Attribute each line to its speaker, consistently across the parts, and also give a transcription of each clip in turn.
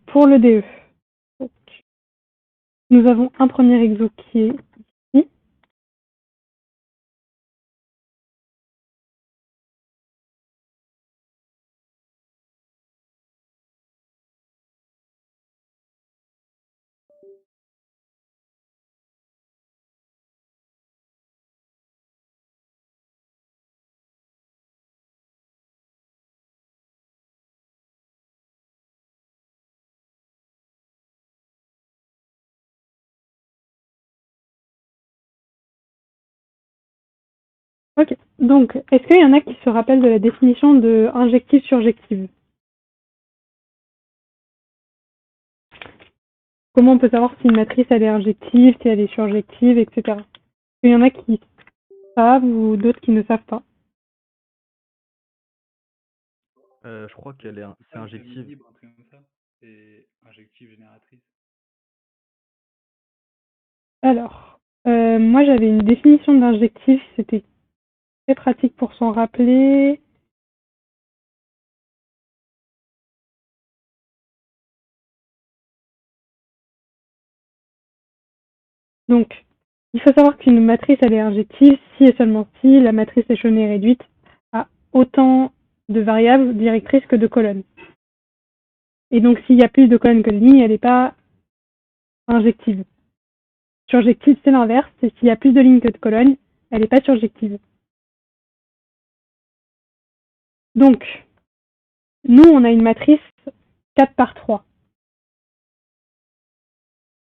Speaker 1: Pour le DE, donc, nous avons un premier exo qui est ici. Ok, donc est-ce qu'il y en a qui se rappellent de la définition de injective-surjective? Comment on peut savoir si une matrice elle est injective, si elle est surjective, etc. Il y en a qui savent ou d'autres qui ne savent pas.
Speaker 2: Je crois qu'elle est c'est injective.
Speaker 3: Libre, un truc comme ça. C'est injective génératrice.
Speaker 1: Alors, moi j'avais une définition d'injective, c'était très pratique pour s'en rappeler. Donc, il faut savoir qu'une matrice elle est injective si et seulement si la matrice échelonnée réduite a autant de variables directrices que de colonnes. Et donc s'il y a plus de colonnes que de lignes, elle n'est pas injective. Surjective, c'est l'inverse, c'est s'il y a plus de lignes que de colonnes, elle n'est pas surjective. Donc, nous, on a une matrice 4 par 3.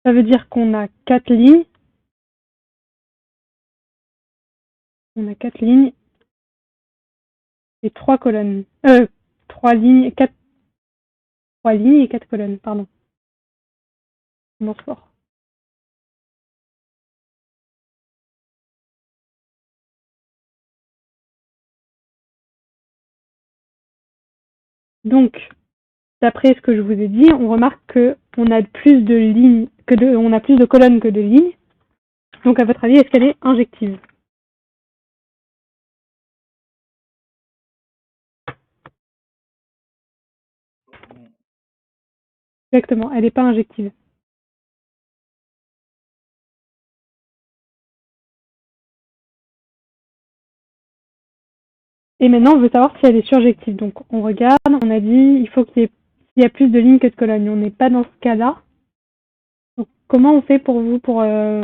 Speaker 1: Ça veut dire qu'on a 4 lignes. On a 4 lignes et 3 colonnes. 3 lignes, 3 lignes et 4 colonnes, pardon. Mon sport. Donc, d'après ce que je vous ai dit, on remarque qu'on a plus de lignes on a plus de colonnes que de lignes. Donc, à votre avis, est-ce qu'elle est injective?
Speaker 3: Non.
Speaker 1: Exactement, elle n'est pas injective. Et maintenant, on veut savoir si elle est surjective. Donc, on regarde, on a dit, il faut qu'il y ait plus de lignes que de colonnes. On n'est pas dans ce cas-là. Donc, comment on fait pour vous pour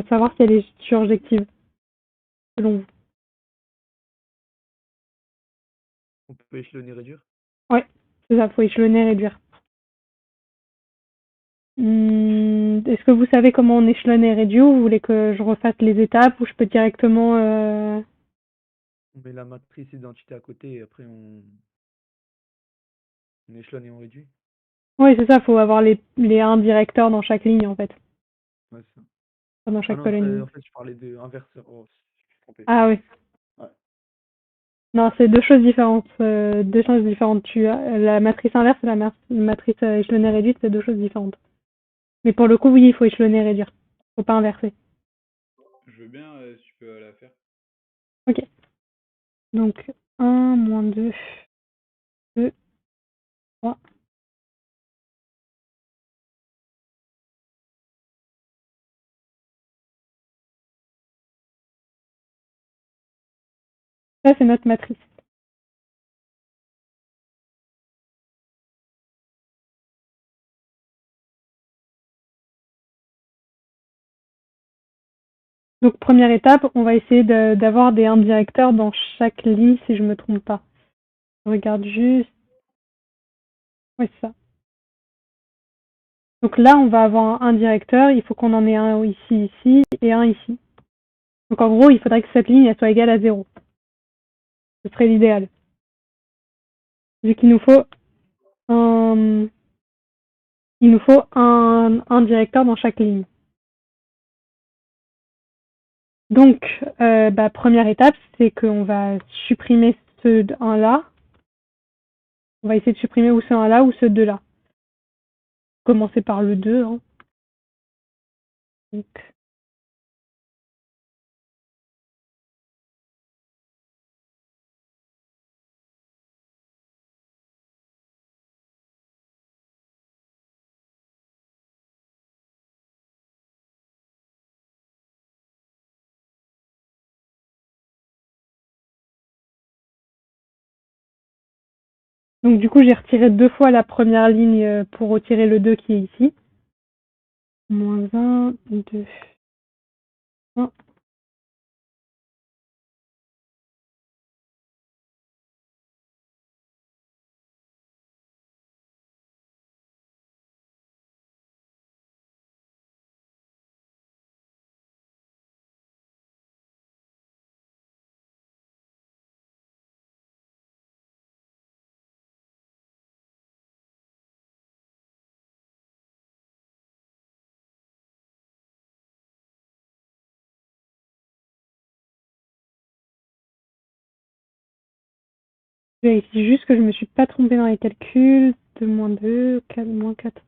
Speaker 1: savoir si elle est surjective, selon vous?
Speaker 2: On peut échelonner et réduire.
Speaker 1: Ouais, c'est ça, faut échelonner et réduire. Est-ce que vous savez comment on échelonne et réduit ou vous voulez que je refasse les étapes ou je peux directement...
Speaker 2: On met la matrice identité à côté et après on échelonne et on réduit.
Speaker 1: Oui, c'est ça, faut avoir les 1 directeurs dans chaque ligne en fait,
Speaker 2: Ouais, c'est ça.
Speaker 1: pas dans
Speaker 2: Ah
Speaker 1: chaque
Speaker 2: non,
Speaker 1: colonne.
Speaker 2: en fait, je parlais de inverseur. Oh, je me suis trompé.
Speaker 1: Ah oui.
Speaker 2: Ouais.
Speaker 1: Non, c'est deux choses différentes. Deux choses différentes. La matrice inverse et la matrice échelonnée réduite, c'est deux choses différentes. Mais pour le coup, oui, il faut échelonner et réduire. Faut pas inverser.
Speaker 3: Je veux bien, si tu peux la faire.
Speaker 1: Ok. Donc, 1, moins 2, 2, 3. Ça, c'est notre matrice. Donc, première étape, on va essayer d'avoir des indirecteurs dans chaque ligne, si je me trompe pas. Je regarde juste. Oui, c'est ça. Donc là, on va avoir un directeur. Il faut qu'on en ait un ici, ici, et un ici. Donc en gros, il faudrait que cette ligne elle soit égale à 0. Ce serait l'idéal. Vu qu'il nous faut un, un directeur dans chaque ligne. Donc, première étape, c'est qu'on va supprimer ce 1 là. On va essayer de supprimer ou ce 1 là ou ce 2 là. Commencer par le 2. Hein. Donc, Donc du coup, j'ai retiré 2 fois la première ligne pour retirer le 2 qui est ici. Moins 1, 2, 1. Je vérifie juste que je me suis pas trompée dans les calculs. 2 moins 2, 4 moins 4.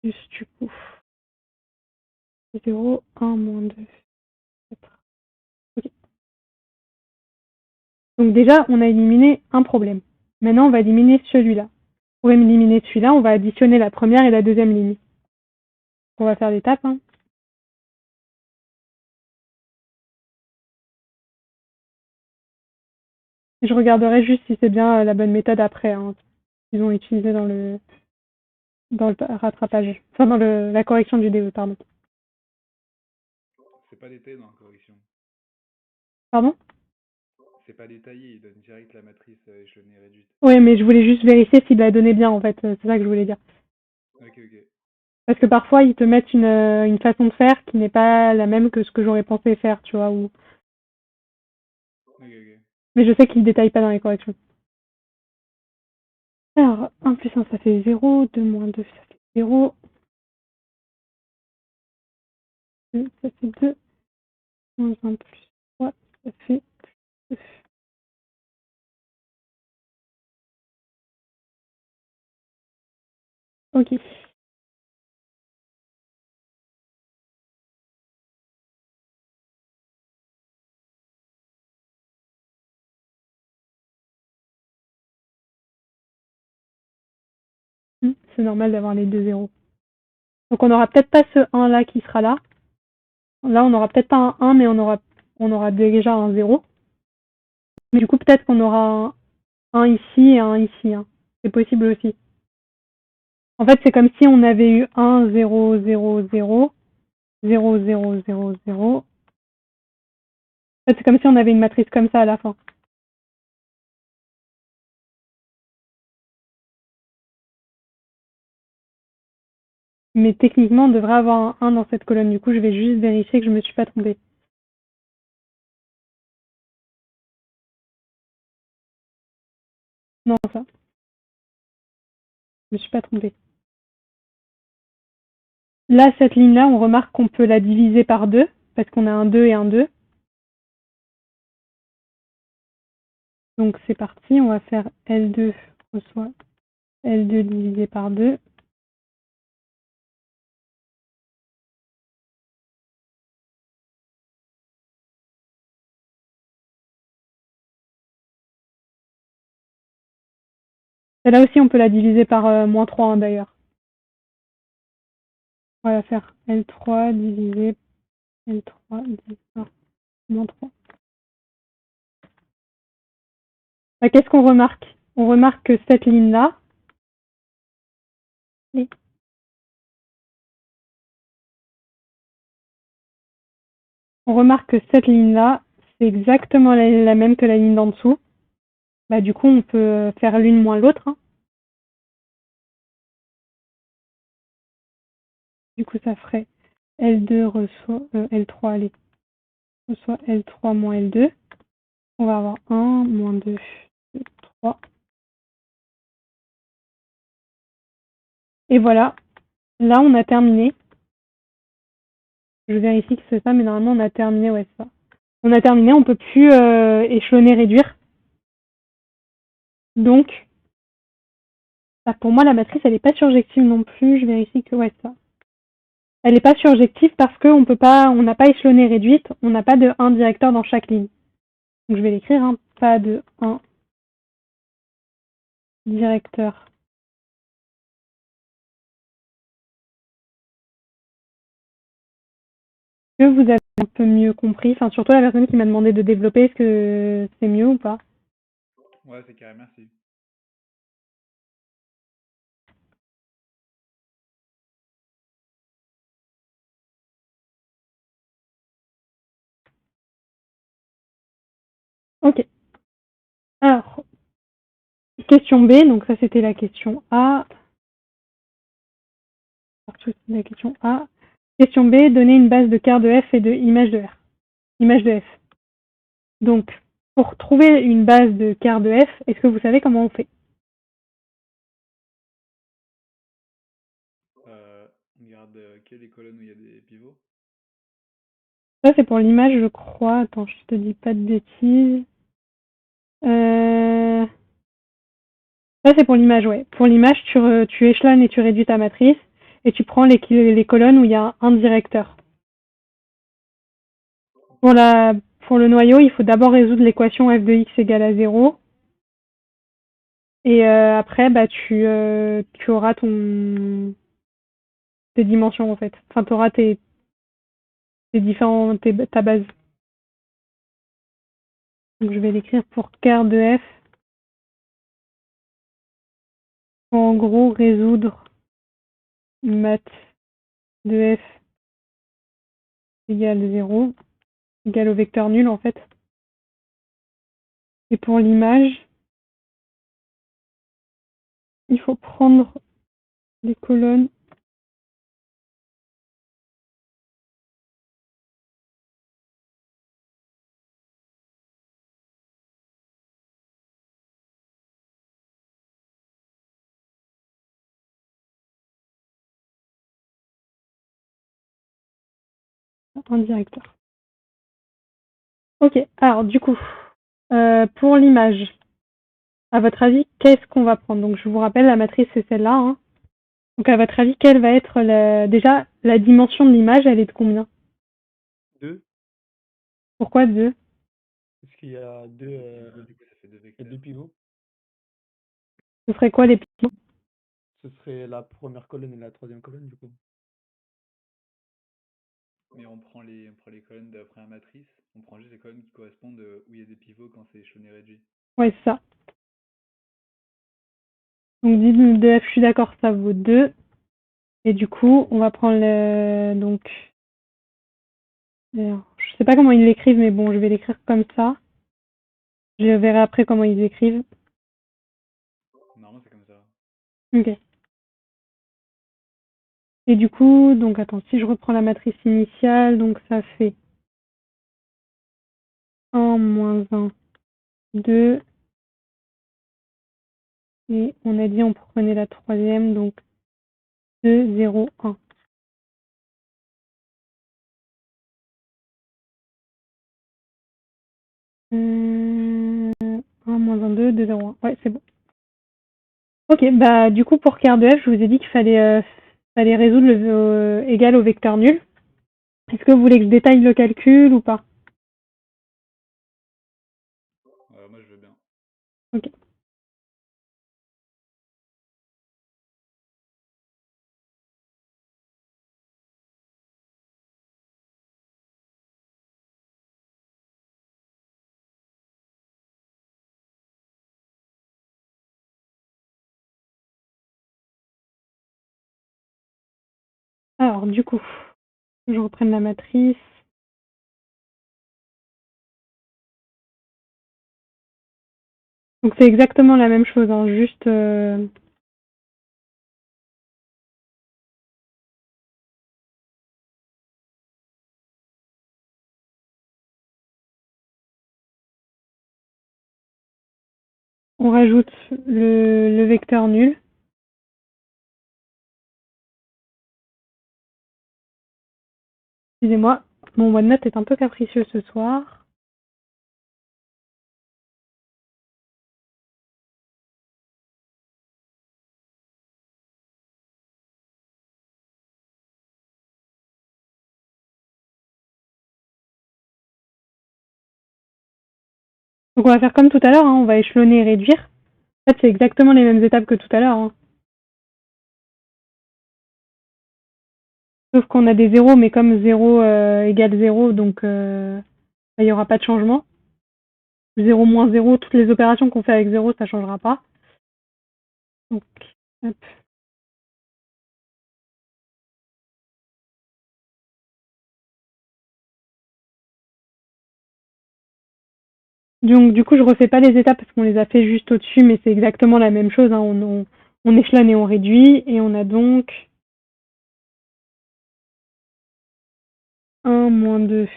Speaker 1: Plus du coup. 0, 1 moins 2, 4. Ok. Donc déjà, on a éliminé un problème. Maintenant, on va éliminer celui-là. Pour éliminer celui-là, on va additionner la première et la deuxième ligne. On va faire l'étape. Hein. Je regarderai juste si c'est bien la bonne méthode après, hein, qu'ils ont utilisé dans le rattrapage. Enfin, dans la correction du DE, pardon.
Speaker 3: C'est pas détaillé dans la correction.
Speaker 1: Pardon?
Speaker 3: C'est pas détaillé, il donne direct la matrice échelonnée réduite.
Speaker 1: Ouais, mais je voulais juste vérifier s'il la donnait bien, en fait. C'est ça que je voulais dire.
Speaker 3: Ok.
Speaker 1: Parce que parfois, ils te mettent une façon de faire qui n'est pas la même que ce que j'aurais pensé faire, tu vois. Ou...
Speaker 3: Ok.
Speaker 1: Mais je sais qu'ils ne détaillent pas dans les corrections. Alors, 1 plus 1, ça fait 0. 2 moins 2, ça fait 0. 2, ça fait 2. Moins 1 plus 3, ça fait 2. Ok. C'est normal d'avoir les deux zéros. Donc on n'aura peut-être pas ce 1 là qui sera là. Là, on n'aura peut-être pas un 1, mais on aura déjà un 0. Mais du coup, peut-être qu'on aura un ici et un ici. Hein. C'est possible aussi. En fait, c'est comme si on avait eu 1, 0, 0, 0, 0, 0, 0, 0. En fait, c'est comme si on avait une matrice comme ça à la fin. Mais techniquement, on devrait avoir un 1 dans cette colonne. Du coup, je vais juste vérifier que je ne me suis pas trompée. Non, ça. Je me suis pas trompée. Là, cette ligne-là, on remarque qu'on peut la diviser par 2, parce qu'on a un 2 et un 2. Donc c'est parti, on va faire L2 reçoit L2 divisé par 2. Celle-là aussi, on peut la diviser par moins 3 hein, d'ailleurs. On va faire L3 divisé L3 divisé par moins 3. Bah, qu'est-ce qu'on remarque? On remarque que cette ligne-là, c'est exactement la même que la ligne d'en dessous. Bah, du coup, on peut faire l'une moins l'autre. Hein. Du coup, ça ferait L2 reçoit L3, allez, reçoit L3 moins L2. On va avoir 1, moins 2, 3. Et voilà, là on a terminé. Je vérifie que c'est ça, mais normalement on a terminé, ouais c'est ça. On a terminé, on peut plus échelonner, réduire. Donc, bah, pour moi la matrice elle n'est pas surjective non plus, je vérifie que ouais c'est ça. Elle n'est pas surjective parce qu'on n'a pas échelonné réduite, on n'a pas de 1 directeur dans chaque ligne. Donc je vais l'écrire, hein, pas de 1 directeur. Est-ce que vous avez un peu mieux compris, enfin surtout la personne qui m'a demandé de développer, est-ce que c'est mieux ou pas?
Speaker 3: Ouais, c'est carré, merci.
Speaker 1: Alors, question B, donc ça c'était la question A. La question A. Question B, donner une base de quart de f et de image de R. Image de f. Donc, pour trouver une base de quart de f, est-ce que vous savez comment on fait?
Speaker 3: On garde que les colonnes où il y a des pivots.
Speaker 1: Ça c'est pour l'image, je crois. Attends, je te dis pas de bêtises. Ça c'est pour l'image, ouais. Pour l'image, tu échelonnes et tu réduis ta matrice et tu prends les colonnes où il y a un directeur. Pour le noyau, il faut d'abord résoudre l'équation f de x égale à 0. Et après, bah, tu auras tes dimensions en fait. Enfin, tu auras ta base. Donc je vais l'écrire pour quart de f. En gros, résoudre math de f égale 0, égale au vecteur nul en fait. Et pour l'image, il faut prendre les colonnes en directeur. Ok, alors du coup, pour l'image, à votre avis, qu'est-ce qu'on va prendre? Donc je vous rappelle, la matrice c'est celle-là. Hein. Donc à votre avis, quelle va être déjà la dimension de l'image, elle est de combien?
Speaker 2: 2,
Speaker 1: Pourquoi 2?
Speaker 2: parce qu'il y a
Speaker 3: Du coup, ça fait deux
Speaker 2: il y a
Speaker 3: vecteurs.
Speaker 2: deux pivots.
Speaker 1: Ce serait quoi les pivots?
Speaker 2: Ce serait la première colonne et la troisième colonne, du coup.
Speaker 3: Mais on prend les colonnes d'après la matrice. On prend juste les colonnes qui correspondent où il y a des pivots quand c'est échelonné réduit.
Speaker 1: Ouais, c'est ça. Donc 10 de f, je suis d'accord, ça vaut 2. Et du coup, on va prendre donc, je sais pas comment ils l'écrivent, mais bon, je vais l'écrire comme ça. Je verrai après comment ils écrivent.
Speaker 3: Normalement, c'est comme ça.
Speaker 1: Ok. Et du coup, donc attends, si je reprends la matrice initiale, donc ça fait 1, moins 1, 2. Et on a dit on prenait la troisième, donc 2, 0, 1. 1, moins 1, 2, 2, 0, 1. Ouais, c'est bon. Ok, bah du coup pour quart de f, je vous ai dit qu'il fallait résoudre le égal au vecteur nul. Est-ce que vous voulez que je détaille le calcul ou pas?
Speaker 3: Moi, je veux bien.
Speaker 1: Ok. Alors du coup, je reprenne la matrice. Donc c'est exactement la même chose, hein, juste on rajoute le vecteur nul. Excusez-moi, mon OneNote est un peu capricieux ce soir. Donc on va faire comme tout à l'heure, hein, on va échelonner et réduire. En fait, c'est exactement les mêmes étapes que tout à l'heure. Hein. Sauf qu'on a des zéros, mais comme 0 égale 0, donc il n'y aura pas de changement. 0 moins 0, toutes les opérations qu'on fait avec 0, ça ne changera pas. Donc, hop. Donc du coup, je refais pas les étapes parce qu'on les a fait juste au-dessus, mais c'est exactement la même chose, hein. On échelonne et on réduit, et on a donc 1, moins 2,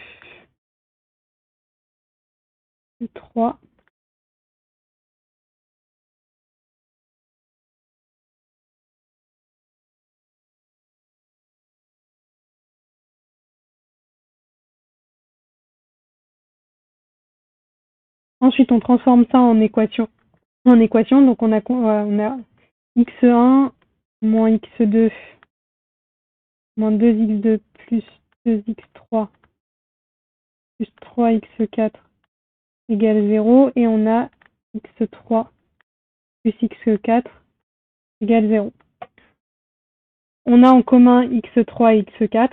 Speaker 1: 3. Ensuite, on transforme ça en équation. Donc on a x1 moins x2 moins 2x2 plus 2x3 plus 3x4 égale 0, et on a x3 plus x4 égale 0. On a en commun x3 et x4.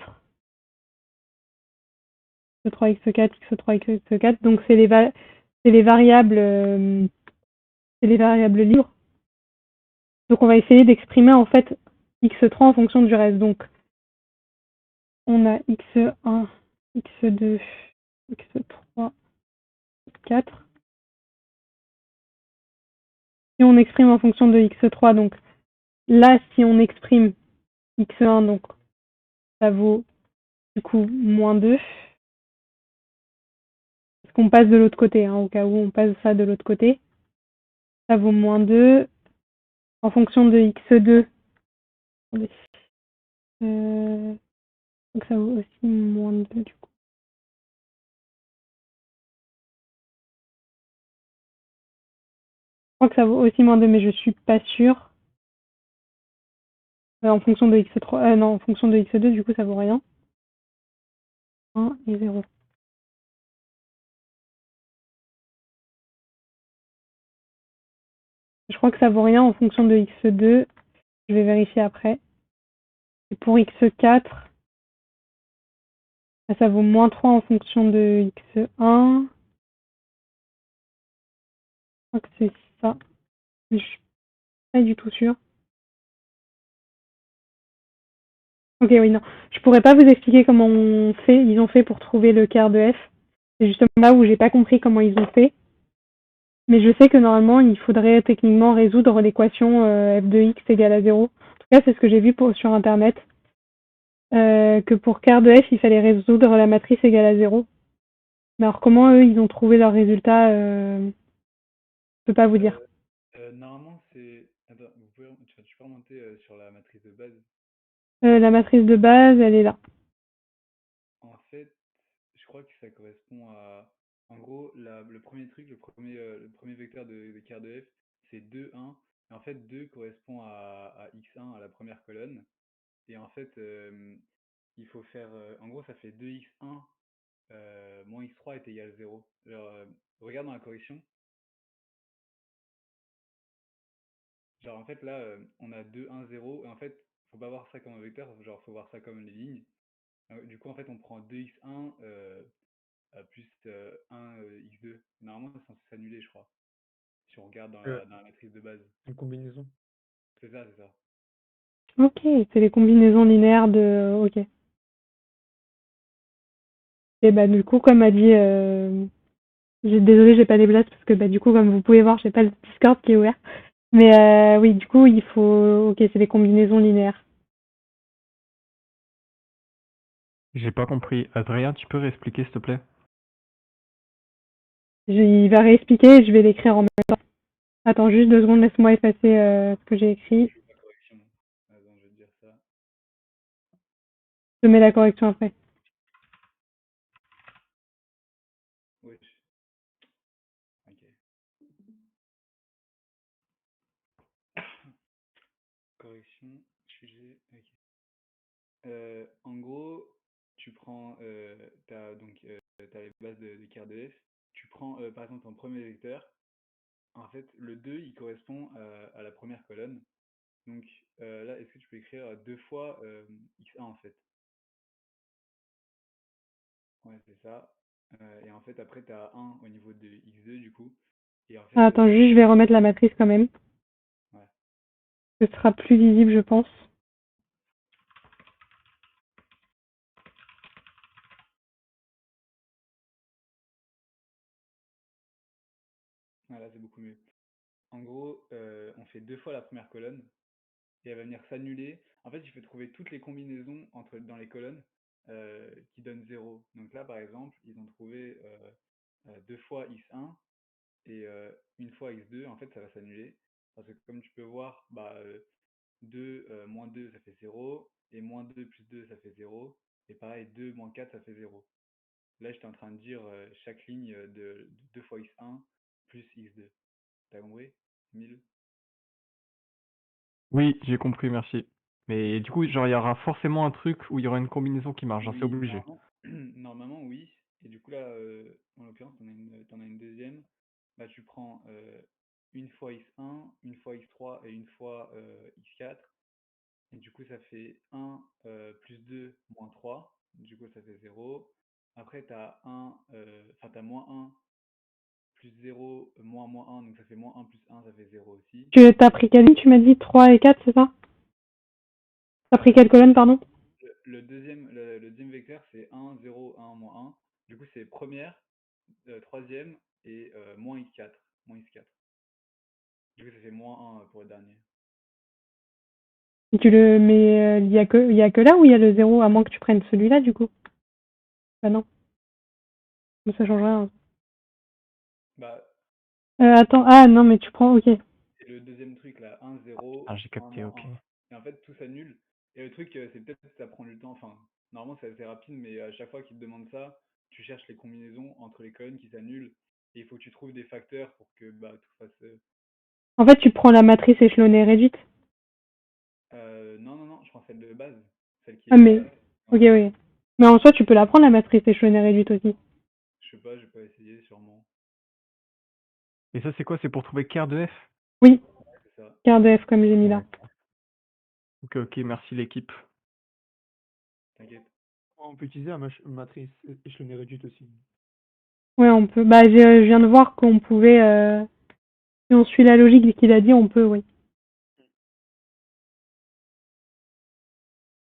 Speaker 1: x3, x4, x3, x4, donc c'est les variables libres. Donc on va essayer d'exprimer en fait x3 en fonction du reste. Donc on a x1, x2, x3, x4. Si on exprime en fonction de x3, donc là, si on exprime x1, donc ça vaut du coup moins 2. Parce qu'on passe de l'autre côté, hein, au cas où on passe ça de l'autre côté. Ça vaut moins 2. En fonction de x2, donc ça vaut aussi moins 2 du coup. Je crois que ça vaut aussi moins 2, mais je suis pas sûre. En fonction de x3, non, en fonction de x2, du coup ça vaut rien. 1 et 0. Je crois que ça vaut rien en fonction de x2. Je vais vérifier après. Et pour x4, ça vaut moins 3 en fonction de x1. Je crois que c'est ça. Je suis pas du tout sûre. Ok, oui, non. Je pourrais pas vous expliquer comment ils ont fait pour trouver le quart de f. C'est justement là où j'ai pas compris comment ils ont fait. Mais je sais que normalement, il faudrait techniquement résoudre l'équation f de x égale à 0. En tout cas, c'est ce que j'ai vu sur Internet. Que pour quart de f, il fallait résoudre la matrice égale à 0. Mais alors comment eux, ils ont trouvé leur résultat, je peux pas vous dire.
Speaker 3: Normalement, c'est. Attends, tu peux remonter sur la matrice de base.
Speaker 1: La matrice de base, elle est là.
Speaker 3: En fait, je crois que ça correspond à. En gros, le premier truc, le premier vecteur de quart de f, c'est 2, 1. Et en fait, 2 correspond à x1, à la première colonne. Et en fait, il faut faire. En gros, ça fait 2x1 moins x3 est égal à 0. Genre, regarde dans la correction. Genre, en fait, là, on a 2, 1, 0. Et en fait, faut pas voir ça comme un vecteur, genre, faut voir ça comme les lignes. Du coup, en fait, on prend 2x1 plus 1 x2. Normalement, c'est censé s'annuler, je crois. Si on regarde dans la matrice de base.
Speaker 2: Une combinaison.
Speaker 3: C'est ça, c'est ça.
Speaker 1: Ok, c'est les combinaisons linéaires de... Ok. Et bah du coup, comme a dit... Désolée, j'ai pas les blasts parce que bah du coup, comme vous pouvez voir, j'ai pas le Discord qui est ouvert. Mais oui, du coup, il faut... Ok, c'est les combinaisons linéaires.
Speaker 4: J'ai pas compris. Adrien, tu peux réexpliquer, s'il te plaît?
Speaker 1: Il va réexpliquer et je vais l'écrire en même temps. Attends, juste 2 secondes, laisse-moi effacer ce que j'ai écrit.
Speaker 3: Juste la correction. Attends, je vais te dire ça.
Speaker 1: Je mets la correction après.
Speaker 3: Oui. Ok. Correction, sujet, ok. En gros, tu prends, t'as les bases de quart de f. Tu prends, par exemple, ton premier vecteur. En fait, le 2, il correspond à la première colonne. Donc là, est-ce que tu peux écrire 2 fois x1 en fait? Ouais, c'est ça. Et en fait, après, tu as 1 au niveau de x2 du coup. Et en fait,
Speaker 1: Ah, attends, juste, je vais remettre la matrice quand même.
Speaker 3: ouais.
Speaker 1: Ce sera plus visible, je pense.
Speaker 3: Voilà, c'est beaucoup mieux. En gros, on fait 2 fois la première colonne et elle va venir s'annuler. En fait, il faut trouver toutes les combinaisons dans les colonnes qui donnent 0. Donc là, par exemple, ils ont trouvé 2 fois x1 et 1 fois x2. En fait, ça va s'annuler. Parce que comme tu peux voir, 2 moins 2, ça fait 0. Et moins 2 plus 2, ça fait 0. Et pareil, 2 moins 4, ça fait 0. Là, j'étais en train de dire chaque ligne de 2 fois x1 plus x2. T'as compris, Emile?
Speaker 4: Oui, j'ai compris, merci. Mais du coup, genre, il y aura forcément un truc où il y aura une combinaison qui marche, genre, c'est
Speaker 3: Oui,
Speaker 4: obligé.
Speaker 3: normalement oui. Et du coup là, en l'occurrence, t'en as une deuxième. Bah tu prends 1 fois x1, 1 fois x3 et 1 fois x4. Et du coup ça fait 1 plus 2 moins 3. Du coup ça fait 0. Après t'as t'as moins 1 plus 0 moins 1, donc ça fait moins 1 plus 1, ça fait 0 aussi.
Speaker 1: Tu as pris quelle ligne? Tu m'as dit 3 et 4, c'est ça? T'as pris quelle colonne, pardon?
Speaker 3: Le deuxième vecteur, c'est 1, 0, 1, moins 1. Du coup, c'est première, troisième et moins x4. Moins x4. Du coup, ça fait moins 1 pour le dernier.
Speaker 1: Tu le mets, il y a que là où il y a le 0, à moins que tu prennes celui-là, du coup? Bah non, mais ça change rien.
Speaker 3: Bah,
Speaker 1: Attends, ah non, mais tu prends, ok.
Speaker 3: c'est le deuxième truc là, 1, 0,
Speaker 4: Ah, j'ai
Speaker 3: 1,
Speaker 4: capté,
Speaker 3: moins
Speaker 4: ok.
Speaker 3: 1. Et en fait, tout s'annule. Et le truc, c'est peut-être que ça prend du temps. Enfin, normalement, c'est assez rapide, mais à chaque fois qu'ils te demandent ça, tu cherches les combinaisons entre les colonnes qui s'annulent. Et il faut que tu trouves des facteurs pour que tout fasse.
Speaker 1: En fait, tu prends la matrice échelonnée réduite.
Speaker 3: Non, non, non, je prends celle de base. Celle qui
Speaker 1: Ah,
Speaker 3: est
Speaker 1: mais,
Speaker 3: là.
Speaker 1: ok, oui. Mais en soi, tu peux la prendre, la matrice échelonnée réduite aussi.
Speaker 3: Je sais pas, j'ai pas essayé, sûrement.
Speaker 4: Et ça, c'est quoi? C'est pour trouver quart de F?
Speaker 1: Oui,
Speaker 3: C'est ça.
Speaker 1: quart de F, comme j'ai mis là.
Speaker 4: D'accord. Ok, ok, merci l'équipe.
Speaker 3: T'inquiète.
Speaker 2: On peut utiliser la matrice échelonnée réduite aussi.
Speaker 1: Ouais, on peut. Bah, je viens de voir qu'on pouvait, si on suit la logique qu'il a dit, on peut, oui.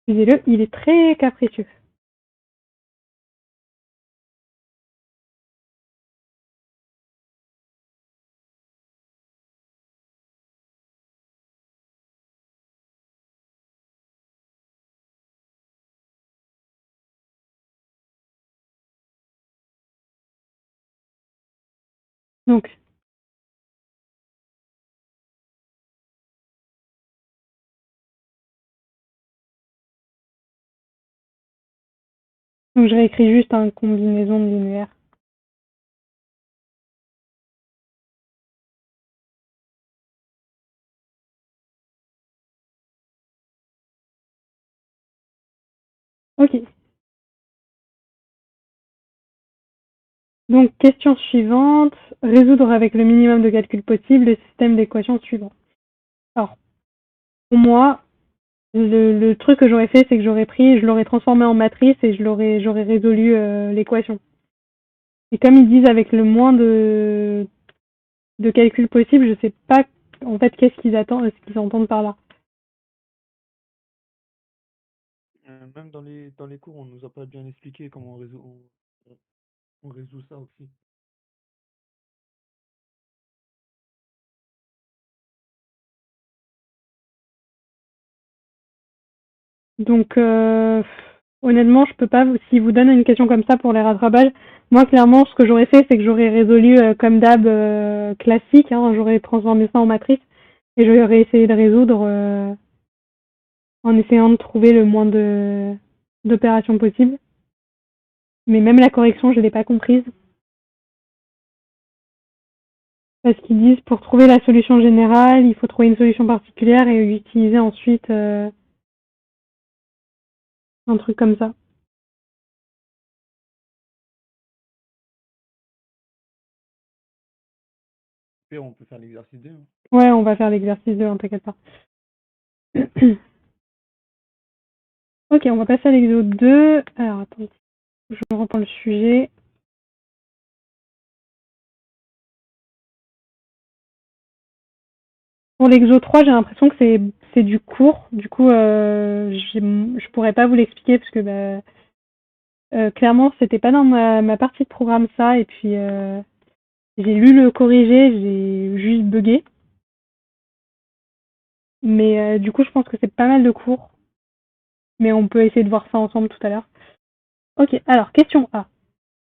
Speaker 1: Excusez-le, il est très capricieux. Donc, je réécris juste une combinaison de linéaires. Ok. Donc, question suivante. Résoudre avec le minimum de calculs possible le système d'équations suivant. Alors, pour moi, le truc que j'aurais fait, c'est que j'aurais pris, je l'aurais transformé en matrice et j'aurais résolu l'équation. Et comme ils disent avec le moins de calculs possible, je sais pas en fait qu'est-ce qu'ils attendent, ce qu'ils entendent par là.
Speaker 2: Même dans les cours, on nous a pas bien expliqué comment on résout ça aussi.
Speaker 1: Donc, honnêtement, je peux pas, s'ils vous donnent une question comme ça pour les rattrapages, moi, clairement, ce que j'aurais fait, c'est que j'aurais résolu comme d'hab classique, hein, j'aurais transformé ça en matrice et j'aurais essayé de résoudre en essayant de trouver le moins d'opérations possibles. Mais même la correction, je l'ai pas comprise. Parce qu'ils disent pour trouver la solution générale, il faut trouver une solution particulière et utiliser ensuite un truc comme ça.
Speaker 2: Puis on peut faire l'exercice 2. Hein.
Speaker 1: Ouais, on va faire l'exercice 2, hein, t'inquiète pas. Ok, on va passer à l'exo 2. Alors, attends, je reprends le sujet. Pour l'exo 3, j'ai l'impression que c'est du cours. Du coup, je pourrais pas vous l'expliquer parce que clairement, c'était pas dans ma partie de programme ça. Et puis, J'ai lu le corrigé, j'ai juste bugué. Mais du coup, je pense que c'est pas mal de cours. Mais on peut essayer de voir ça ensemble tout à l'heure. Ok, alors, question A.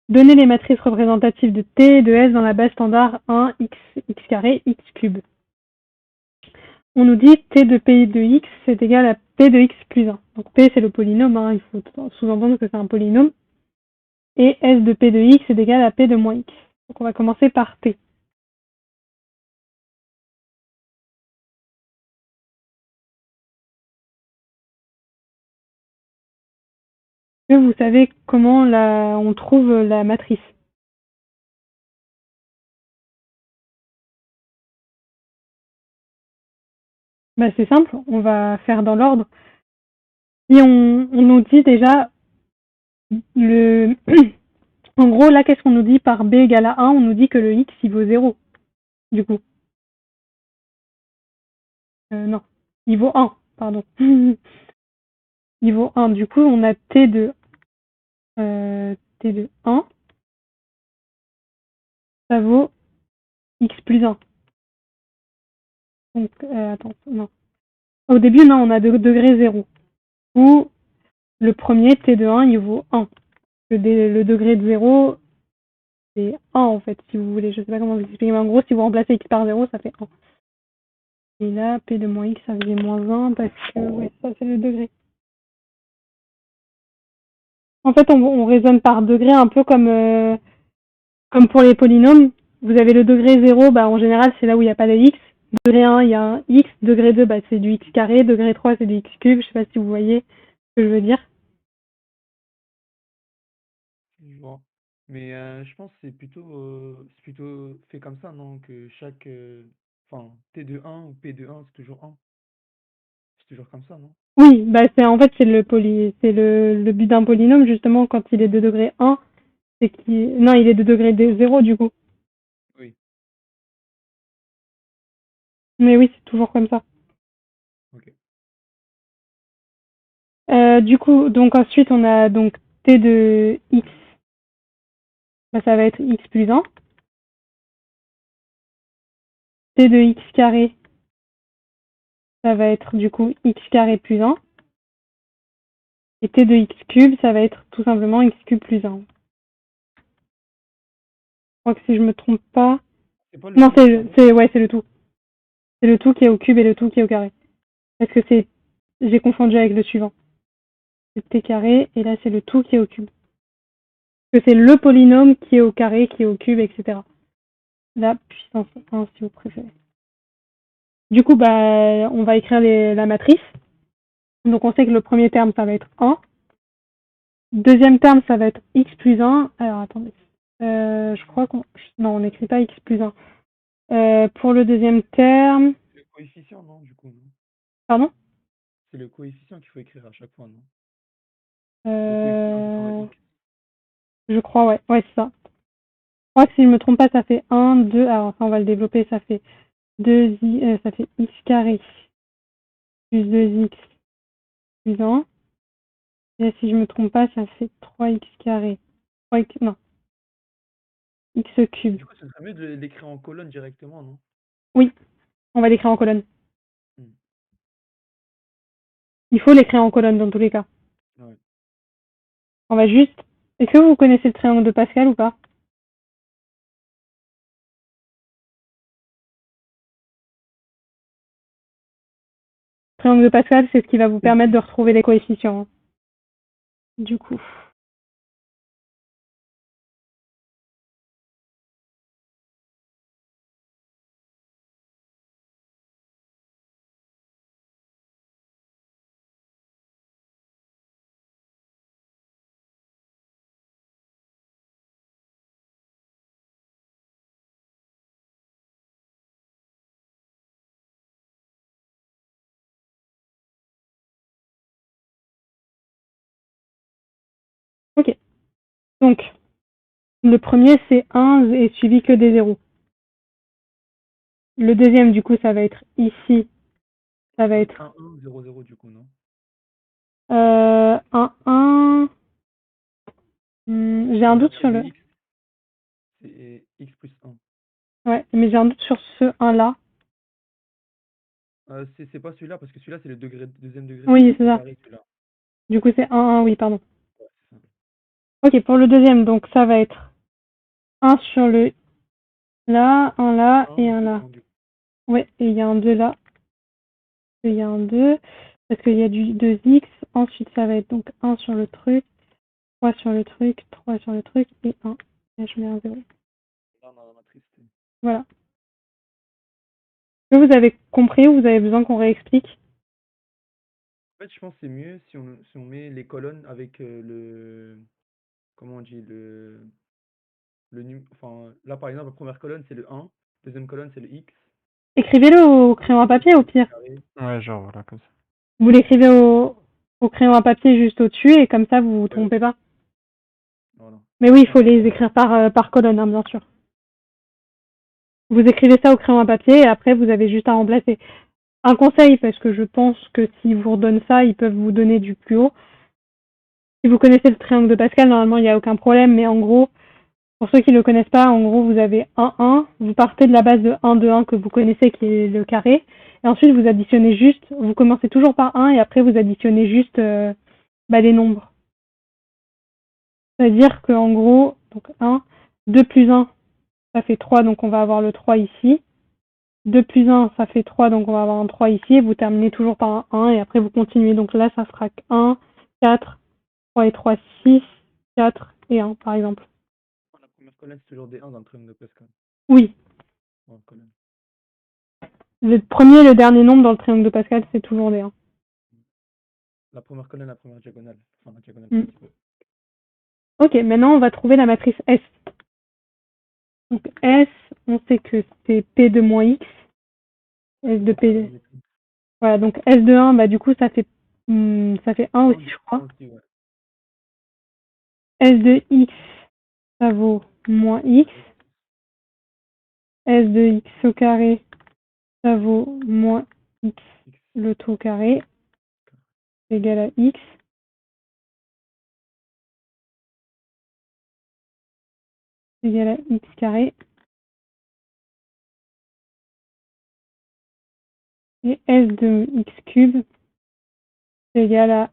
Speaker 1: Donnez les matrices représentatives de T et de S dans la base standard 1, x, x carré, x cube. On nous dit T de P de x c'est égal à P de x plus 1. Donc P c'est le polynôme, hein, il faut sous-entendre que c'est un polynôme. Et S de P de x est égal à P de moins x. Donc on va commencer par T. Est-ce que vous savez comment on trouve la matrice? Bah, c'est simple, on va faire dans l'ordre. Si on nous dit déjà le en gros là qu'est-ce qu'on nous dit par B égale à 1? On nous dit que le x il vaut 0 du coup. Non, il vaut 1, pardon. Il vaut 1, du coup on a T de 1, ça vaut x plus 1. Donc attends, non. Au début non, on a degré 0. Ou le premier T de 1 il vaut 1. Le degré de 0 c'est 1 en fait, si vous voulez. Je sais pas comment vous expliquer, mais en gros si vous remplacez x par 0 ça fait 1. Et là, P de moins x, ça faisait moins 1 parce que ouais, ça c'est le degré. En fait, on raisonne par degré un peu comme pour les polynômes. Vous avez le degré 0, bah, en général, c'est là où il n'y a pas de x. Degré 1, il y a un x. Degré 2, bah, c'est du x carré. Degré 3, c'est du x cube. Je sais pas si vous voyez ce que je veux dire.
Speaker 2: Je vois. Mais je pense que c'est plutôt fait comme ça, non? Que chaque, enfin, T de 1 ou P de 1, c'est toujours 1. C'est toujours comme ça, non?
Speaker 1: Oui, bah, en fait, c'est le but d'un polynôme, justement, quand il est de degré 1, non, il est de degré 0, du coup.
Speaker 2: Oui,
Speaker 1: Mais oui, c'est toujours comme ça.
Speaker 2: ok.
Speaker 1: Du coup, donc ensuite, on a donc T de x, bah, ça va être x plus 1. T de x carré, ça va être du coup x carré plus 1. Et T de x cube, ça va être tout simplement x cube plus 1. Je crois que si je me trompe pas...
Speaker 2: C'est pas le
Speaker 1: Non,
Speaker 2: tout, pardon?
Speaker 1: c'est le tout. C'est le tout qui est au cube et le tout qui est au carré. Parce que j'ai confondu avec le suivant. C'est t carré et là c'est le tout qui est au cube. Parce que c'est le polynôme qui est au carré, qui est au cube, etc. La puissance 1 si vous préférez. Du coup, bah, on va écrire la matrice. Donc on sait que le premier terme, ça va être 1. Deuxième terme, ça va être x plus 1. Alors attendez. Je crois qu'on... Non, on n'écrit pas x plus 1. Pour le deuxième terme...
Speaker 2: Le coefficient, non, du coup, non?
Speaker 1: Pardon?
Speaker 2: C'est le coefficient qu'il faut écrire à chaque fois, non? Le coefficient de
Speaker 1: Euh,
Speaker 2: x.
Speaker 1: Je crois, ouais. Ouais, c'est ça. Je crois que si je me trompe pas, ça fait 1, 2... Alors, ça, on va le développer. Ça fait ça fait x carré plus 2x plus 1. Et si je me trompe pas, ça fait 3x carré. Non, x cube.
Speaker 2: Du coup, ce serait mieux de l'écrire en colonne directement, non?
Speaker 1: Oui, on va l'écrire en colonne.
Speaker 2: Hmm.
Speaker 1: Il faut l'écrire en colonne dans tous les cas.
Speaker 2: Ouais.
Speaker 1: On va juste... Est-ce que vous connaissez le triangle de Pascal ou pas? Le triangle de Pascal, c'est ce qui va vous permettre de retrouver les coefficients. Du coup. Ok. Donc, le premier, c'est 1 et suivi que des zéros. Le deuxième, du coup, ça va être ici. Ça va être
Speaker 2: 1, 1, 0, 0, du coup, non?
Speaker 1: 1, 1. J'ai un
Speaker 2: Et la
Speaker 1: doute
Speaker 2: règle
Speaker 1: sur
Speaker 2: de
Speaker 1: le...
Speaker 2: x, c'est x plus 1.
Speaker 1: Ouais, mais j'ai un doute sur ce 1-là.
Speaker 2: C'est pas celui-là, parce que celui-là, c'est le deuxième degré.
Speaker 1: Oui, c'est
Speaker 2: Au
Speaker 1: ça.
Speaker 2: carré, celui-là.
Speaker 1: Du coup, c'est 1, oui, pardon.
Speaker 2: Ouais, c'est ça.
Speaker 1: Ok, pour le deuxième, donc ça va être 1 sur le là, 1 là
Speaker 2: Un
Speaker 1: et
Speaker 2: et
Speaker 1: 1
Speaker 2: deux
Speaker 1: là.
Speaker 2: un, du coup.
Speaker 1: Ouais, et il y a un 2 là. Et il y a un 2, parce qu'il y a du 2x. Ensuite, ça va être donc 1 sur le truc, 3 sur le truc, 3 sur le truc et 1. Et je mets un 0.
Speaker 2: Là, on a la matrice.
Speaker 1: Voilà. Est-ce que vous avez compris ou vous avez besoin qu'on réexplique?
Speaker 2: En fait, je pense que c'est mieux si on met les colonnes avec comment on dit, enfin, là, par exemple, la première colonne, c'est le 1, deuxième colonne, c'est le x,
Speaker 1: Écrivez-le au crayon à papier au pire.
Speaker 2: carré.
Speaker 4: Ouais, genre, voilà, comme ça.
Speaker 1: Vous l'écrivez au crayon à papier juste au-dessus et comme ça vous vous trompez pas.
Speaker 2: Voilà.
Speaker 1: Mais oui, il faut les écrire par colonne, hein, bien sûr. Vous écrivez ça au crayon à papier et après vous avez juste à remplacer. Un conseil, parce que je pense que s'ils vous redonnent ça, ils peuvent vous donner du plus haut. Si vous connaissez le triangle de Pascal, normalement il n'y a aucun problème, mais en gros, pour ceux qui ne le connaissent pas, en gros vous avez 1, 1, vous partez de la base de 1, 2, 1 que vous connaissez qui est le carré, et ensuite vous additionnez juste, vous commencez toujours par 1 et après vous additionnez juste les nombres. C'est-à-dire qu'en gros, donc 1, 2 plus 1, ça fait 3, donc on va avoir le 3 ici. 2 plus 1, ça fait 3, donc on va avoir un 3 ici. Et vous terminez toujours par un 1, et après vous continuez. Donc là, ça fera 1, 4, 3 et 3, 6, 4 et 1, par exemple.
Speaker 2: La première colonne, c'est toujours des 1 dans le triangle de Pascal.
Speaker 1: Oui.
Speaker 2: Dans la colonne.
Speaker 1: Le premier et le dernier nombre dans le triangle de Pascal, c'est toujours des 1.
Speaker 2: La première colonne, la première diagonale. Enfin, la diagonale
Speaker 1: Mm.
Speaker 2: principale.
Speaker 1: Ok, maintenant on va trouver la matrice S. Donc S, on sait que c'est P de moins X. S de P. Voilà, donc S de 1, bah du coup ça fait 1 aussi, je crois.
Speaker 2: Aussi, ouais.
Speaker 1: S de X, ça vaut moins X. S de X au carré, ça vaut moins X le tout au carré, égal à X. Égal à X carré. Et S de X cube, c'est égal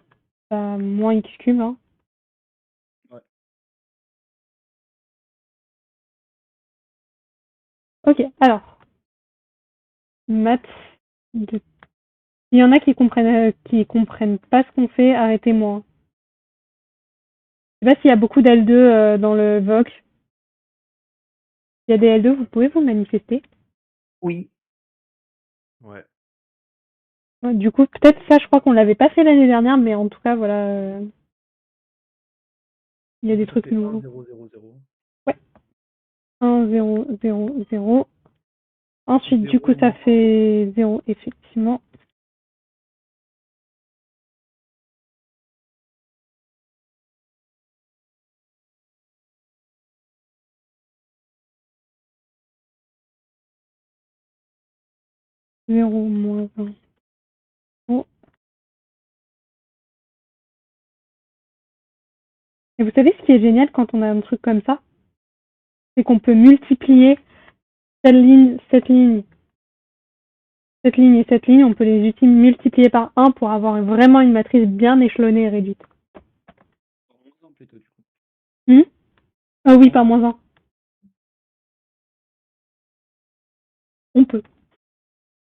Speaker 1: à moins X cube. Hein.
Speaker 2: Ouais.
Speaker 1: Ok, alors. Maths. S'il y en a qui comprennent pas ce qu'on fait, arrêtez-moi. Je sais pas s'il y a beaucoup d'L2 dans le VOC. Il y a des L2, vous pouvez vous manifester?
Speaker 5: Oui.
Speaker 2: Ouais.
Speaker 1: Du coup, peut-être ça, je crois qu'on l'avait pas fait l'année dernière, mais en tout cas, voilà. Il y a des trucs nouveaux.
Speaker 2: 1, 0, 0, 0.
Speaker 1: Ouais. 1, 0, 0, 0. Ensuite, du
Speaker 2: 0
Speaker 1: coup, ça
Speaker 2: moins
Speaker 1: fait 0, effectivement. Zéro moins 1. Oh. Et vous savez ce qui est génial quand on a un truc comme ça? C'est qu'on peut multiplier cette ligne, cette ligne, cette ligne et cette ligne. On peut les multiplier par 1 pour avoir vraiment une matrice bien échelonnée et réduite.
Speaker 2: Par moins 1 plutôt, du coup.
Speaker 1: Ah oui, par moins 1. On peut.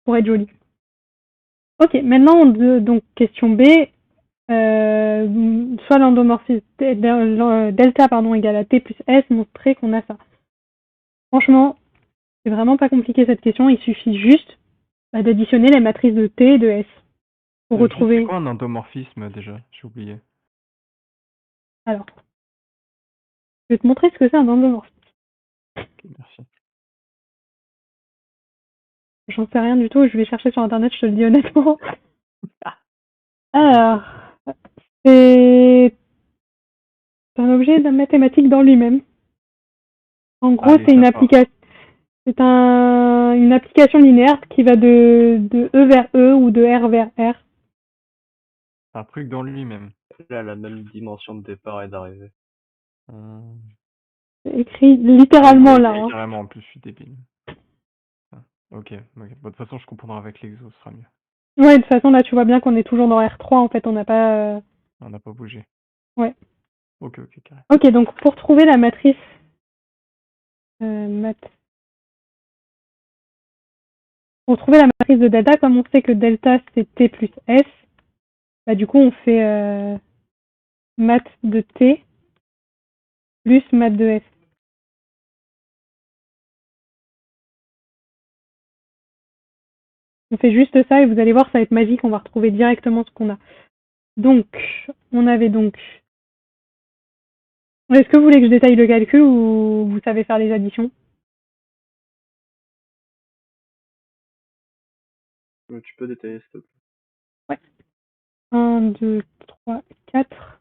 Speaker 1: Pour être joli. Ok, maintenant, donc question B. Soit l'endomorphisme delta égale à t plus s, montrer qu'on a ça. Franchement, c'est vraiment pas compliqué cette question, il suffit juste d'additionner les matrices de t et de s pour retrouver.
Speaker 4: C'est quoi un endomorphisme déjà? J'ai oublié.
Speaker 1: Alors, je vais te montrer ce que c'est un endomorphisme.
Speaker 4: Merci.
Speaker 1: J'en sais rien du tout, je vais chercher sur internet, je te le dis honnêtement. Alors, c'est un objet mathématique dans lui-même. En gros,
Speaker 4: Allez,
Speaker 1: c'est une
Speaker 4: ça part.
Speaker 1: application. C'est une application linéaire qui va de E vers E ou de R vers R.
Speaker 4: Un truc dans lui-même.
Speaker 5: Elle a la même dimension de départ et d'arrivée.
Speaker 1: C'est écrit littéralement là. Hein.
Speaker 4: Carrément, en plus, je suis débile. Ok. Bon, de toute façon, je comprendrai avec l'exo, ce sera mieux.
Speaker 1: Ouais, de toute façon, là, tu vois bien qu'on est toujours dans R3, en fait, on n'a pas...
Speaker 4: On n'a pas bougé.
Speaker 1: Ouais.
Speaker 4: Ok, carré.
Speaker 1: Ok, donc pour trouver la matrice... Pour trouver la matrice de delta, comme on sait que delta, c'est T plus S, bah du coup, on fait mat de T plus mat de S. On fait juste ça et vous allez voir, ça va être magique, on va retrouver directement ce qu'on a. Donc, on avait donc... Est-ce que vous voulez que je détaille le calcul ou vous savez faire les additions?
Speaker 5: Tu peux détailler, s'il te plaît.
Speaker 1: Ouais. 1, 2, 3, 4.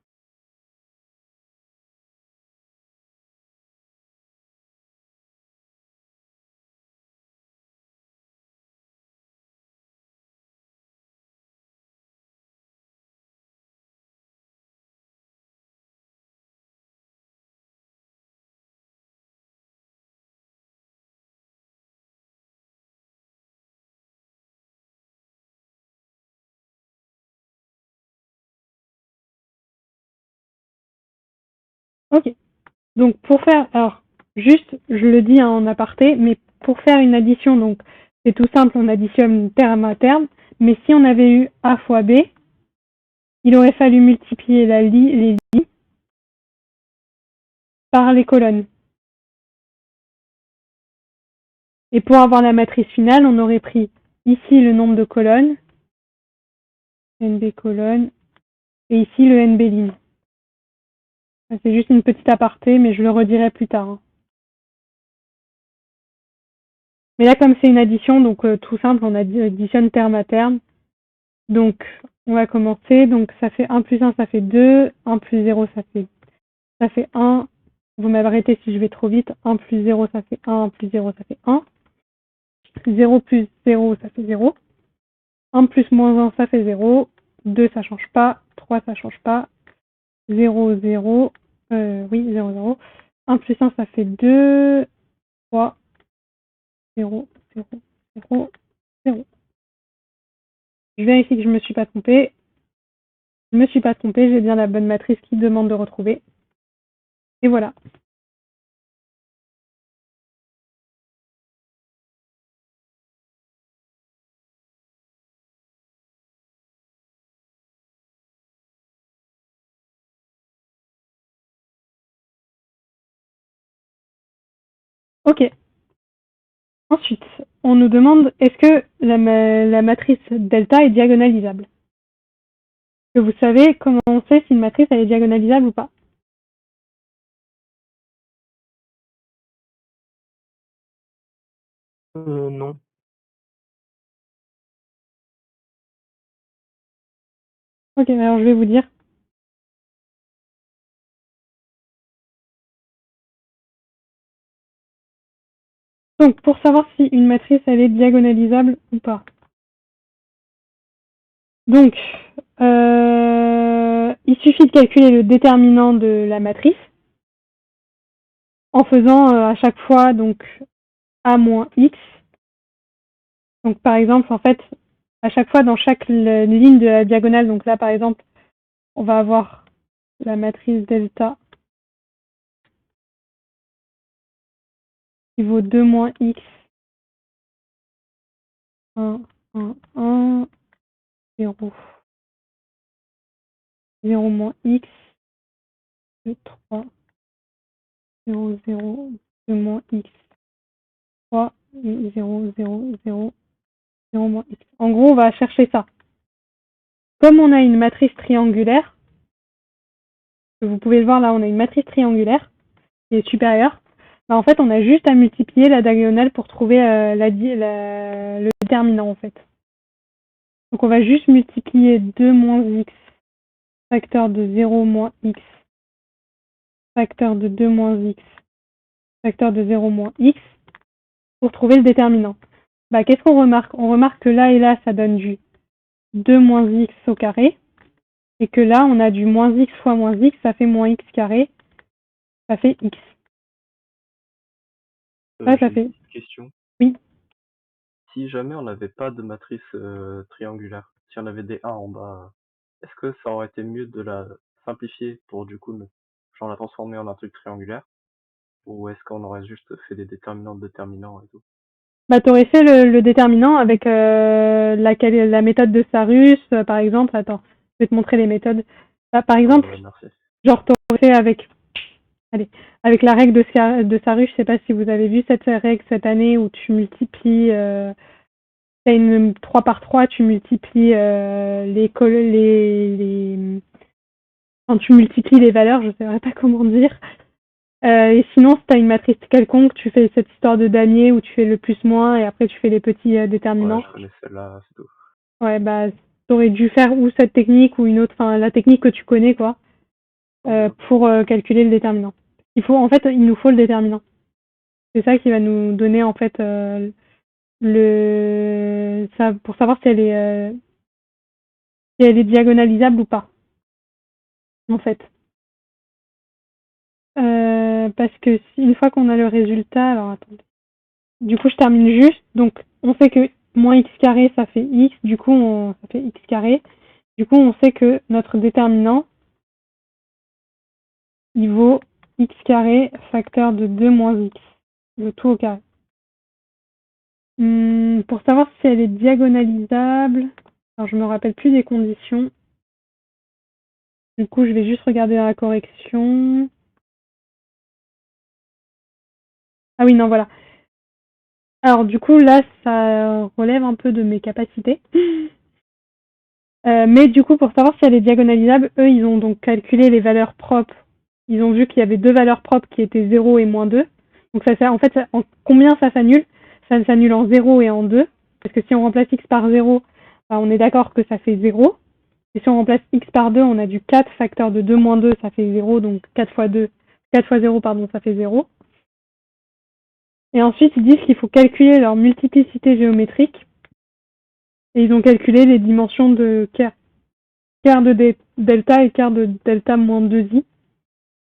Speaker 1: Ok. Donc pour faire, alors juste, je le dis en aparté, mais pour faire une addition, donc c'est tout simple, on additionne terme à terme, mais si on avait eu A fois B, il aurait fallu multiplier les lignes par les colonnes. Et pour avoir la matrice finale, on aurait pris ici le nombre de colonnes, NB colonnes, et ici le NB ligne. C'est juste une petite aparté, mais je le redirai plus tard. Hein. Mais là, comme c'est une addition, donc tout simple, on additionne terme à terme. Donc, on va commencer. Donc, ça fait 1 plus 1, ça fait 2. 1 plus 0, ça fait 1. Vous m'arrêtez si je vais trop vite. 1 plus 0, ça fait 1. 1 plus 0, ça fait 1. 0 plus 0, ça fait 0. 1 plus moins 1, ça fait 0. 2, ça change pas. 3, ça change pas. 0, 0. Oui, 0, 0. 1 plus 1, ça fait 2. 3. 0, 0, 0, 0. Je vérifie que je ne me suis pas trompée. Je ne me suis pas trompée, j'ai bien la bonne matrice qui demande de retrouver. Et voilà. Ok. Ensuite, on nous demande est-ce que la matrice delta est diagonalisable? Que vous savez comment on sait si une matrice elle est diagonalisable ou pas?
Speaker 5: Non.
Speaker 1: Ok, alors je vais vous dire. Donc, pour savoir si une matrice elle est diagonalisable ou pas. Donc, il suffit de calculer le déterminant de la matrice en faisant à chaque fois donc A moins X. Donc, par exemple, en fait, à chaque fois dans chaque ligne de la diagonale, donc là, par exemple, on va avoir la matrice delta qui vaut 2 moins X, 1, 1, 1, 0, 0 moins X, 2, 3, 0, 0, 2 moins X, 3, et 0, 0, 0, 0 moins X. En gros, on va chercher ça. Comme on a une matrice triangulaire, vous pouvez le voir là, on a une matrice triangulaire qui est supérieure. Bah, en fait, on a juste à multiplier la diagonale pour trouver le déterminant en fait. Donc on va juste multiplier 2 moins X facteur de 0 moins X facteur de 2 moins X facteur de 0 moins X pour trouver le déterminant. Bah, qu'est-ce qu'on remarque? On remarque que là et là, ça donne du 2 moins X au carré. Et que là, on a du moins X fois moins X, ça fait moins X carré. Ça fait X. Ça
Speaker 5: J'ai
Speaker 1: fait.
Speaker 5: une petite question.
Speaker 1: Oui.
Speaker 5: si jamais on n'avait pas de matrice triangulaire, si on avait des 1 en bas, est-ce que ça aurait été mieux de la simplifier pour du coup genre la transformer en un truc triangulaire? Ou est-ce qu'on aurait juste fait des déterminants de déterminants et tout?
Speaker 1: Bah, t'aurais fait le déterminant avec la méthode de Sarus, par exemple. Attends, je vais te montrer les méthodes. Bah, par exemple,
Speaker 5: Ouais, merci.
Speaker 1: genre t'aurais fait avec la règle de Sarus, je sais pas si vous avez vu cette règle cette année où tu multiplies, t'as une 3 par 3, tu multiplies enfin, tu multiplies les valeurs, je sais pas comment dire. Et sinon, si tu as une matrice quelconque, tu fais cette histoire de damier où tu fais le plus-moins et après tu fais les petits
Speaker 5: Ouais,
Speaker 1: déterminants.
Speaker 5: je connais celle-là, c'est tout.
Speaker 1: Ouais, bah, t'aurais dû faire ou cette technique ou une autre, enfin, la technique que tu connais, quoi,
Speaker 5: Ok.
Speaker 1: pour calculer le déterminant. En fait, il nous faut le déterminant. C'est ça qui va nous donner, en fait, pour savoir si elle est diagonalisable ou pas, en fait. Parce que une fois qu'on a le résultat, alors attendez. Du coup, je termine juste. Donc, on sait que moins x carré, ça fait x. Du coup, ça fait x carré. Du coup, on sait que notre déterminant, il vaut x carré facteur de 2 moins x. Le tout au carré. Pour savoir si elle est diagonalisable, alors je me rappelle plus des conditions. Du coup, je vais juste regarder dans la correction. Ah oui, non, voilà. Alors du coup, là, ça relève un peu de mes capacités. Mais du coup, pour savoir si elle est diagonalisable, eux, ils ont donc calculé les valeurs propres. Ils ont vu qu'il y avait deux valeurs propres qui étaient 0 et moins 2. Donc en fait, en combien ça s'annule? Ça s'annule en 0 et en 2. Parce que si on remplace x par 0, bah, on est d'accord que ça fait 0. Et si on remplace x par 2, on a du 4 facteur de 2 moins 2, ça fait 0. Donc 4 fois 0, pardon, ça fait 0. Et ensuite, ils disent qu'il faut calculer leur multiplicité géométrique. Et ils ont calculé les dimensions de quart de delta et quart de delta moins 2i.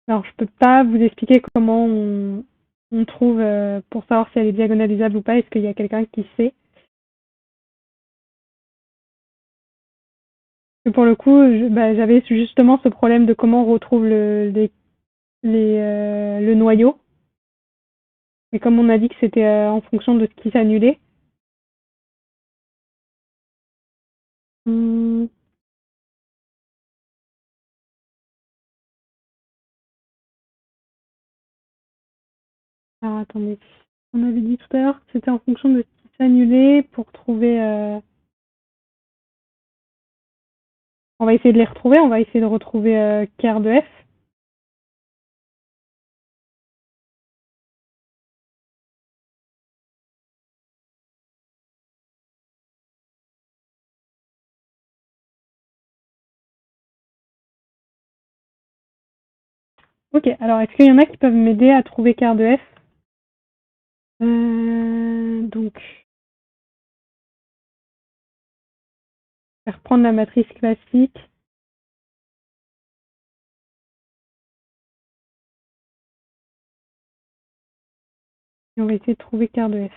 Speaker 1: Alors, je peux pas vous expliquer comment on trouve pour savoir si elle est diagonalisable ou pas. Est-ce qu'il y a quelqu'un qui sait? Et pour le coup, j'avais justement ce problème de comment on retrouve le noyau. Et comme on a dit que c'était en fonction de ce qui s'annulait. Alors, attendez. On avait dit tout à l'heure que c'était en fonction de ce qui s'annulait pour trouver... On va essayer de les retrouver. On va essayer de retrouver quart de f. Ok, alors est-ce qu'il y en a qui peuvent m'aider à trouver quart de f? Donc, je vais reprendre la matrice classique. Et on va essayer de trouver quart de f.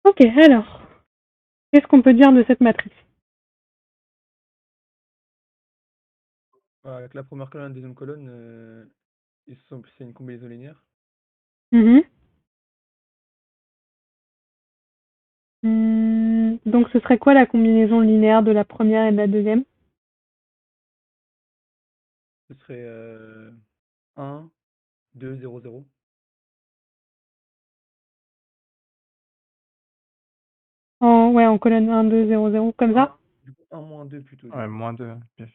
Speaker 1: Ok, alors, qu'est-ce qu'on peut dire de cette matrice?
Speaker 2: Avec la première colonne et la deuxième colonne, c'est une combinaison linéaire.
Speaker 1: Donc, ce serait quoi la combinaison linéaire de la première et de la deuxième?
Speaker 2: Ce serait 1, 2, 0, 0.
Speaker 1: Ouais, en colonne 1, 2, 0, 0, comme ça?
Speaker 2: Du coup, 1 moins 2 plutôt.
Speaker 4: Ouais, moins 2.
Speaker 2: Parce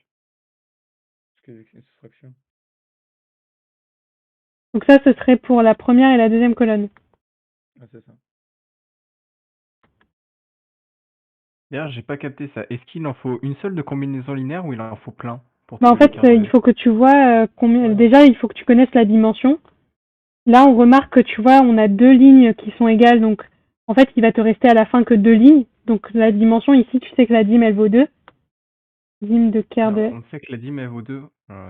Speaker 2: qu'avec une soustraction.
Speaker 1: Donc ça, ce serait pour la première et la deuxième colonne.
Speaker 2: Ah, c'est ça.
Speaker 4: D'ailleurs, j'ai pas capté ça. Est-ce qu'il en faut une seule de combinaison linéaire ou il en faut plein? pour
Speaker 1: Bah, en
Speaker 4: trouver les
Speaker 1: fait, il faut que tu vois combien.
Speaker 2: Ouais.
Speaker 1: Déjà, il faut que tu connaisses la dimension. Là, on remarque que tu vois, on a 2 lignes qui sont égales, donc en fait, il va te rester à la fin que 2 lignes. Donc la dimension ici, tu sais que la dîme, elle vaut 2. Dîme de quart
Speaker 4: Alors,
Speaker 1: de.
Speaker 4: on sait que la dîme elle vaut 2.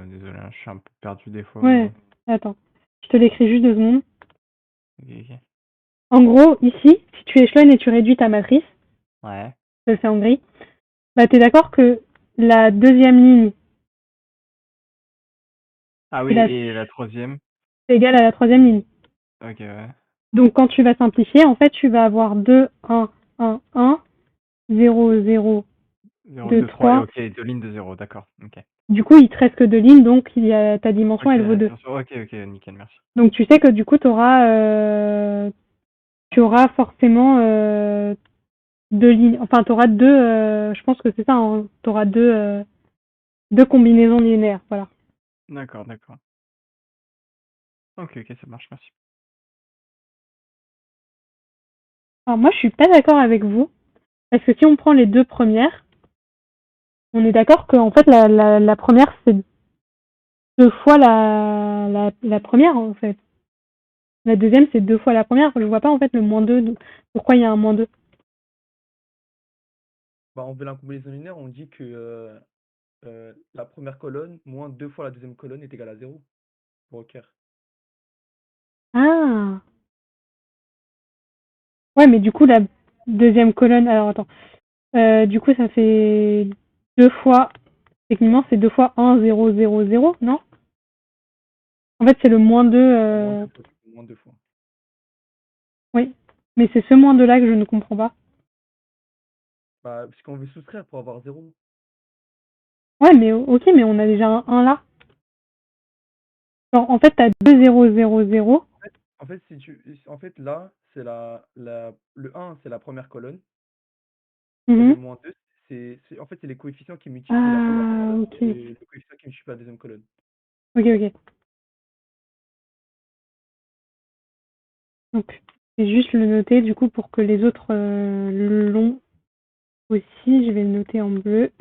Speaker 4: Désolé, hein, je suis un peu perdu des fois.
Speaker 1: Ouais, attends. Je te l'écris juste 2 secondes.
Speaker 4: Ok, ok.
Speaker 1: En gros, ici, si tu échelonnes et tu réduis ta matrice,
Speaker 4: Ouais.
Speaker 1: je le fais en gris, bah t'es d'accord que la deuxième ligne
Speaker 4: Ah
Speaker 1: et
Speaker 4: oui,
Speaker 1: la
Speaker 4: et la troisième?
Speaker 1: c'est égal à la troisième ligne.
Speaker 4: Ok, ouais.
Speaker 1: Donc quand tu vas simplifier, en fait, tu vas avoir 2, 1, 1, 1, 0, 0,
Speaker 4: 0,
Speaker 1: 2,
Speaker 4: 2, 3, et
Speaker 1: 3.
Speaker 4: ok, 2 lignes de 0, d'accord. Ok.
Speaker 1: Du coup, il te reste que 2 lignes, donc il y a ta dimension,
Speaker 4: Ok,
Speaker 1: elle vaut 2.
Speaker 4: bien sûr. Ok, ok, nickel, merci.
Speaker 1: Donc tu sais que du coup, tu auras forcément 2 lignes. Enfin, tu auras 2, je pense que c'est ça, hein, tu auras 2 combinaisons linéaires. Voilà.
Speaker 4: D'accord, d'accord. Ok, ok, ça marche, merci.
Speaker 1: Alors moi, je suis pas d'accord avec vous, parce que si on prend les 2 premières, on est d'accord que en fait, la première, c'est 2 fois la première, en fait. La deuxième, c'est 2 fois la première. Je vois pas, en fait, le moins 2. Pourquoi il y a un moins 2?
Speaker 2: Bah, on veut la combinaison linéaire, on dit que la première colonne moins 2 fois la deuxième colonne est égale à 0 pour Ocker.
Speaker 1: Ah! Ouais, mais du coup, la deuxième colonne... Alors, attends. Du coup, ça fait 2 fois... Techniquement, c'est 2 fois 1, 0, 0, 0, non? En fait, c'est le moins 2...
Speaker 2: Moins 2 fois, du coup, moins 2 fois.
Speaker 1: Oui. Mais c'est ce moins 2 là que je ne comprends pas.
Speaker 2: Bah, puisqu'on veut soustraire pour avoir 0.
Speaker 1: Ouais, mais ok, mais on a déjà un 1 là. Genre, en fait, t'as 2, 0, 0, 0.
Speaker 2: En fait, là, c'est le 1, c'est la première colonne, et le
Speaker 1: Mhm.
Speaker 2: moins 2, en fait, c'est les coefficients qui multiplient la première
Speaker 1: Ah,
Speaker 2: colonne
Speaker 1: ok.
Speaker 2: et le coefficient qui multiplie la deuxième colonne.
Speaker 1: Ok, ok. Donc, je vais juste le noter, du coup, pour que les autres l'ont aussi. Je vais le noter en bleu.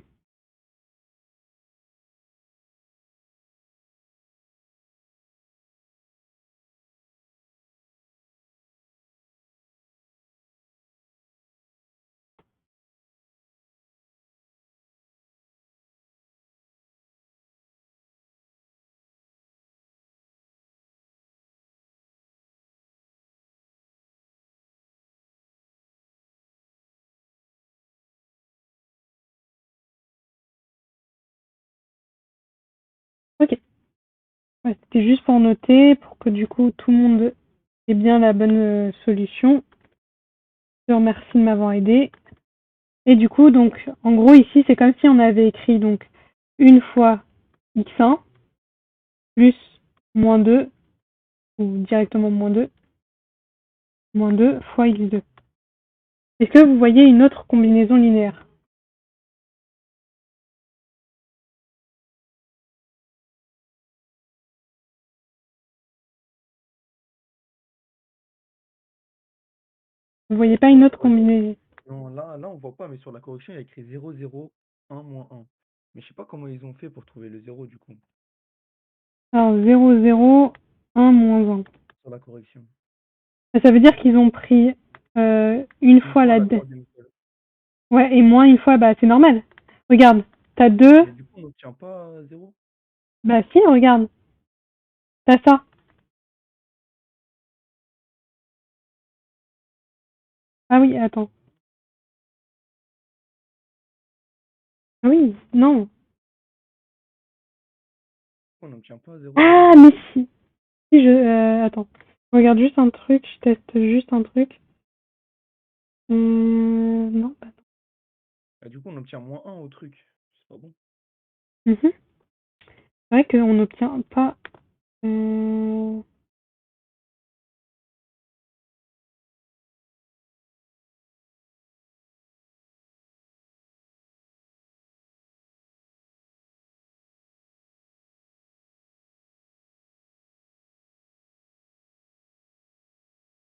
Speaker 1: Ok. Ouais, c'était juste pour noter, pour que du coup, tout le monde ait bien la bonne solution. Je te remercie de m'avoir aidé. Et du coup, donc, en gros, ici, c'est comme si on avait écrit donc une fois x1 plus moins 2, ou directement moins 2 fois x2. Est-ce que vous voyez une autre combinaison linéaire? Vous voyez pas
Speaker 2: Sur
Speaker 1: une
Speaker 2: la
Speaker 1: autre
Speaker 2: correction,
Speaker 1: combinaison?
Speaker 2: non, là, on voit pas, mais sur la correction, il y a écrit 0, 0, 1, moins 1. Mais je sais pas comment ils ont fait pour trouver le 0, du coup,
Speaker 1: Alors, 0, 0, 1, moins 1.
Speaker 2: sur la correction.
Speaker 1: Ça veut dire qu'ils ont pris une
Speaker 2: Une
Speaker 1: fois
Speaker 2: fois
Speaker 1: la...
Speaker 2: la troisième colonne.
Speaker 1: Ouais, et moins une fois, bah c'est normal. Regarde, t'as 2,
Speaker 2: Mais du coup, on n'obtient pas 0.
Speaker 1: bah si, regarde, t'as ça. Ah oui, attends. Ah oui, non.
Speaker 2: On n'obtient pas 0, 0.
Speaker 1: Ah, mais si. Si, attends. Je regarde juste un truc, je teste juste un truc. Non, pas.
Speaker 2: Et du coup, on obtient moins 1 au truc. C'est pas bon.
Speaker 1: Mhm. C'est vrai qu'on n'obtient pas... euh,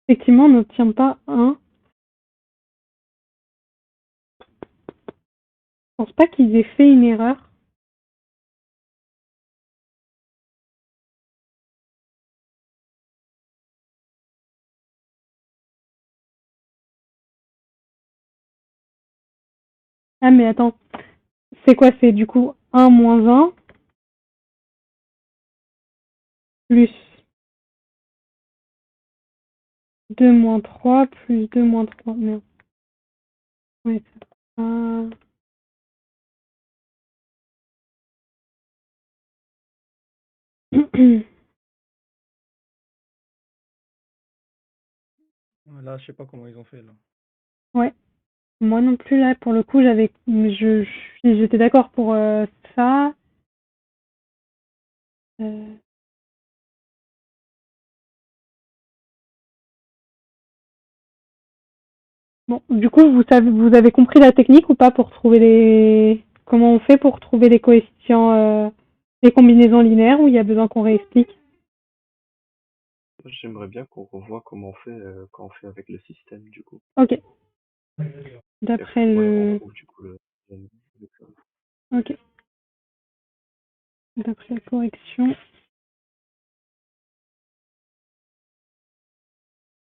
Speaker 1: Effectivement, on n'obtient pas 1. Je pense pas qu'ils aient fait une erreur. Ah, mais attends. C'est quoi? C'est du coup 1 moins 1 plus 2 moins 3 plus 2 moins 3. Merde. Ouais, ça.
Speaker 2: Là, je sais pas comment ils ont fait, là.
Speaker 1: Ouais. Moi non plus, là, pour le coup, j'étais d'accord pour ça. Bon, du coup, vous avez compris la technique ou pas pour trouver comment on fait pour trouver les coefficients, les combinaisons linéaires, ou il y a besoin qu'on réexplique?
Speaker 5: J'aimerais bien qu'on revoie comment on fait quand on fait avec le système, du coup.
Speaker 1: Ok.
Speaker 5: Et
Speaker 1: D'après
Speaker 5: comment on
Speaker 1: le...
Speaker 5: trouve, du coup, le...
Speaker 1: Ok. D'après la correction.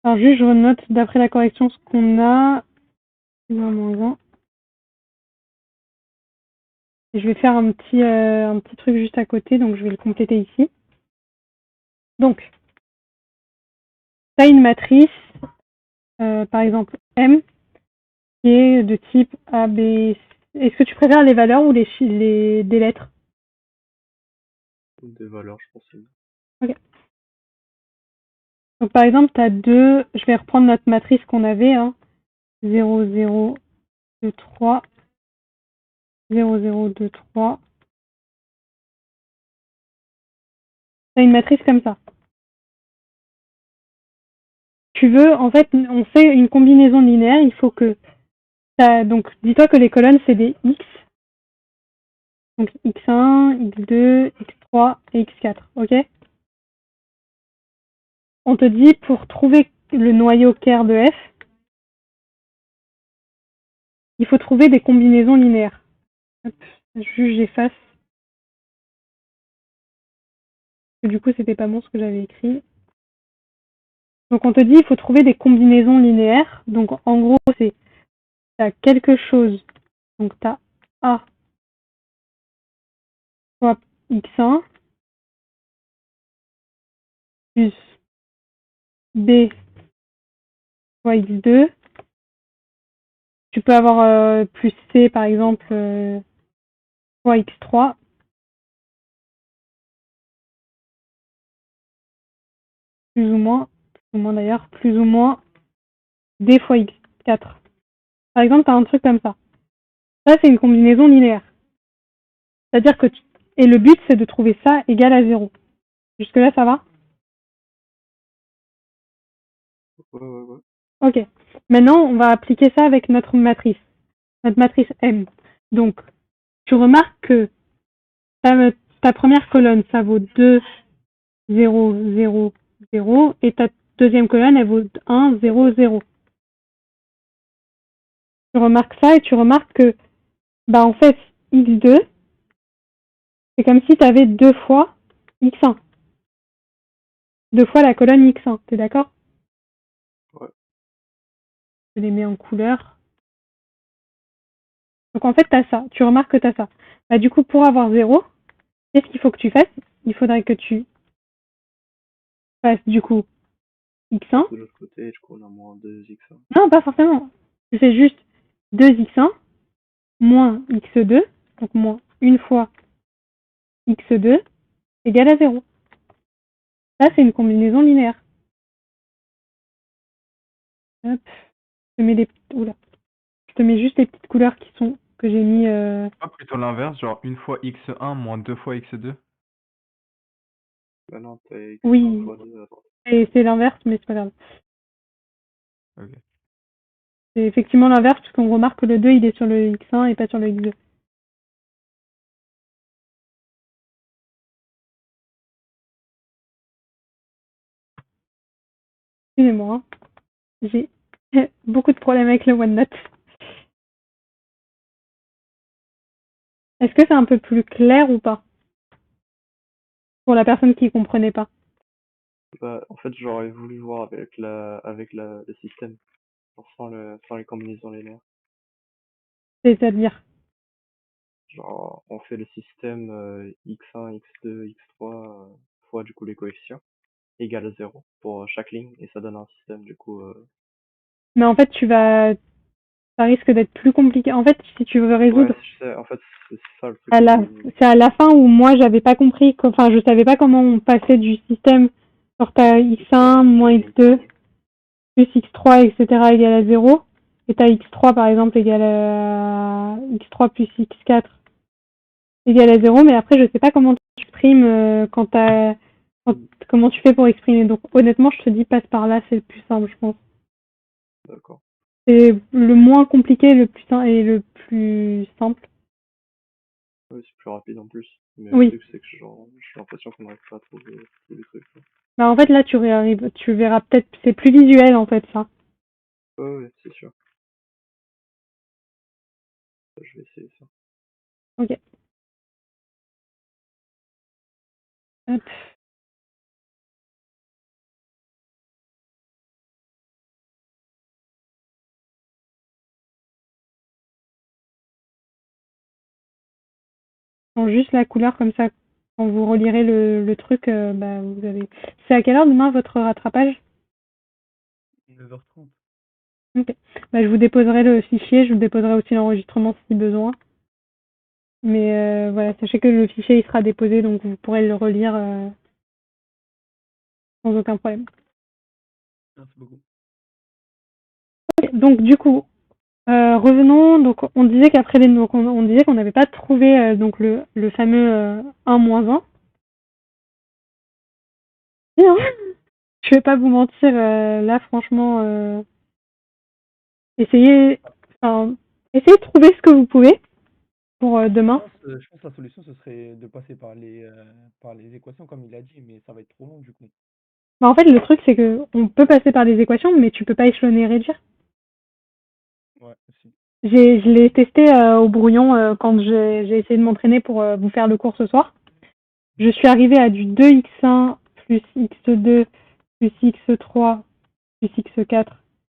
Speaker 1: Alors juste, je renote d'après la correction ce qu'on a. 1 moins 1. Je vais faire un petit truc juste à côté, donc je vais le compléter ici. Donc, tu as une matrice, par exemple M, qui est de type A, B, C. Est-ce que tu préfères les valeurs ou des lettres?
Speaker 5: Des valeurs, je pense.
Speaker 1: Ok. Donc par exemple, tu as deux, je vais reprendre notre matrice qu'on avait, hein. 0, 0, 2, 3, 0, 0, 2, 3. Tu as une matrice comme ça. Tu veux, en fait, on fait une combinaison linéaire, il faut que... Donc, dis-toi que les colonnes, c'est des X. Donc, X1, X2, X3 et X4, ok? On te dit, pour trouver le noyau Ker de F, il faut trouver des combinaisons linéaires. Hop, juste j'efface. Du coup, c'était pas bon ce que j'avais écrit. Donc, on te dit, il faut trouver des combinaisons linéaires. Donc, en gros, c'est, t'as quelque chose. Donc, t'as A fois X1 plus B fois X2. Tu peux avoir plus C, par exemple, fois X3. Plus ou moins d'ailleurs, plus ou moins D fois X4. Par exemple, tu as un truc comme ça. Ça, c'est une combinaison linéaire. C'est-à-dire que et le but, c'est de trouver ça égal à 0. Jusque-là, ça va?
Speaker 5: Ouais.
Speaker 1: Ok. Maintenant, on va appliquer ça avec notre matrice M. Donc, tu remarques que ta première colonne, ça vaut 2, 0, 0, 0, et ta deuxième colonne, elle vaut 1, 0, 0. Tu remarques ça et tu remarques que, en fait, x2, c'est comme si tu avais 2 fois x1. 2 fois la colonne x1, t'es d'accord?
Speaker 5: Ouais.
Speaker 1: Je les mets en couleur. Donc en fait, tu as ça. Tu remarques que tu as ça. Du coup, pour avoir 0, qu'est-ce qu'il faut que tu fasses? Il faudrait que tu fasses du coup x1.
Speaker 5: De l'autre côté, du coup, on a moins 2x1.
Speaker 1: Non, pas forcément. Tu fais juste 2x1 moins x2, donc moins une fois x2 égale à 0. Ça, c'est une combinaison linéaire. Hop. Je te mets juste les petites couleurs que j'ai mis.
Speaker 4: Pas plutôt l'inverse, genre une fois x1 moins 2 fois x2?
Speaker 5: Bah non, t'as x1
Speaker 1: Oui,
Speaker 5: fois 2 à droite.
Speaker 1: c'est l'inverse, mais c'est pas grave.
Speaker 4: Ok.
Speaker 1: C'est effectivement l'inverse, parce qu'on remarque que le 2, il est sur le x1 et pas sur le x2. Excusez-moi, hein. J'ai beaucoup de problèmes avec le OneNote. Est-ce que c'est un peu plus clair ou pas? Pour la personne qui comprenait pas.
Speaker 5: Bah, en fait, j'aurais voulu voir avec le système, sans les combinaisons linéaires.
Speaker 1: C'est-à-dire?
Speaker 5: Genre, on fait le système x1, x2, x3 fois du coup les coefficients égale 0 pour chaque ligne et ça donne un système du coup.
Speaker 1: Mais en fait, ça risque d'être plus compliqué. En fait, si tu veux
Speaker 5: Ouais,
Speaker 1: résoudre
Speaker 5: je sais, en fait, c'est ça le truc
Speaker 1: à la,
Speaker 5: qui.
Speaker 1: c'est à la fin où moi, j'avais pas compris, enfin, je savais pas comment on passait du système, genre t'as x1 moins x2 plus x3, etc. égale à 0. Et t'as x3, par exemple, égale à x3 plus x4 égale à 0. Mais après, je sais pas comment tu exprimes comment tu fais pour exprimer. Donc, honnêtement, je te dis, passe par là, c'est le plus simple, je pense.
Speaker 5: D'accord.
Speaker 1: C'est le moins compliqué et le plus simple.
Speaker 5: Ouais, c'est plus rapide en plus. Mais
Speaker 1: Oui.
Speaker 5: le truc, c'est que genre, j'ai l'impression qu'on n'arrive pas à trouver tous les trucs. Quoi.
Speaker 1: Bah, en fait, là, tu verras peut-être, c'est plus visuel, en fait, ça.
Speaker 5: Ouais, c'est sûr. Je vais essayer ça.
Speaker 1: Ok. Hop. Bon, juste la couleur, comme ça, quand vous relirez le truc, bah, vous avez... C'est à quelle heure demain, votre rattrapage?
Speaker 2: 9h30.
Speaker 1: Ok. Bah, je vous déposerai le fichier, je vous déposerai aussi l'enregistrement si besoin. Mais voilà, sachez que le fichier, il sera déposé, donc vous pourrez le relire sans aucun problème.
Speaker 2: Merci beaucoup.
Speaker 1: Ok, donc, du coup, revenons, donc on disait qu'après donc on disait qu'on n'avait pas trouvé donc le fameux 1-1. Bien. Je vais pas vous mentir, là franchement, essayez, enfin, essayez de trouver ce que vous pouvez pour demain.
Speaker 2: Je pense que la solution, ce serait de passer par les équations, comme il a dit, mais ça va être trop long du coup.
Speaker 1: Bah, en fait, le truc c'est que on peut passer par des équations, mais tu peux pas échelonner et réduire.
Speaker 2: Ouais, aussi.
Speaker 1: Je l'ai testé au brouillon quand j'ai essayé de m'entraîner pour vous faire le cours ce soir. Je suis arrivée à du 2x1 plus x2 plus x3 plus x4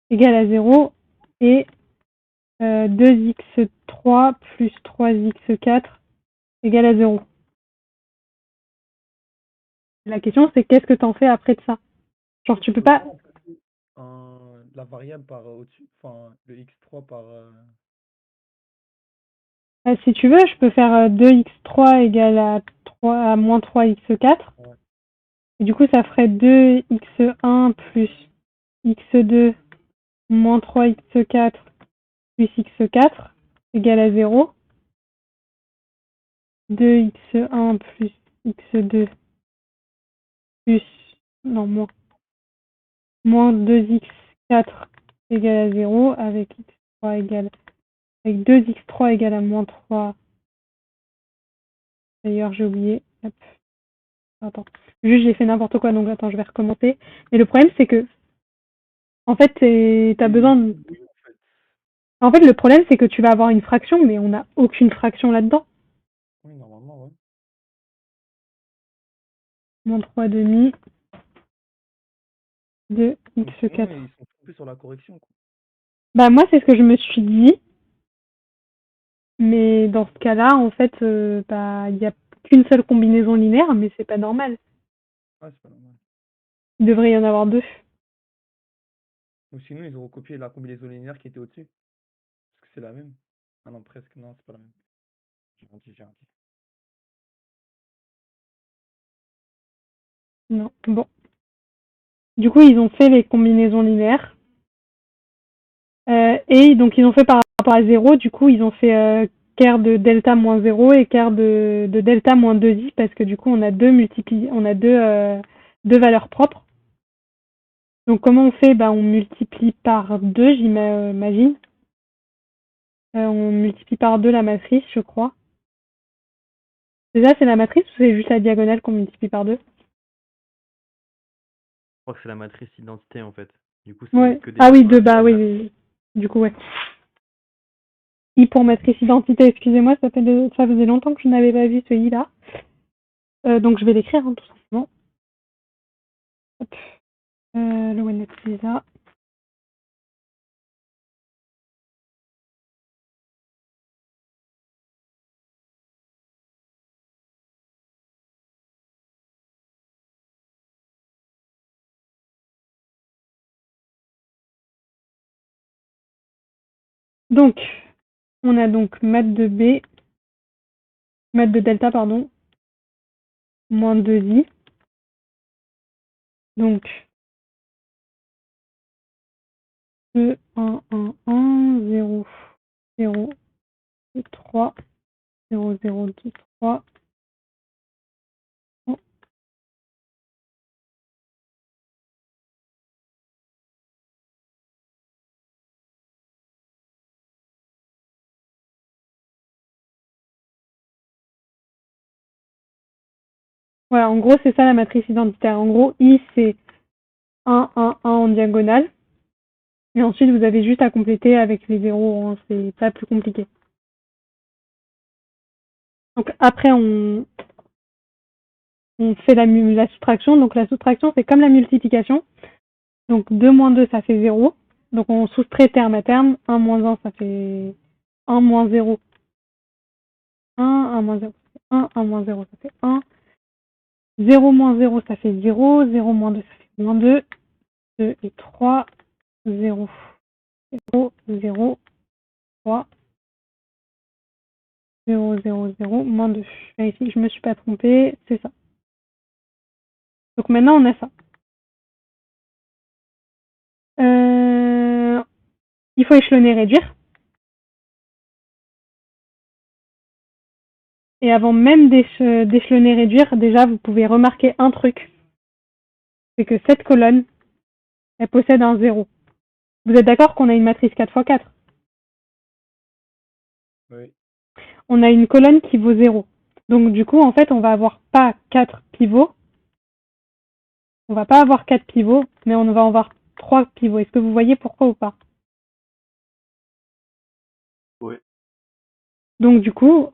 Speaker 1: égale à 0 et 2x3 plus 3x4 égale à 0. La question c'est qu'est-ce que t'en fais après de ça? Genre tu peux pas...
Speaker 2: La variable par au-dessus, enfin le x3 par...
Speaker 1: si tu veux, je peux faire 2x3 égale à moins 3x4.
Speaker 2: Ouais.
Speaker 1: Et du coup ça ferait 2x1 plus x2 moins 3x4 plus x4 égale à 0. 2x1 plus x2 plus... Non, moins 2x4 égale à 0 avec x3 égale... Avec 2x3 égale à moins 3. D'ailleurs, j'ai oublié. Hop. Attends. Juste, j'ai fait n'importe quoi, donc attends, je vais recommencer. Mais le problème, c'est que... En fait, t'as besoin de...
Speaker 2: Oui, en fait.
Speaker 1: En fait, le problème, c'est que tu vas avoir une fraction, mais on n'a aucune fraction là-dedans.
Speaker 2: Oui, normalement, ouais.
Speaker 1: Moins 3 demi de
Speaker 2: Mais sinon,
Speaker 1: x4.
Speaker 2: ils sont trompés sur la correction, quoi.
Speaker 1: Bah moi, c'est ce que je me suis dit. Mais dans ce cas-là, en fait, bah, il n'y a qu'une seule combinaison linéaire, mais c'est pas normal.
Speaker 2: Ouais, c'est pas normal.
Speaker 1: Il devrait y en avoir deux.
Speaker 2: Ou sinon, ils ont recopié la combinaison linéaire qui était au-dessus. Parce que c'est la même. Ah non, presque, non, c'est pas la même. J'ai un dit.
Speaker 1: Non, bon. Du coup, ils ont fait les combinaisons linéaires. Et donc, ils ont fait par rapport à 0. Du coup, ils ont fait quart de delta moins 0 et quart de delta moins 2i, parce que du coup, on a deux valeurs propres. Donc, comment on fait? Bah, on multiplie par 2, j'imagine. On multiplie par 2 la matrice, je crois. Déjà, c'est la matrice ou c'est juste la diagonale qu'on multiplie par 2?
Speaker 4: Je crois que c'est la matrice identité en fait. Du coup, c'est
Speaker 1: Ouais.
Speaker 4: que des
Speaker 1: Ah oui,
Speaker 4: chiffres
Speaker 1: bah oui,
Speaker 4: diagonales.
Speaker 1: oui. Du coup, ouais. I pour matrice identité, excusez-moi, ça faisait longtemps que je n'avais pas vu ce I là. Donc je vais l'écrire, hein, tout simplement. Hop. Le Winnet Lisa. Donc, on a donc mat de B, mat de delta, pardon, moins 2i. Donc, 2, 1, 1, 1, 0, 0, 2, 3, 0, 0, 2, 3. Oh. Voilà, en gros, c'est ça la matrice identitaire. En gros, I, c'est 1, 1, 1 en diagonale. Et ensuite, vous avez juste à compléter avec les zéros, hein, c'est pas plus compliqué. Donc après, on fait la soustraction. Donc la soustraction, c'est comme la multiplication. Donc 2 moins 2, ça fait 0. Donc on soustrait terme à terme. 1 moins 1, ça fait 1 moins 0. 1, 1 moins 0, ça fait 1, 1 moins 0, ça fait 1. 0 moins 0, ça fait 0. 0 moins 2, ça fait moins 2. 2 et 3. 0, 0, 0, 3. 0, 0, 0, moins 2. Je vérifie que je me suis pas trompée, c'est ça. Donc maintenant, on a ça. Il faut échelonner, réduire. Et avant même d'échelonner, réduire, déjà, vous pouvez remarquer un truc. C'est que cette colonne, elle possède un 0. Vous êtes d'accord qu'on a une matrice 4 x 4?
Speaker 2: Oui.
Speaker 1: On a une colonne qui vaut 0. Donc du coup, en fait, on va avoir pas 4 pivots. On va pas avoir 4 pivots, mais on va avoir 3 pivots. Est-ce que vous voyez pourquoi ou pas?
Speaker 5: Oui.
Speaker 1: Donc du coup,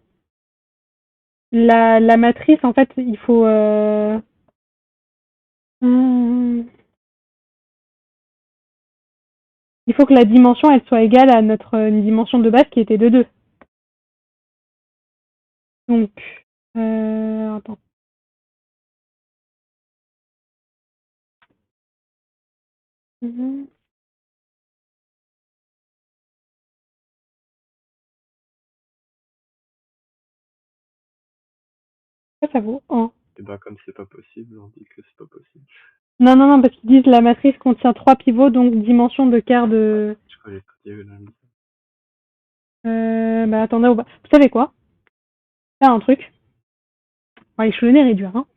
Speaker 1: la matrice, en fait, il faut... il faut que la dimension, elle soit égale à notre dimension de base qui était de 2. Donc, attends. Ça vaut 1.
Speaker 5: Et ben comme c'est pas possible, on dit que c'est pas possible.
Speaker 1: Non, non, non, parce qu'ils disent la matrice contient 3 pivots, donc dimension de quart de...
Speaker 5: Je connais pas diagonale.
Speaker 1: bah attendez, vous savez quoi? Faire un truc. On va échelonner, réduire, hein.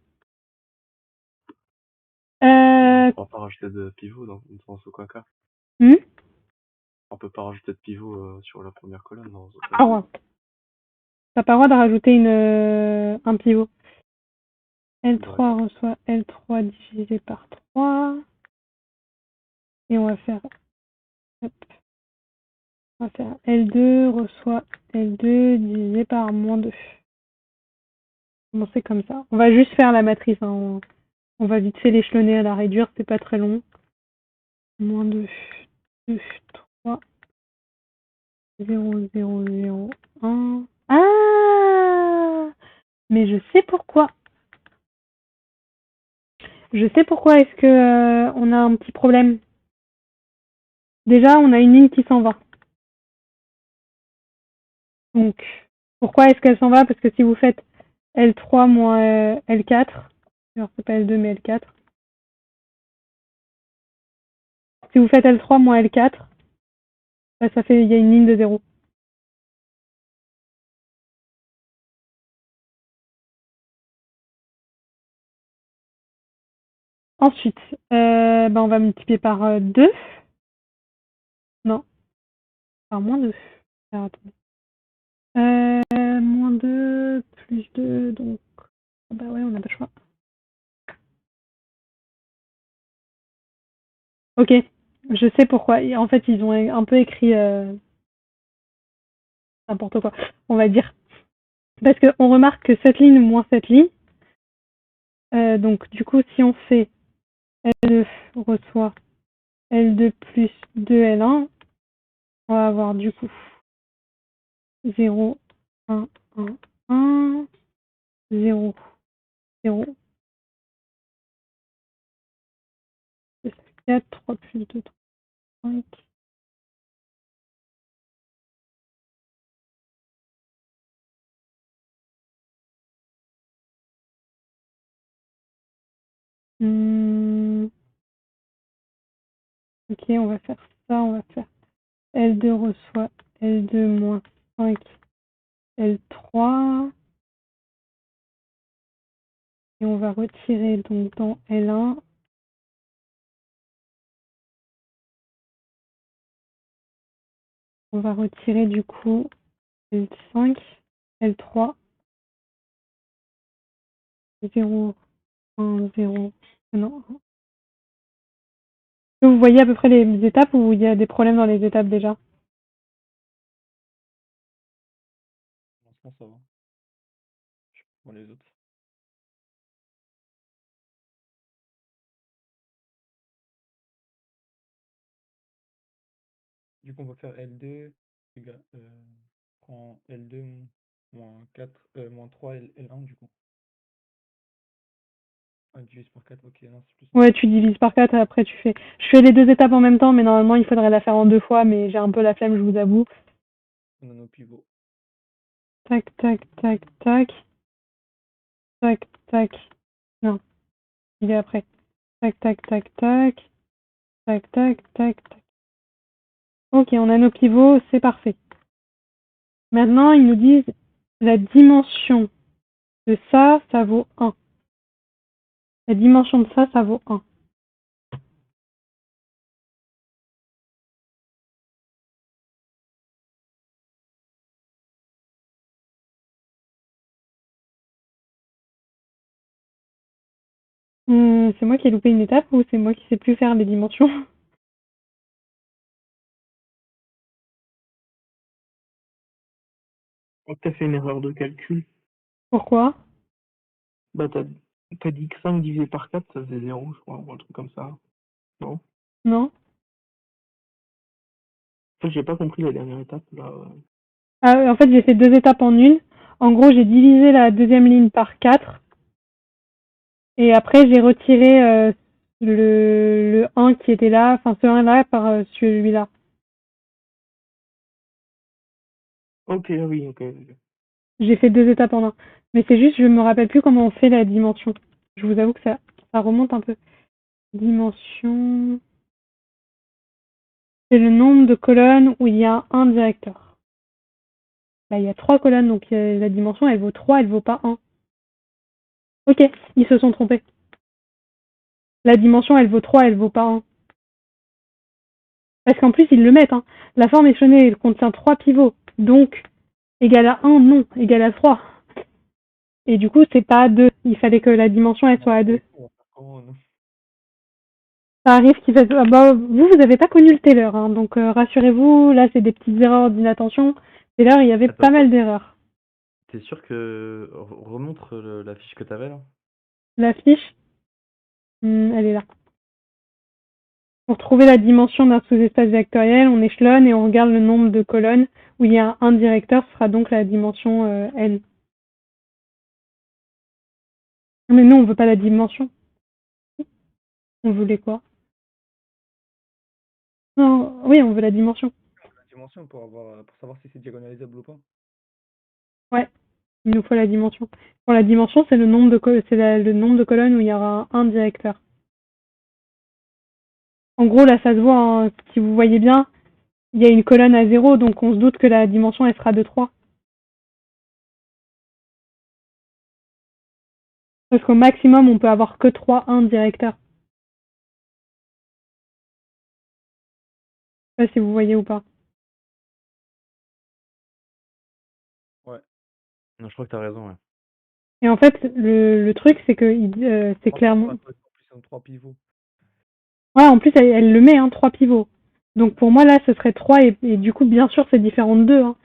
Speaker 5: On peut pas rajouter de pivot dans aucun cas. On peut pas rajouter de pivot sur la première colonne dans aucun cas.
Speaker 1: Ouais. T'as pas le droit de rajouter un pivot. L3 reçoit L3 divisé par 3. Et on va faire... Hop. On va faire L2 reçoit L2 divisé par moins 2. Bon, c'est comme ça. On va juste faire la matrice. Hein. On va vite fait l'échelonner à la réduire, c'est pas très long. Moins 2, 2, 3, 0, 0, 0, 1. Ah! Mais je sais pourquoi. Je sais pourquoi est-ce que on a un petit problème. Déjà, on a une ligne qui s'en va. Donc, pourquoi est-ce qu'elle s'en va? Parce que si vous faites L3 moins L4, alors c'est pas L2 mais L4. Si vous faites L3 moins L4, bah, ça fait, il y a une ligne de 0. Ensuite, bah, on va multiplier par 2. Non, par moins 2. Alors, attendez. Moins 2, plus 2, donc... bah ouais, on n'a pas le choix. Ok, je sais pourquoi. En fait, ils ont un peu écrit n'importe quoi, on va dire. Parce qu'on remarque que cette ligne moins cette ligne, donc du coup, si on fait L2 reçoit L2 plus 2L1, on va avoir du coup 0, 1, 1, 1, 0, 0, 4, 3 plus 2, 3, 5. Hmm, ok, on va faire ça, on va faire L2 reçoit L2 moins 5 L3 et on va retirer donc dans L1 on va retirer du coup L5 L3 0 1 0 non. Vous voyez à peu près les étapes ou il y a des problèmes dans les étapes déjà?
Speaker 2: Franchement, ça va. Je vois les autres. Du coup, on va faire L2, prend L2 moins 4, moins 3 L1 du coup. Ah, divise par 4, ok, non, c'est plus simple.
Speaker 1: Ouais, tu divises par 4 et après tu fais. Je fais les deux étapes en même temps, mais normalement il faudrait la faire en 2 fois, mais j'ai un peu la flemme, je vous avoue.
Speaker 2: On a nos pivots.
Speaker 1: Tac, tac, tac, tac. Tac, tac. Non, il est après. Tac, tac, tac, tac. Tac, tac, tac, tac. Ok, on a nos pivots, c'est parfait. Maintenant, ils nous disent la dimension de ça, ça vaut 1. La dimension de ça, ça vaut 1. C'est moi qui ai loupé une étape ou c'est moi qui sais plus faire les dimensions?
Speaker 6: Je crois que t'as fait une erreur de calcul.
Speaker 1: Pourquoi?
Speaker 6: Bah, t'as dit que 5 divisé par 4, ça faisait 0, je crois, ou un truc comme ça. Non?
Speaker 1: Non?
Speaker 6: En fait, j'ai pas compris la dernière étape, là.
Speaker 1: Ah, en fait, j'ai fait 2 étapes en une. En gros, j'ai divisé la deuxième ligne par 4. Et après, j'ai retiré le 1 qui était là, enfin ce 1 là par celui-là.
Speaker 6: Ok, oui, ok.
Speaker 1: J'ai fait 2 étapes en un. Mais c'est juste, je me rappelle plus comment on fait la dimension. Je vous avoue que ça remonte un peu. Dimension. C'est le nombre de colonnes où il y a un directeur. Là, il y a 3 colonnes, donc la dimension, elle vaut 3, elle vaut pas 1. Ok, ils se sont trompés. La dimension, elle vaut 3, elle vaut pas 1. Parce qu'en plus, ils le mettent. Hein. La forme échelonnée, elle contient 3 pivots. Donc, égal à 1, non, égal à 3. Et du coup, c'est pas à 2. Il fallait que la dimension, elle soit à 2.
Speaker 2: On va faire comment, nous?
Speaker 1: Ça arrive qu'il fasse... Ah bah, vous avez pas connu le Taylor, hein, donc rassurez-vous, là, c'est des petites erreurs d'inattention. Taylor, il y avait
Speaker 5: Attends,
Speaker 1: pas mal d'erreurs.
Speaker 5: t'es sûr que... Remontre la fiche que t'avais là?
Speaker 1: La fiche, elle est là. Pour trouver la dimension d'un sous-espace vectoriel, on échelonne et on regarde le nombre de colonnes où il y a un directeur, ce sera donc la dimension n. Mais nous, on veut pas la dimension. On voulait quoi? Non, oui, on veut la dimension.
Speaker 2: La dimension pour savoir si c'est diagonalisable ou pas.
Speaker 1: Ouais, il nous faut la dimension. Pour la dimension, c'est le nombre le nombre de colonnes où il y aura un directeur. En gros, là, ça se voit, hein, si vous voyez bien, il y a une colonne à 0, donc on se doute que la dimension, elle sera de 3. Parce qu'au maximum, on peut avoir que 3 1 directeurs. Je sais pas si vous voyez ou pas.
Speaker 2: Ouais.
Speaker 5: Non, je crois que t'as raison, ouais.
Speaker 1: Et en fait, le truc, c'est que c'est clairement...
Speaker 2: En plus, c'est en 3 pivots.
Speaker 1: Ouais, en plus, elle le met, hein, 3 pivots. Donc pour moi, là, ce serait 3, et du coup, bien sûr, c'est différent de 2. Hein.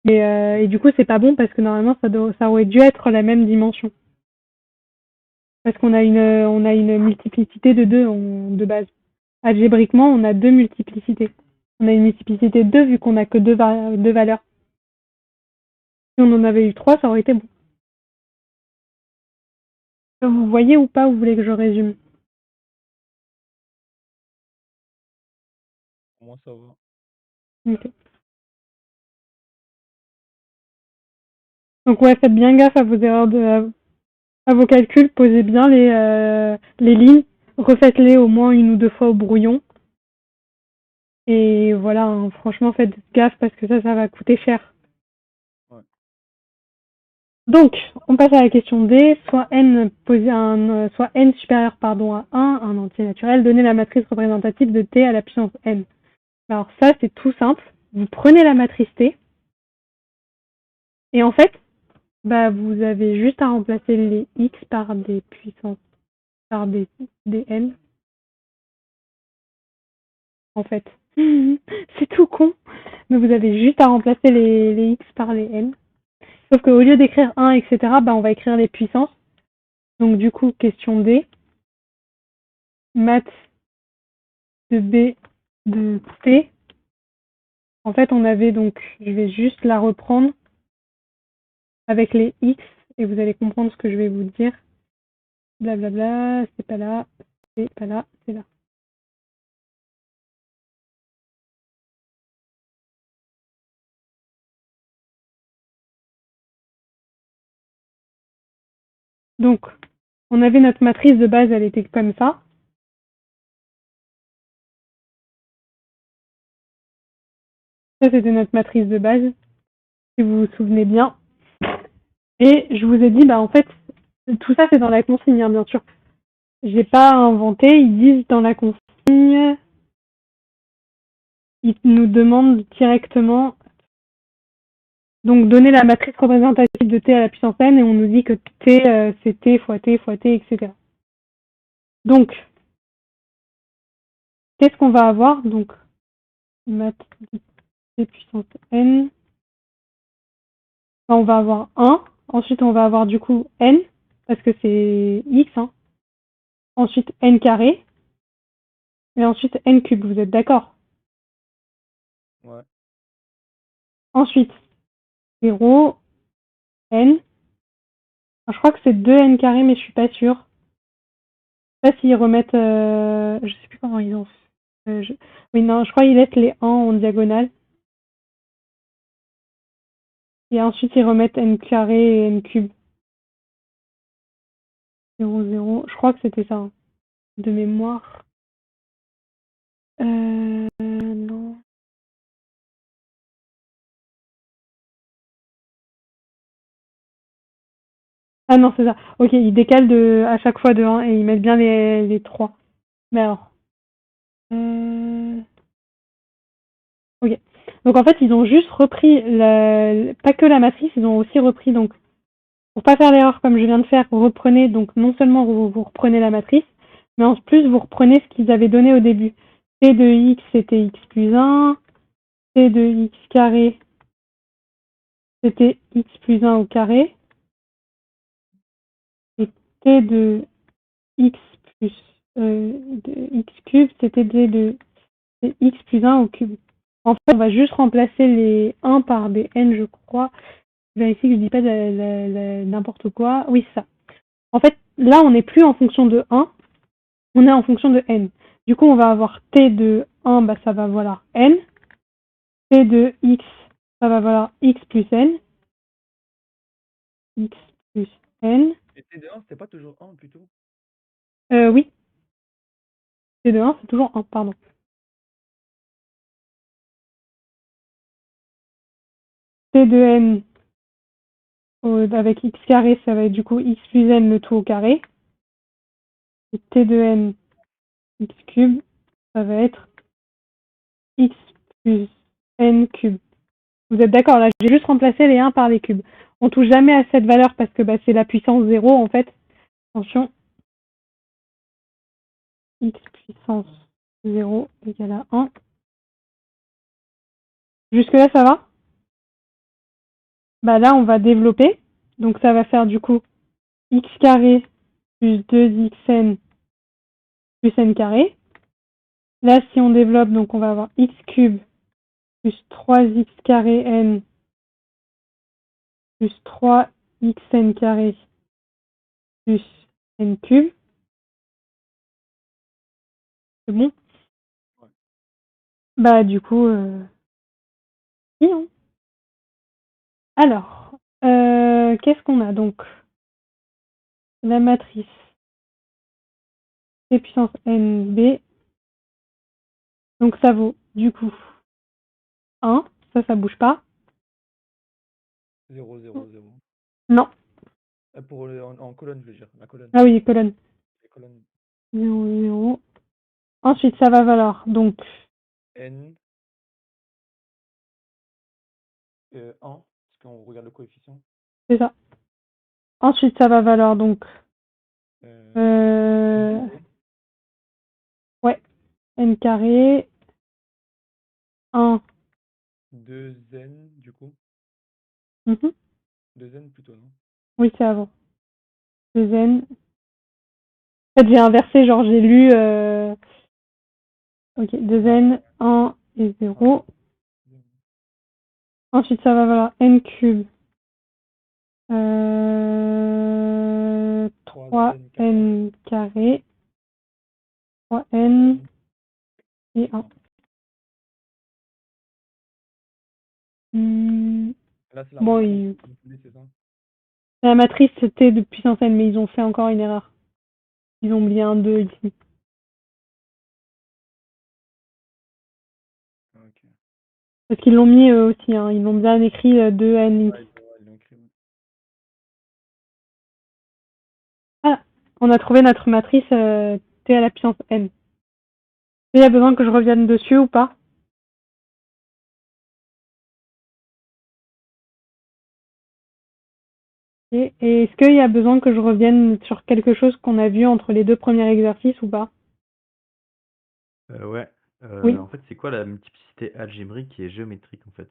Speaker 1: Et du coup, c'est pas bon, parce que normalement, ça aurait dû être la même dimension. Parce qu'on a une multiplicité de 2 de base. Algébriquement, on a 2 multiplicités. On a une multiplicité de 2 vu qu'on a que 2 valeurs. Si on en avait eu 3, ça aurait été bon. Vous voyez ou pas, ou vous voulez que je résume?
Speaker 2: Pour moi, ça va.
Speaker 1: Ok. Donc ouais, faites bien gaffe à vos erreurs À vos calculs, posez bien les lignes, refaites-les au moins 1 ou 2 fois au brouillon. Et voilà, hein, franchement, faites gaffe parce que ça va coûter cher.
Speaker 2: Ouais.
Speaker 1: Donc, on passe à la question D. Soit n supérieur pardon, à 1, un entier naturel, donnez la matrice représentative de t à la puissance n. Alors ça, c'est tout simple. Vous prenez la matrice t, et en fait, bah, vous avez juste à remplacer les x par des puissances, par des n, en fait. C'est tout con, mais vous avez juste à remplacer les x par les n. Sauf qu'au lieu d'écrire 1, etc., bah, on va écrire les puissances. Donc du coup, question D. Maths de B de T. En fait, on avait donc, je vais juste la reprendre avec les x, et vous allez comprendre ce que je vais vous dire. Blablabla, c'est pas là, c'est pas là, c'est là. Donc, on avait notre matrice de base, elle était comme ça. Ça, c'était notre matrice de base, si vous vous souvenez bien. Et je vous ai dit, bah en fait, tout ça c'est dans la consigne, hein, bien sûr. J'ai pas inventé, ils disent dans la consigne, ils nous demandent directement, donc donner la matrice représentative de t à la puissance n, et on nous dit que t c'est t fois t fois t, etc. Donc, qu'est-ce qu'on va avoir? Donc, math de t puissance n, on va avoir 1, ensuite on va avoir du coup n, parce que c'est x, hein. Ensuite n carré, et ensuite n cube, vous êtes d'accord?
Speaker 2: Ouais.
Speaker 1: Ensuite, 0, n. Je crois que c'est 2n carré, mais je suis pas sûre. Je sais pas s'ils remettent... je sais plus comment ils ont fait. Oui, non, je crois qu'ils laissent les 1 en diagonale. Et ensuite, ils remettent n carré et n cube. 0, 0. Je crois que c'était ça, hein, de mémoire. Non. Ah non, c'est ça. Ok, ils décalent à chaque fois de 1 et ils mettent bien les 3. Mais alors... Ok. Donc en fait, ils ont juste repris, pas que la matrice, ils ont aussi repris, donc, pour pas faire l'erreur comme je viens de faire, vous reprenez, donc non seulement vous reprenez la matrice, mais en plus vous reprenez ce qu'ils avaient donné au début. T de x c'était x plus 1, T de x carré c'était x plus 1 au carré, et T de x plus de x cube c'était T de x plus 1 au cube. En fait, on va juste remplacer les 1 par des n, je crois. Je vérifie que je dis pas n'importe quoi. Oui, c'est ça. En fait, là, on n'est plus en fonction de 1, on est en fonction de n. Du coup, on va avoir t de 1, bah, ça va valoir n. T de x, ça va valoir x plus n. X plus n.
Speaker 2: Et T de 1, c'était pas toujours 1 plutôt?
Speaker 1: Oui. T de 1, c'est toujours 1, pardon. T de n avec x carré, ça va être du coup x plus n le tout au carré. Et t de n x cube, ça va être x plus n cube. Vous êtes d'accord? Là, j'ai juste remplacé les 1 par les cubes. On touche jamais à cette valeur parce que bah, c'est la puissance 0 en fait. Attention. X puissance 0 égale à 1. Jusque là, ça va? Bah là, on va développer. Donc ça va faire du coup x carré plus 2xn plus n carré. Là, si on développe, donc on va avoir x cube plus 3x carré n plus 3xn carré plus n cube. C'est bon?
Speaker 2: Ouais.
Speaker 1: Bah du coup, oui, hein. Alors, qu'est-ce qu'on a donc? la matrice T puissance NB, donc ça vaut du coup 1, ça bouge pas.
Speaker 2: 0, 0, 0.
Speaker 1: Non,
Speaker 2: Pour en colonne, je veux dire, la colonne.
Speaker 1: ah oui, colonne.
Speaker 2: Les colonnes
Speaker 1: 0, 0. Ensuite, ça va valoir donc
Speaker 2: N, 1, parce qu'on regarde le coefficient.
Speaker 1: c'est ça. Ensuite, ça va valoir donc
Speaker 2: N carré,
Speaker 1: ouais, n carré 1.
Speaker 2: 2N, du coup.
Speaker 1: Mhm.
Speaker 2: 2N plutôt, non?
Speaker 1: Oui, c'est avant. 2n. En fait, j'ai inversé, genre j'ai lu ok, 2n, 1 et 0. Ensuite, ça va valoir n cube. 3n carré. 3n et 1.
Speaker 2: Là, c'est la
Speaker 1: Bon,
Speaker 2: matrice, c'est ça?
Speaker 1: la matrice c'était de puissance n, mais ils ont fait encore une erreur. Ils ont oublié un 2 ici.
Speaker 2: Ok.
Speaker 1: Parce qu'ils l'ont mis eux aussi, hein. Ils l'ont bien écrit 2n.
Speaker 2: Ouais, ils l'ont écrit, ouais.
Speaker 1: Ah, on a trouvé notre matrice t à la puissance n. Il y a besoin que je revienne dessus ou pas? Et est-ce qu'il y a besoin que je revienne sur quelque chose qu'on a vu entre les deux premiers exercices ou pas?
Speaker 7: Ouais.
Speaker 1: Oui.
Speaker 7: En fait, c'est quoi la multiplicité algébrique et géométrique, en fait?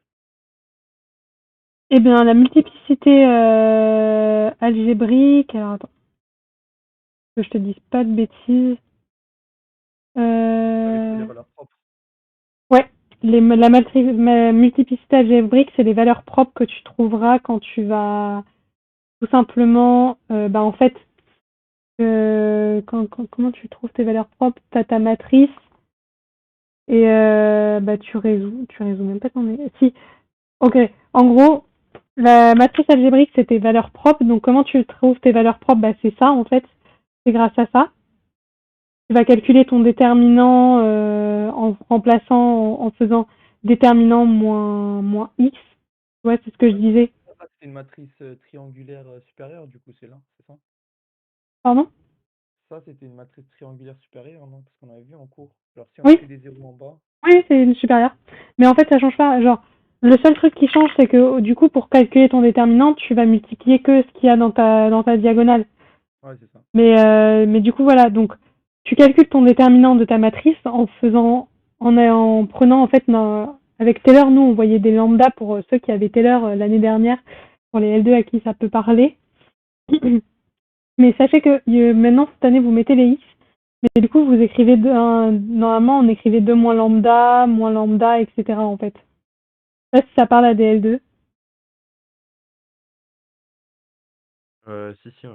Speaker 1: Eh bien, la multiplicité algébrique, alors attends, que je te dise pas de bêtises.
Speaker 2: Les valeurs propres.
Speaker 1: Ouais, la multiplicité algébrique, c'est les valeurs propres que tu trouveras quand tu vas tout simplement, en fait, comment tu trouves tes valeurs propres? Tu as ta matrice et tu résous même pas si, ok, en gros, la matrice algébrique, c'est tes valeurs propres, donc comment tu trouves tes valeurs propres? C'est ça, en fait, c'est grâce à ça. Tu vas calculer ton déterminant en remplaçant, en faisant déterminant moins x. Ouais, c'est ce que je disais.
Speaker 2: Ça, c'est une matrice triangulaire supérieure, du coup, c'est là, c'est ça?
Speaker 1: Pardon?
Speaker 2: Ça, c'était une matrice triangulaire supérieure, non? Parce qu'on avait vu en cours. Alors, si on
Speaker 1: Oui.
Speaker 2: mettait des zéros en bas,
Speaker 1: Oui, c'est une supérieure. Mais en fait, ça change pas. Genre, le seul truc qui change, c'est que du coup, pour calculer ton déterminant, tu vas multiplier que ce qu'il y a dans ta diagonale.
Speaker 2: ouais, c'est ça.
Speaker 1: Mais du coup, voilà. Donc, tu calcules ton déterminant de ta matrice en prenant, en fait, avec Taylor, nous, on voyait des lambdas pour ceux qui avaient Taylor l'année dernière, pour les L2 à qui ça peut parler. Mais sachez que maintenant, cette année, vous mettez les X. Mais du coup, vous écrivez normalement, on écrivait 2 moins lambda, etc. en fait. Ça, si ça parle à des L2.
Speaker 7: Si,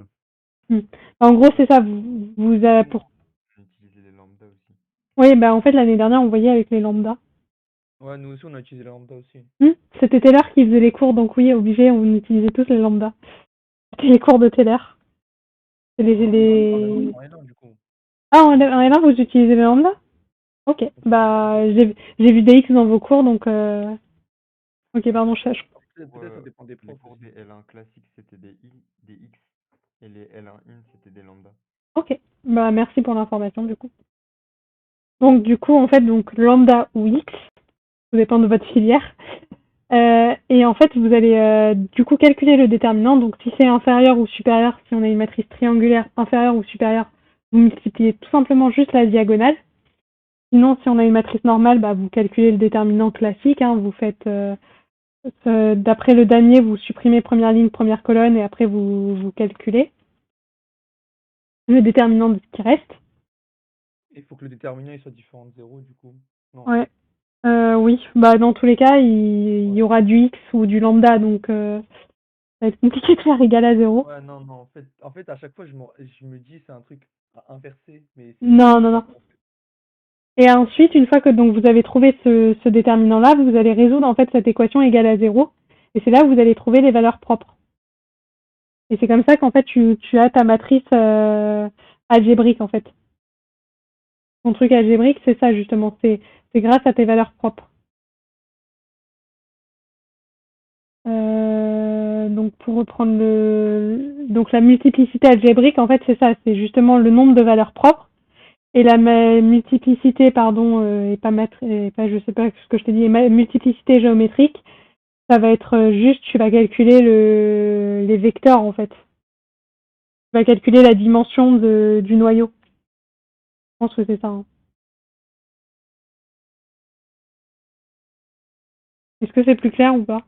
Speaker 7: ouais.
Speaker 1: En gros, c'est ça. Vous pour...
Speaker 7: On utilisait les lambda aussi.
Speaker 1: Oui, en fait, l'année dernière, on voyait avec les lambdas.
Speaker 2: Ouais, nous aussi, on a utilisé la lambda aussi.
Speaker 1: C'était Taylor qui faisait les cours, donc oui, obligé, on utilisait tous les lambdas. C'était les cours de Taylor.
Speaker 2: En L1, du coup.
Speaker 1: Ah, en L1, vous utilisez les lambdas? Ok. J'ai vu des X dans vos cours, donc... Ok, pardon,
Speaker 2: Peut-être ça dépend des
Speaker 7: Les
Speaker 2: profs
Speaker 7: cours
Speaker 2: aussi.
Speaker 7: des L1 classiques, c'était des X, et les L1 in, c'était des lambda.
Speaker 1: Ok. Merci pour l'information, du coup. Donc, du coup, en fait, lambda ou X, ça dépend de votre filière. Et en fait, vous allez du coup calculer le déterminant. Donc, si c'est inférieur ou supérieur, si on a une matrice triangulaire inférieure ou supérieure, vous multipliez tout simplement juste la diagonale. Sinon, si on a une matrice normale, vous calculez le déterminant classique. Vous faites, d'après le damier, vous supprimez première ligne, première colonne, et après vous calculez le déterminant de ce qui reste.
Speaker 2: Il faut que le déterminant il soit différent de 0, du coup. Non.
Speaker 1: Ouais. Oui, dans tous les cas, il y aura du X ou du lambda, donc ça va être compliqué de faire égal à 0.
Speaker 2: Ouais, non, en fait, à chaque fois, je me dis c'est un truc à inverser, mais
Speaker 1: Non. Et ensuite, une fois que vous avez trouvé ce déterminant-là, vous allez résoudre en fait cette équation égale à 0. Et c'est là où vous allez trouver les valeurs propres. Et c'est comme ça qu'en fait, tu as ta matrice algébrique, en fait. Ton truc algébrique, c'est ça, justement. C'est grâce à tes valeurs propres. Donc, pour reprendre donc la multiplicité algébrique, en fait, c'est ça. C'est justement le nombre de valeurs propres. Et la multiplicité, pardon, je sais pas ce que je t'ai dit, multiplicité géométrique, ça va être juste, tu vas calculer les vecteurs, en fait. Tu vas calculer la dimension du noyau. Je pense que c'est ça. Hein. Est-ce que c'est plus clair ou pas?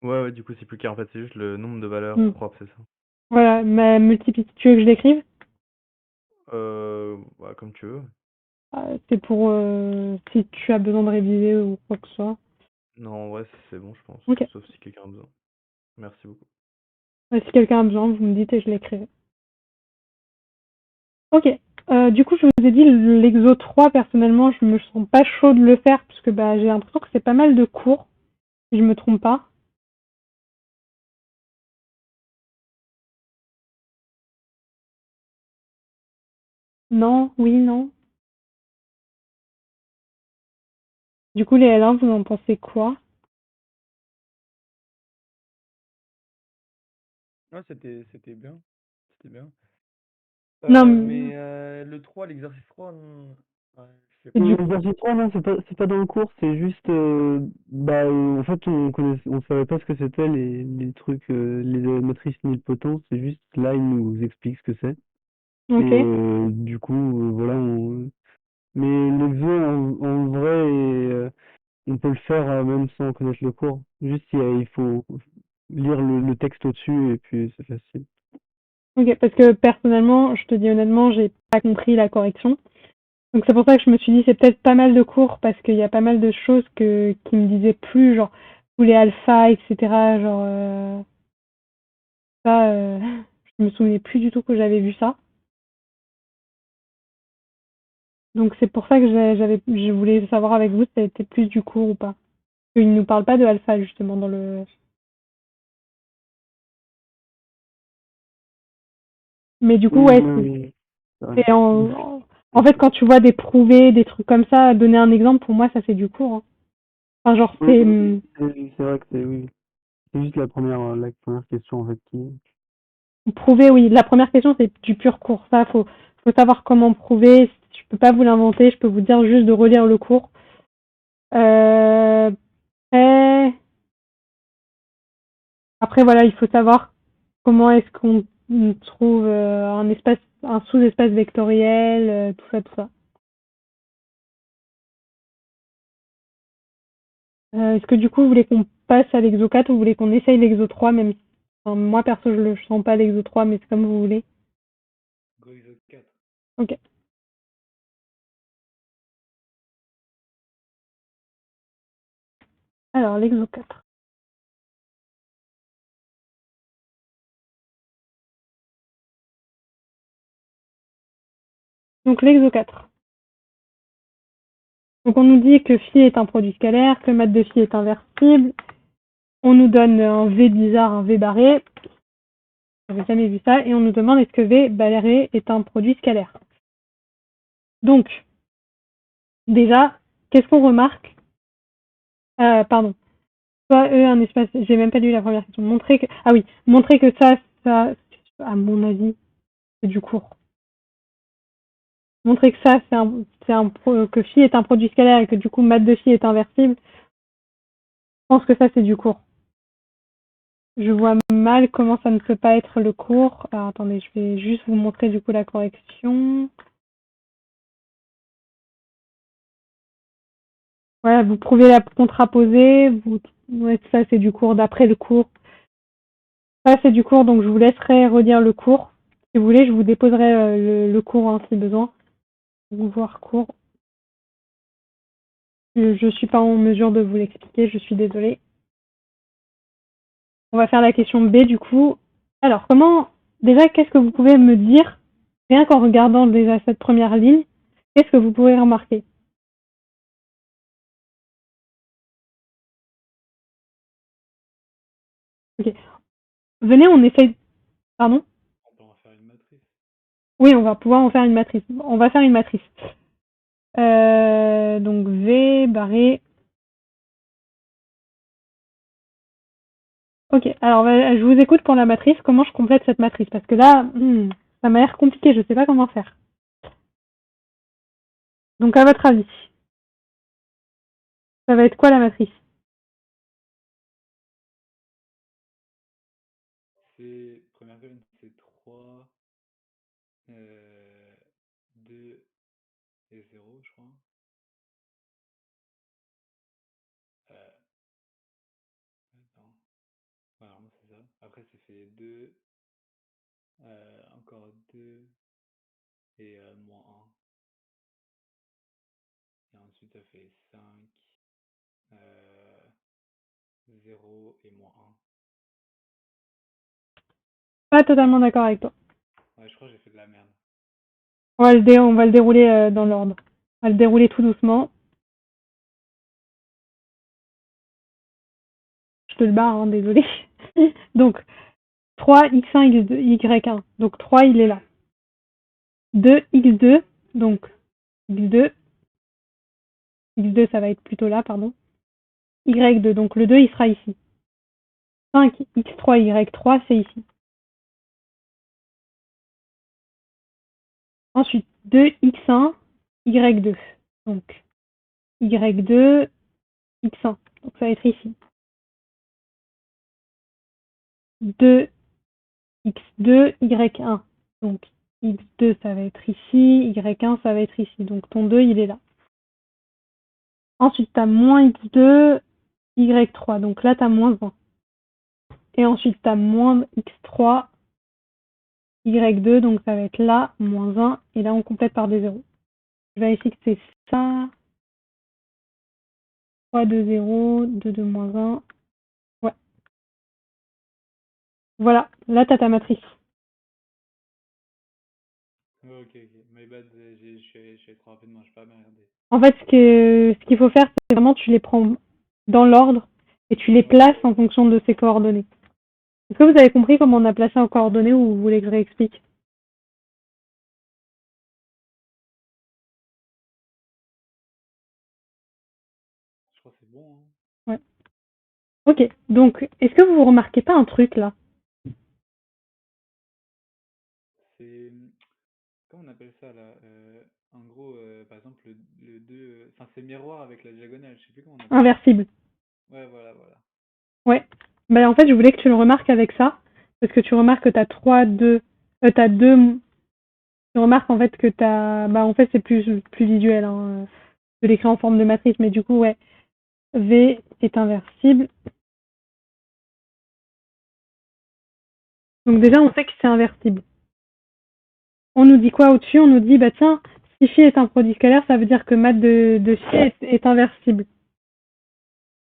Speaker 4: Ouais, du coup, c'est plus clair. En fait, c'est juste le nombre de valeurs propres, c'est ça.
Speaker 1: Voilà, ma multiplicité. Tu veux que je l'écrive?
Speaker 4: Comme tu veux.
Speaker 1: C'est pour si tu as besoin de réviser ou quoi que ce soit.
Speaker 4: Non, en vrai, c'est bon, je pense.
Speaker 1: Ok.
Speaker 4: Sauf si quelqu'un a besoin. Merci beaucoup.
Speaker 1: Si quelqu'un a besoin, vous me dites et je l'écrirai. Ok. Du coup, je vous ai dit, l'exo 3, personnellement, je me sens pas chaud de le faire, parce que j'ai l'impression que c'est pas mal de cours, si je me trompe pas. Non, oui, non. Du coup, les L1, vous en pensez quoi?
Speaker 2: Ouais, c'était bien. C'était bien.
Speaker 1: Non,
Speaker 2: Mais le 3, l'exercice 3, non. Ouais, je sais pas.
Speaker 6: Non, l'exercice 3, non, c'est pas dans le cours, c'est juste, en fait, on savait pas ce que c'était les trucs, les matrices nilpotentes, c'est juste là, il nous explique ce que c'est.
Speaker 1: ok.
Speaker 6: Et du coup, voilà, mais l'exo, en vrai, on peut le faire même sans connaître le cours. Juste, il faut lire le texte au-dessus et puis c'est facile.
Speaker 1: Ok, parce que personnellement, je te dis honnêtement, j'ai pas compris la correction. Donc c'est pour ça que je me suis dit c'est peut-être pas mal de cours parce qu'il y a pas mal de choses qui me disaient plus, genre tous les alphas, etc. Genre ça, je me souvenais plus du tout que j'avais vu ça. Donc c'est pour ça que je voulais savoir avec vous si ça a été plus du cours ou pas. Il ne nous parle pas de alpha justement dans le. Mais du coup,
Speaker 6: Oui,
Speaker 1: ouais,
Speaker 6: oui,
Speaker 1: c'est en fait quand tu vois des prouvés, des trucs comme ça, donner un exemple pour moi ça c'est du cours. Hein. Enfin genre
Speaker 6: oui,
Speaker 1: c'est
Speaker 6: oui, c'est vrai que oui. C'est juste la première question en fait qui.
Speaker 1: prouver, oui. La première question c'est du pur cours. Ça faut savoir comment prouver. Je peux pas vous l'inventer. Je peux vous dire juste de relire le cours. Après, après voilà, il faut savoir comment est-ce qu'on trouve un sous-espace vectoriel, tout ça, tout ça. Est-ce que du coup, vous voulez qu'on passe à l'exo 4 ou vous voulez qu'on essaye l'exo 3 même si, enfin, moi perso, je le sens pas l'exo 3, mais c'est comme vous voulez.
Speaker 3: Go exo 4.
Speaker 1: Ok. Alors, l'exo 4. Donc, l'exo 4. Donc, on nous dit que phi est un produit scalaire, que mat de phi est inversible. On nous donne un V bizarre, un V barré. J'avais jamais vu ça. Et on nous demande est-ce que V barré est un produit scalaire. Donc, déjà, qu'est-ce qu'on remarque? Pardon. Soit E un espace. J'ai même pas lu la première question. Montrer que ça, à mon avis, c'est du cours. Montrer que ça, que phi est un produit scalaire et que du coup mat de phi est inversible. Je pense que ça, c'est du cours. Je vois mal comment ça ne peut pas être le cours. Alors, attendez, je vais juste vous montrer du coup la correction. Voilà, vous prouvez la contraposée. Ouais, ça, c'est du cours d'après le cours. Ça, c'est du cours, donc je vous laisserai relire le cours. Si vous voulez, je vous déposerai le cours hein, si besoin. Vous voir cours. Je suis pas en mesure de vous l'expliquer, je suis désolée. On va faire la question B du coup. Alors, déjà, qu'est-ce que vous pouvez me dire, rien qu'en regardant déjà cette première ligne, qu'est-ce que vous pouvez remarquer? Ok. venez, on essaye. Pardon?
Speaker 3: On peut en faire une matrice.
Speaker 1: Oui, on va pouvoir en faire une matrice. On va faire une matrice. Donc V barré. Ok, alors je vous écoute pour la matrice. Comment je complète cette matrice? Parce que là, ça m'a l'air compliqué, je sais pas comment faire. Donc à votre avis, ça va être quoi la matrice?
Speaker 3: Première colonne, c'est 3, 2 et 0, je crois. Attends. Ouais, normalement, c'est ça. Après, ça fait 2, encore 2 et moins 1. Et ensuite, ça fait 5, 0 et moins 1.
Speaker 1: Pas totalement d'accord avec toi.
Speaker 3: Ouais, je crois que j'ai fait de la merde.
Speaker 1: On va le dérouler dans l'ordre. On va le dérouler tout doucement. Je te le barre, hein, désolé. Donc, 3, x1, x2, y1. Donc 3, il est là. 2, x2. Donc, x2. x2, ça va être plutôt là, pardon. y2. Donc, le 2, il sera ici. 5, x3, y3, c'est ici. Ensuite, 2, x1, y2. Donc, y2, x1. Donc, ça va être ici. 2, x2, y1. Donc, x2, ça va être ici. y1, ça va être ici. Donc, ton 2, il est là. Ensuite, tu as moins x2, y3. Donc là, tu as moins 1. Et ensuite, tu as moins x3, y2. Donc ça va être là, moins 1. Et là, on complète par des zéros. Je vérifie que c'est ça. 3, 2, 0, 2, 2, moins 1. Ouais. Voilà, là, tu as ta matrice.
Speaker 3: Ok. My bad, je suis allé trop rapidement, je peux pas bien regarder.
Speaker 1: En fait, ce qu'il faut faire, c'est vraiment tu les prends dans l'ordre et tu les places en fonction de ces coordonnées. Est-ce que vous avez compris comment on a placé en coordonnées ou vous voulez que je réexplique?
Speaker 3: Je crois que c'est bon, hein.
Speaker 1: Ouais. Ok, donc, est-ce que vous remarquez pas un truc là?
Speaker 3: C'est... Comment on appelle ça, là? En gros, par exemple, le 2... Enfin, c'est miroir avec la diagonale, je sais plus comment on appelle ça.
Speaker 1: Inversible.
Speaker 3: Ouais, voilà.
Speaker 1: Ouais. Bah, en fait, je voulais que tu le remarques avec ça, parce que tu remarques que tu as 3, 2, t'as 2, tu remarques en fait que t'as, bah, en fait, c'est plus visuel, hein, de l'écrire en forme de matrice, mais du coup, ouais, V est inversible. Donc déjà, on sait que c'est inversible. On nous dit quoi au-dessus? On nous dit, bah tiens, si phi est un produit scalaire, ça veut dire que mat de phi est inversible.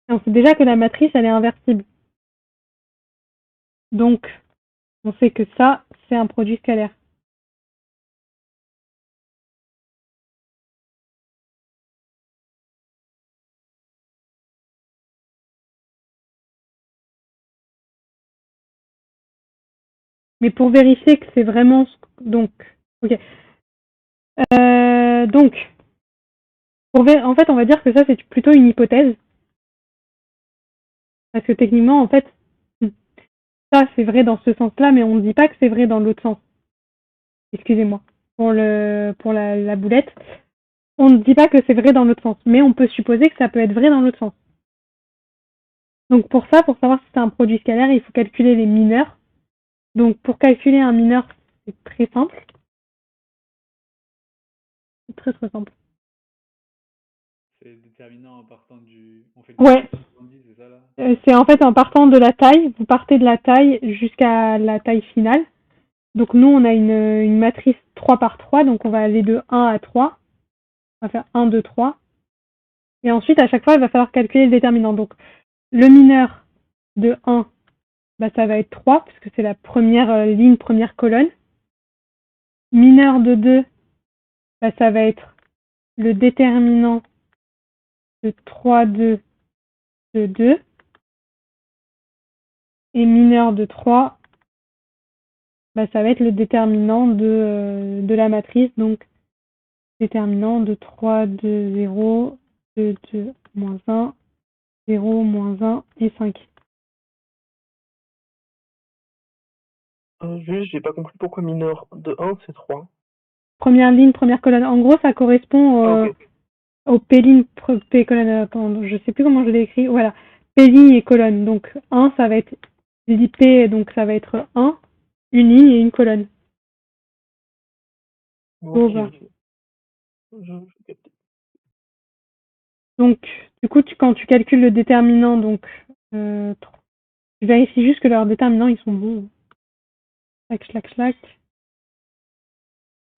Speaker 1: Et on sait déjà que la matrice, elle est inversible. Donc, on sait que ça, c'est un produit scalaire. Mais pour vérifier que c'est vraiment... Donc, ok. Donc, en fait, on va dire que ça, c'est plutôt une hypothèse. Parce que techniquement, en fait, ça, c'est vrai dans ce sens-là, mais on ne dit pas que c'est vrai dans l'autre sens. Excusez-moi. Pour la boulette. On ne dit pas que c'est vrai dans l'autre sens, mais on peut supposer que ça peut être vrai dans l'autre sens. Donc pour ça, pour savoir si c'est un produit scalaire, il faut calculer les mineurs. Donc pour calculer un mineur, c'est très simple. C'est très très simple.
Speaker 3: C'est le déterminant en partant du... On fait
Speaker 1: Ouais.
Speaker 3: 70, c'est ça, là?
Speaker 1: C'est en fait en partant de la taille, vous partez de la taille jusqu'à la taille finale. Donc nous, on a une matrice 3 par 3, donc on va aller de 1 à 3. On va faire 1, 2, 3. Et ensuite, à chaque fois, il va falloir calculer le déterminant. Donc le mineur de 1, bah, ça va être 3, parce que c'est la première ligne, première colonne. Mineur de 2, bah, ça va être le déterminant de 3, 2, de 2. Et mineur de 3, bah, ça va être le déterminant de la matrice, donc déterminant de 3, 2, 0, 2, 2, moins 1, 0, moins 1 et 5.
Speaker 8: Juste, j'ai pas compris pourquoi mineur de 1, c'est 3.
Speaker 1: Première ligne, première colonne. En gros, ça correspond
Speaker 8: Ah, ok.
Speaker 1: au P-ligne, P-colonne. Attends, je sais plus comment je l'ai écrit. Voilà. P-ligne et colonne. Donc 1, ça va être P, donc ça va être 1, une ligne et une colonne. Bon,
Speaker 8: Ok,
Speaker 1: bah.
Speaker 8: ok. Je capte.
Speaker 1: Donc, du coup, quand tu calcules le déterminant, donc, tu vérifies juste que leurs déterminants, ils sont bons. Schlac, schlac, schlac.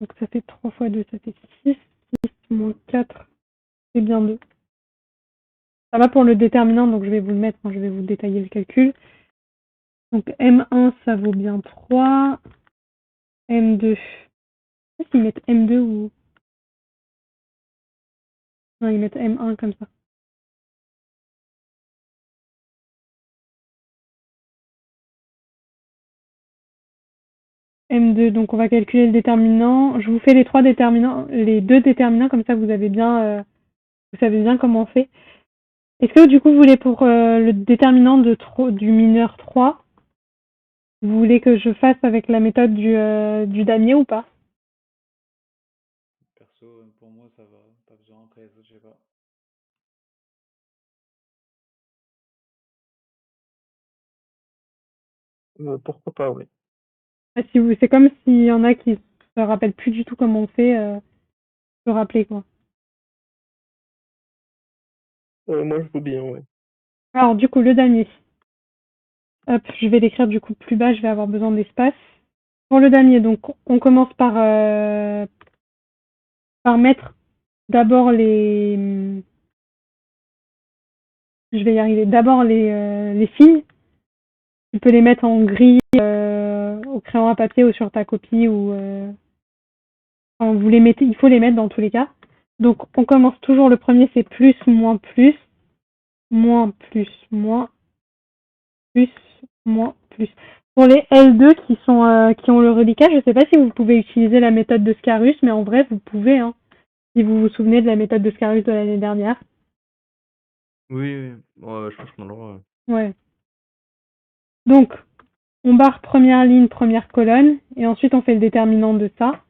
Speaker 1: Donc, ça fait 3 fois 2, ça fait 6. 6 moins 4, c'est bien 2. Ça va pour le déterminant, donc je vais vous le mettre quand je vais vous détailler le calcul. Donc, M1, ça vaut bien 3. M2. Je sais pas s'ils mettent M2 ou... Non, ils mettent M1 comme ça. M2, donc on va calculer le déterminant. Je vous fais les 3 déterminants, les 2 déterminants, comme ça vous avez bien, vous savez bien comment on fait. Est-ce que du coup vous voulez pour le déterminant du mineur 3, vous voulez que je fasse avec la méthode du damier ou pas?
Speaker 3: Perso, pour moi, ça va. Pas besoin. Après, les autres, je sais pas.
Speaker 8: Pourquoi pas, oui.
Speaker 1: Si vous, c'est comme s'il y en a qui se rappellent plus du tout comment on fait, se rappeler quoi.
Speaker 8: Moi, je veux bien, ouais.
Speaker 1: Alors du coup le damier. Hop, je vais l'écrire du coup plus bas, je vais avoir besoin d'espace. Pour le damier, donc on commence par mettre d'abord les... Je vais y arriver. D'abord les signes. Tu peux les mettre en gris au crayon à papier ou sur ta copie ou enfin, vous les mettez, il faut les mettre dans tous les cas. Donc on commence toujours, le premier c'est plus, moins, plus, moins, plus, moins, plus, moins, plus. Pour les L2 qui ont le reliquat, je ne sais pas si vous pouvez utiliser la méthode de Scarus, mais en vrai vous pouvez, hein, si vous vous souvenez de la méthode de Scarus de l'année dernière.
Speaker 4: Oui, oui. Ouais, je pense qu'on a le droit.
Speaker 1: Ouais. Donc, on barre première ligne, première colonne, et ensuite on fait le déterminant de ça.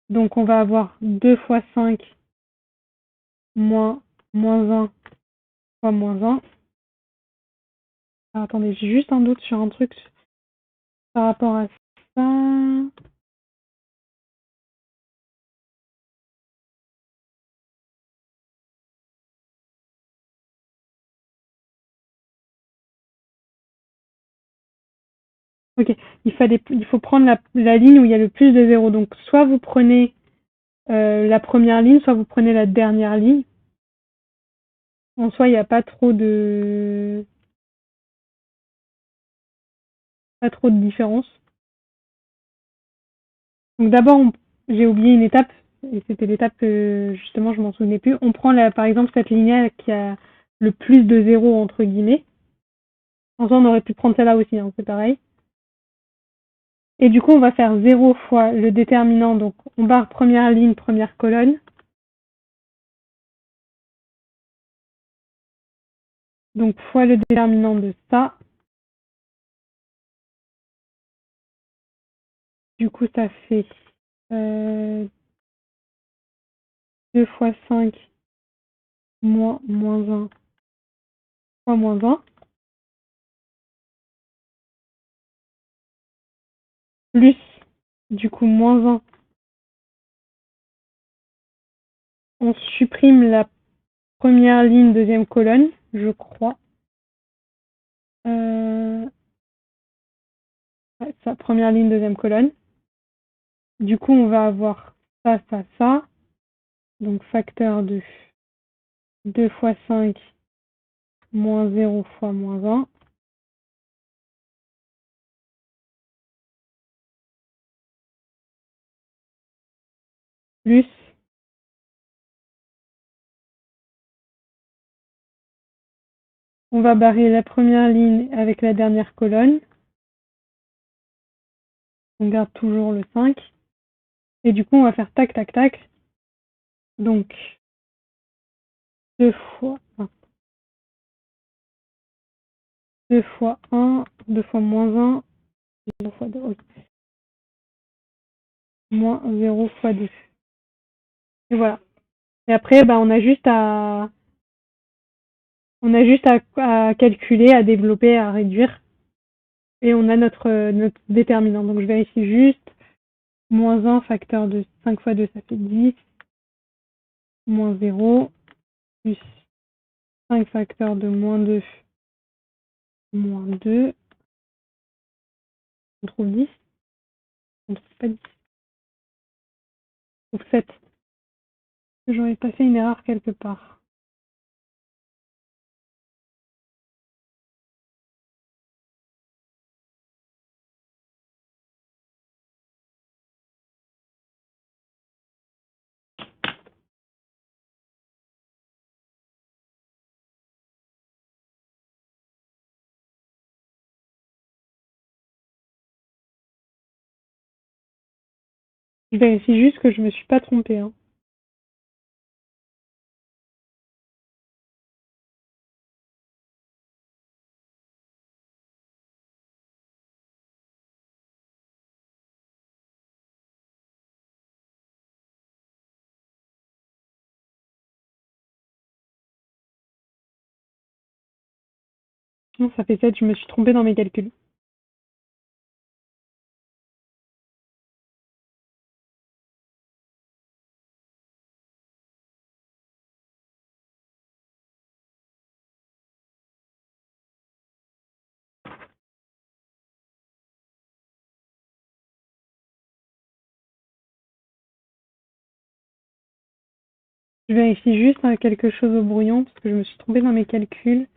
Speaker 1: Donc on va avoir 2 fois 5 moins 1 fois moins 1. Alors, attendez, j'ai juste un doute sur un truc par rapport à ça. Ok, il faut prendre la ligne où il y a le plus de 0. Donc soit vous prenez la première ligne, soit vous prenez la dernière ligne. En soi, il n'y a pas trop de différence. Donc d'abord, j'ai oublié une étape, et c'était l'étape que justement je m'en souvenais plus. On prend par exemple cette ligne qui a le plus de 0 entre guillemets. En soi, on aurait pu prendre celle-là aussi, hein, c'est pareil. Et du coup, on va faire 0 fois le déterminant. Donc, on barre première ligne, première colonne. Donc, fois le déterminant de ça. Du coup, ça fait 2 fois 5 moins 1 fois moins 1. Plus, du coup, moins 1. On supprime la première ligne, deuxième colonne, je crois. Ouais, ça, première ligne, deuxième colonne. Du coup, on va avoir ça, ça, ça. Donc, facteur de 2 fois 5 moins 0 fois moins 1. Plus on va barrer la première ligne avec la dernière colonne. On garde toujours le 5. Et du coup, on va faire tac, tac, tac. Donc, 2 fois 1. 2 fois 1, 2 fois moins 1, 0 fois 2. Oui. Moins 0 fois 2. Et voilà. Et après, bah, on a juste à calculer, à développer, à réduire. Et on a notre déterminant. Donc je vérifie juste. Moins 1 facteur de 5 fois 2, ça fait 10. Moins 0. Plus 5 facteur de moins 2. Moins 2. On trouve 10. On trouve pas 10. On trouve 7. J'aurais pas fait une erreur quelque part. Je vérifie juste que je me suis pas trompée. Hein. Non, ça fait 7, je me suis trompée dans mes calculs. Je vérifie juste quelque chose au brouillon parce que je me suis trompée dans mes calculs.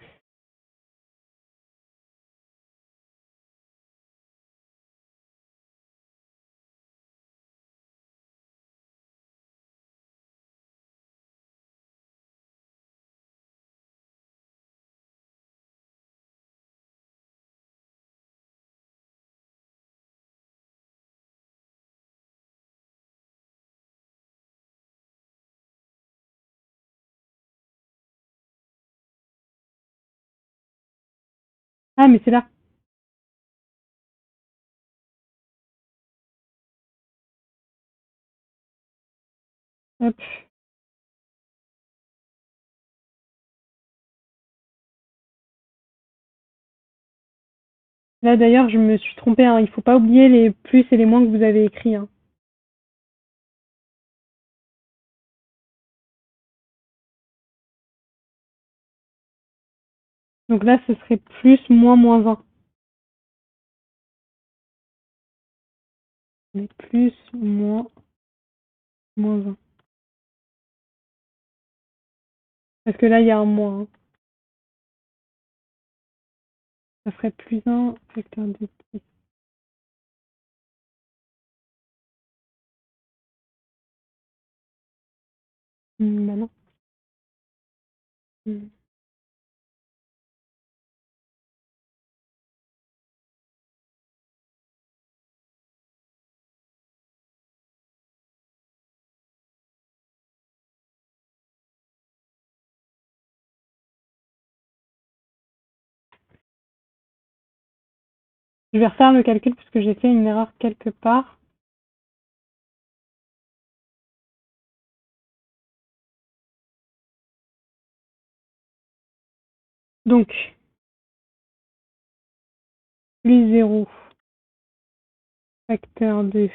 Speaker 1: Ah, mais c'est là. Hop. Là, d'ailleurs, je me suis trompée. Hein. Il faut pas oublier les plus et les moins que vous avez écrits. Hein. Donc là, ce serait plus, moins, moins 1. Mais plus, moins, moins 1. Parce que là, il y a un moins. Hein. Ça ferait plus 1, facteur de 10. Bah non. Je vais refaire le calcul parce que j'ai fait une erreur quelque part. Donc, plus 0, facteur de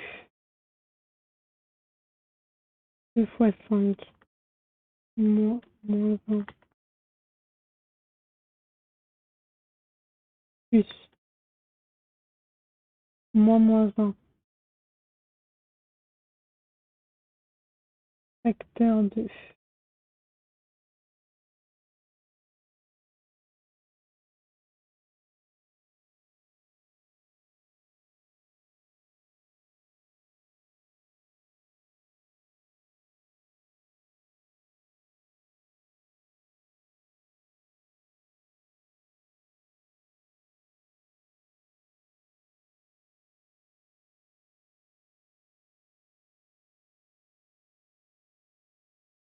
Speaker 1: 2 fois 5, moins, moins 1, plus, moins 1, facteur de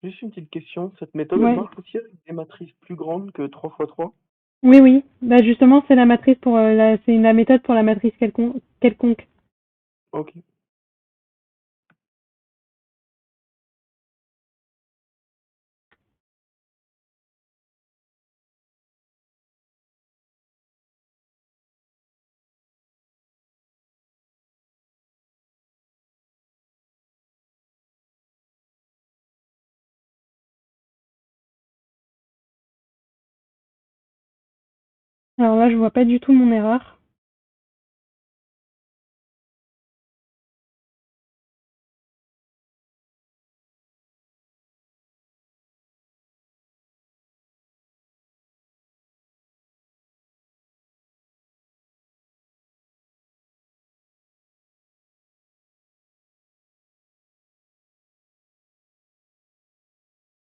Speaker 8: Juste une petite question, cette méthode elle
Speaker 1: Ouais.
Speaker 8: marche aussi avec des matrices plus grandes que 3 x 3?
Speaker 1: Oui, oui. Bah justement, c'est la matrice pour c'est la méthode pour la matrice quelconque.
Speaker 8: Ok.
Speaker 1: Alors là, je vois pas du tout mon erreur.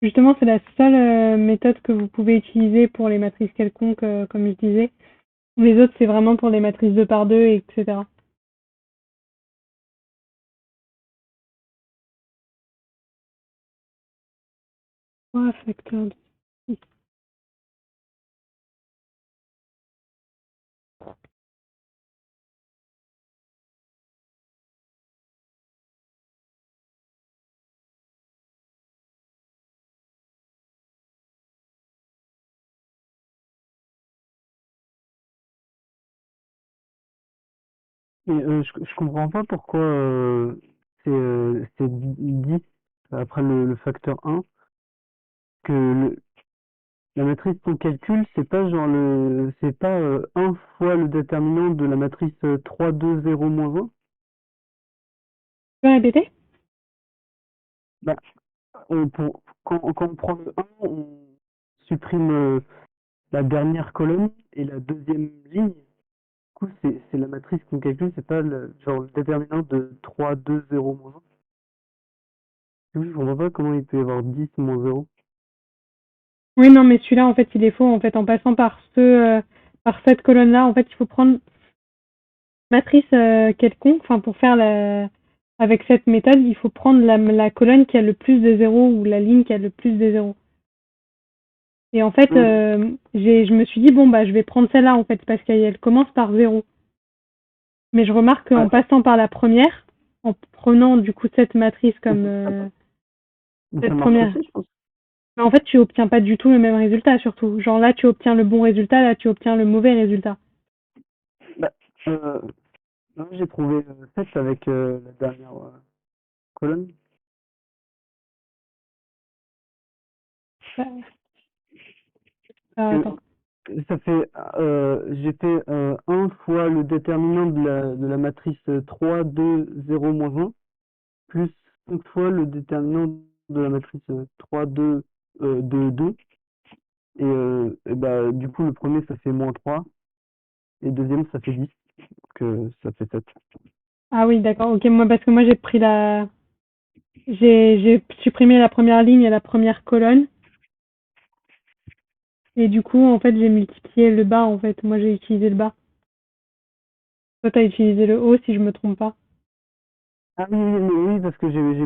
Speaker 1: Justement, c'est la seule méthode que vous pouvez utiliser pour les matrices quelconques, comme je disais. Les autres, c'est vraiment pour les matrices 2 par 2, etc. Oh, facteur de 6.
Speaker 6: Mais je comprends pas pourquoi c'est 10 après le facteur 1, que la matrice qu'on calcule, c'est pas genre c'est pas 1 fois le déterminant de la matrice 3, 2, 0, moins 1.
Speaker 1: Tu peux répéter?
Speaker 6: Bah, quand on prend le 1, on supprime la dernière colonne et la deuxième ligne. Du coup, c'est la matrice qu'on calcule, c'est pas genre le déterminant de 3, 2, 0, moins 1. Du coup, je comprends pas comment il peut y avoir 10 moins 0.
Speaker 1: Oui, non, mais celui-là, en fait, il est faux. En fait, en passant par par cette colonne-là, en fait, il faut prendre matrice quelconque. Enfin, pour faire avec cette méthode, il faut prendre la colonne qui a le plus de zéros ou la ligne qui a le plus de zéros. Et en fait, je me suis dit, bon, bah, je vais prendre celle-là, en fait, parce qu'elle commence par 0. Mais je remarque qu'en passant par la première, en prenant, du coup, cette matrice comme
Speaker 6: Mais ça
Speaker 1: cette
Speaker 6: marche
Speaker 1: première,
Speaker 6: aussi, je pense.
Speaker 1: mais en fait, tu obtiens pas du tout le même résultat, surtout. Genre là, tu obtiens le bon résultat, là, tu obtiens le mauvais résultat.
Speaker 6: Bah, non, j'ai trouvé 7 avec la dernière colonne.
Speaker 1: Bah, attends.
Speaker 6: Ça fait, j'ai fait 1 fois le déterminant de la matrice 3, 2, 0, moins 1, plus 5 fois le déterminant de la matrice 3, 2, 2, 2. Et bah, du coup, le premier, ça fait moins 3. Et le deuxième, ça fait 10. Donc, ça fait 7.
Speaker 1: Ah oui, d'accord. Ok, moi, parce que moi, j'ai supprimé la première ligne et la première colonne. Et du coup, en fait, j'ai multiplié le bas, en fait. Moi, j'ai utilisé le bas. Toi, t'as utilisé le haut, si je me trompe pas.
Speaker 6: Ah oui, oui, parce que j'ai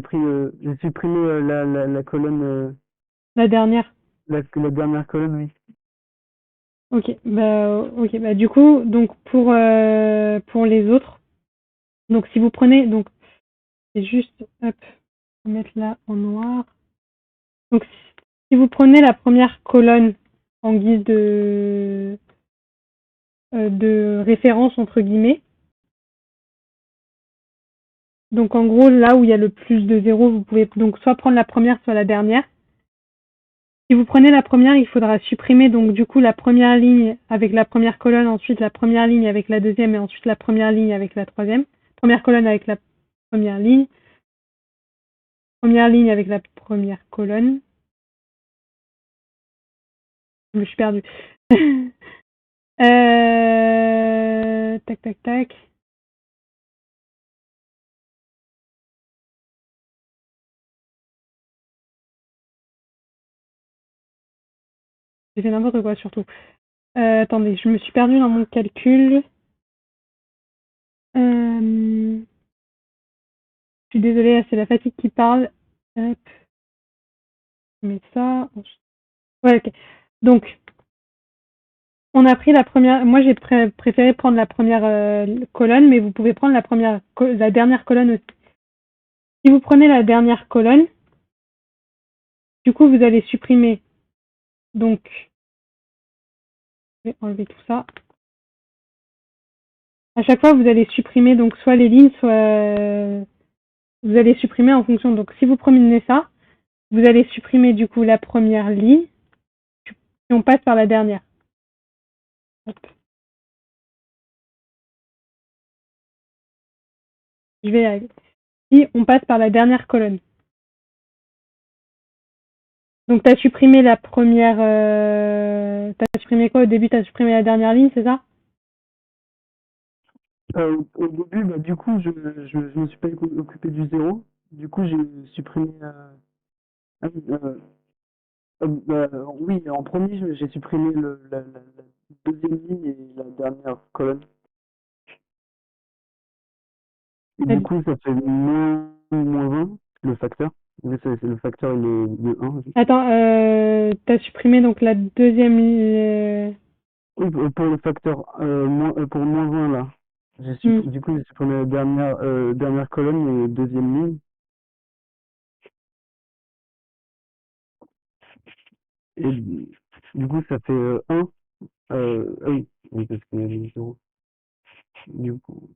Speaker 6: supprimé la colonne,
Speaker 1: La dernière.
Speaker 6: la dernière colonne, oui.
Speaker 1: Ok, bah, du coup, donc, pour les autres, donc, si vous prenez, donc, c'est juste, hop, mettre là en noir. Donc, si vous prenez la première colonne en guise de référence, entre guillemets, donc en gros, là où il y a le plus de zéros, vous pouvez donc soit prendre la première, soit la dernière. Si vous prenez la première, il faudra supprimer donc du coup la première ligne avec la première colonne, ensuite la première ligne avec la deuxième et ensuite la première ligne avec la troisième. Première colonne avec la première ligne avec la première colonne. Je me suis perdue. Tac, tac, tac. J'ai fait n'importe quoi surtout. Attendez, je me suis perdue dans mon calcul. Je suis désolée, c'est la fatigue qui parle. Hop. mets ça. Ouais, ok. Donc, on a pris la première. Moi, j'ai préféré prendre la première colonne, mais vous pouvez prendre la dernière colonne aussi. Si vous prenez la dernière colonne, du coup, vous allez supprimer. Donc, je vais enlever tout ça. À chaque fois, vous allez supprimer donc soit les lignes, soit vous allez supprimer en fonction. Donc, si vous prenez ça, vous allez supprimer du coup la première ligne, puis on passe par la dernière. Hop. Je vais y arriver. Si on passe par la dernière colonne. Donc, tu as supprimé la première. Tu as supprimé quoi au début? Tu as supprimé la dernière ligne, c'est ça?
Speaker 6: Au début, bah, du coup, je me suis pas occupé du 0. Du coup, j'ai supprimé. Ah oui, oui, en premier, j'ai supprimé la deuxième ligne et la dernière colonne. Et du coup, ça fait moins 20, le facteur. Mais le facteur, il est de 1.
Speaker 1: Attends, tu as supprimé donc la deuxième ligne.
Speaker 6: Oui, pour le facteur pour moins 20, là. Du coup, j'ai supprimé la dernière colonne et deuxième ligne. Et du coup, ça fait 1. Oui, parce qu'il y a les 0. Du coup.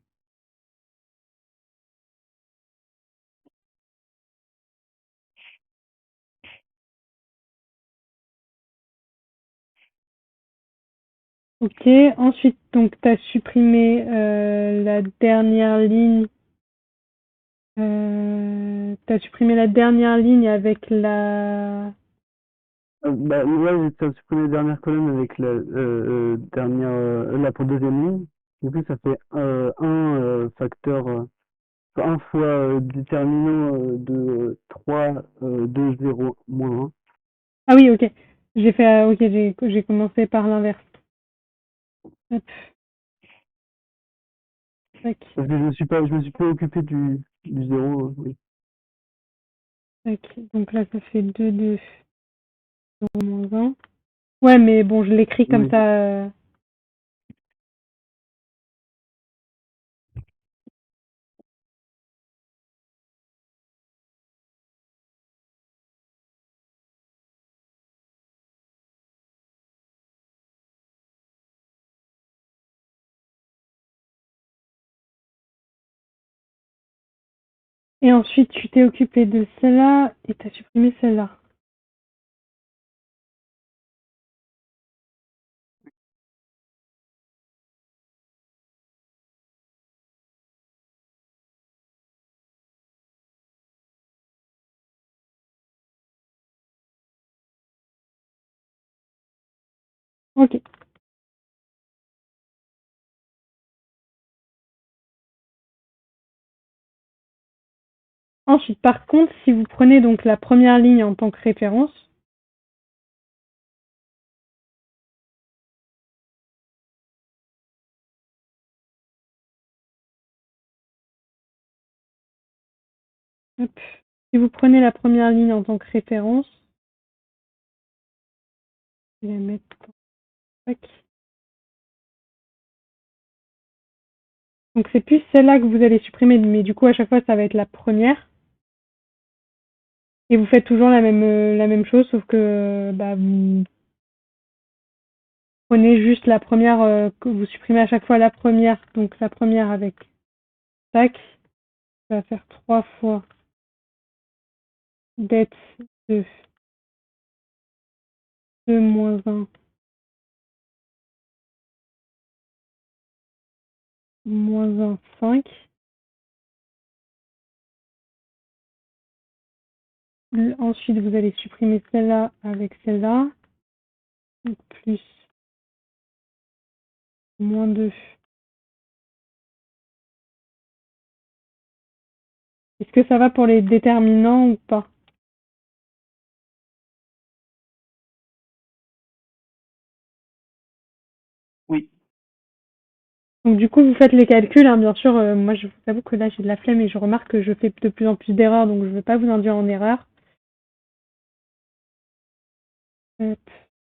Speaker 1: Ok, ensuite, donc, tu as supprimé la dernière ligne. Tu as supprimé la dernière ligne avec la.
Speaker 6: Bah, ouais, j'ai supprimé la dernière colonne avec la dernière. Là, pour deuxième ligne. Du coup, ça fait 1 facteur. 1 fois déterminant de 3, 2, 0, moins 1.
Speaker 1: Ah oui, ok. J'ai fait. Ok, j'ai commencé par l'inverse. Hop. Tac,
Speaker 6: Parce que je me suis pas occupé du 0. Oui.
Speaker 1: tac. Donc là, ça fait 2, 2, 0, moins 1. Ouais, mais bon, je l'écris comme
Speaker 6: Oui.
Speaker 1: ça. Et ensuite, tu t'es occupé de celle-là et tu as supprimé celle-là. Ok. Ensuite, par contre, si vous prenez donc la première ligne en tant que référence, hop, si vous prenez la première ligne en tant que référence, je vais la mettre. Tac. Donc c'est plus celle-là que vous allez supprimer, mais du coup à chaque fois ça va être la première. Et vous faites toujours la même chose, sauf que bah, vous prenez juste la première, que vous supprimez à chaque fois la première, donc la première avec tac, ça va faire 3 fois det de 2 moins 1 moins 1, 5. Ensuite, vous allez supprimer celle-là avec celle-là. Plus moins 2. Est-ce que ça va pour les déterminants ou pas?
Speaker 8: Oui.
Speaker 1: Donc du coup, vous faites les calculs, hein, bien sûr. Moi, je vous avoue que là, j'ai de la flemme et je remarque que je fais de plus en plus d'erreurs, donc je ne veux pas vous induire en erreur. Euh,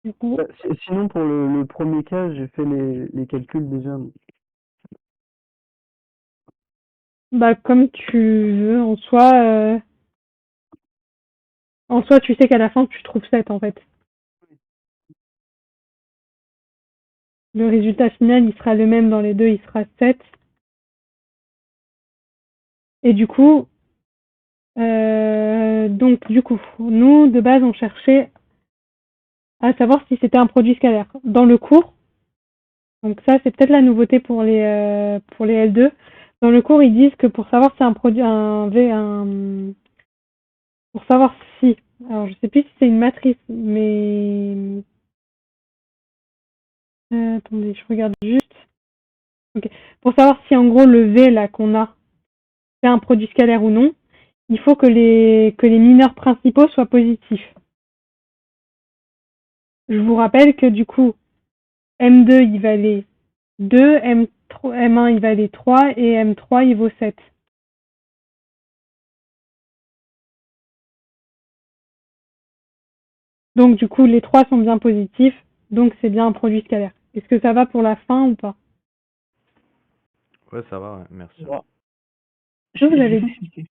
Speaker 1: du coup,
Speaker 6: Bah, sinon, pour le premier cas, j'ai fait les calculs déjà.
Speaker 1: bah, comme tu veux, en soi, tu sais qu'à la fin, tu trouves 7 en fait. Le résultat final, il sera le même dans les deux, il sera 7. Et du coup, nous, de base, on cherchait à savoir si c'était un produit scalaire. Dans le cours, donc ça, c'est peut-être la nouveauté pour les L2. Dans le cours, ils disent que pour savoir si c'est un produit, pour savoir si, alors je sais plus si c'est une matrice, mais attendez, je regarde juste. Ok. Pour savoir si en gros le V là qu'on a, c'est un produit scalaire ou non, il faut que les mineurs principaux soient positifs. Je vous rappelle que du coup, M2 il valait 2, M1 il valait 3 et M3 il vaut 7. Donc du coup, les 3 sont bien positifs, donc c'est bien un produit scalaire. Est-ce que ça va pour la fin ou pas?
Speaker 7: Ouais, ça va, ouais, merci.
Speaker 8: Voilà.
Speaker 1: Je vous avais
Speaker 8: J'ai
Speaker 1: dit.
Speaker 8: une question.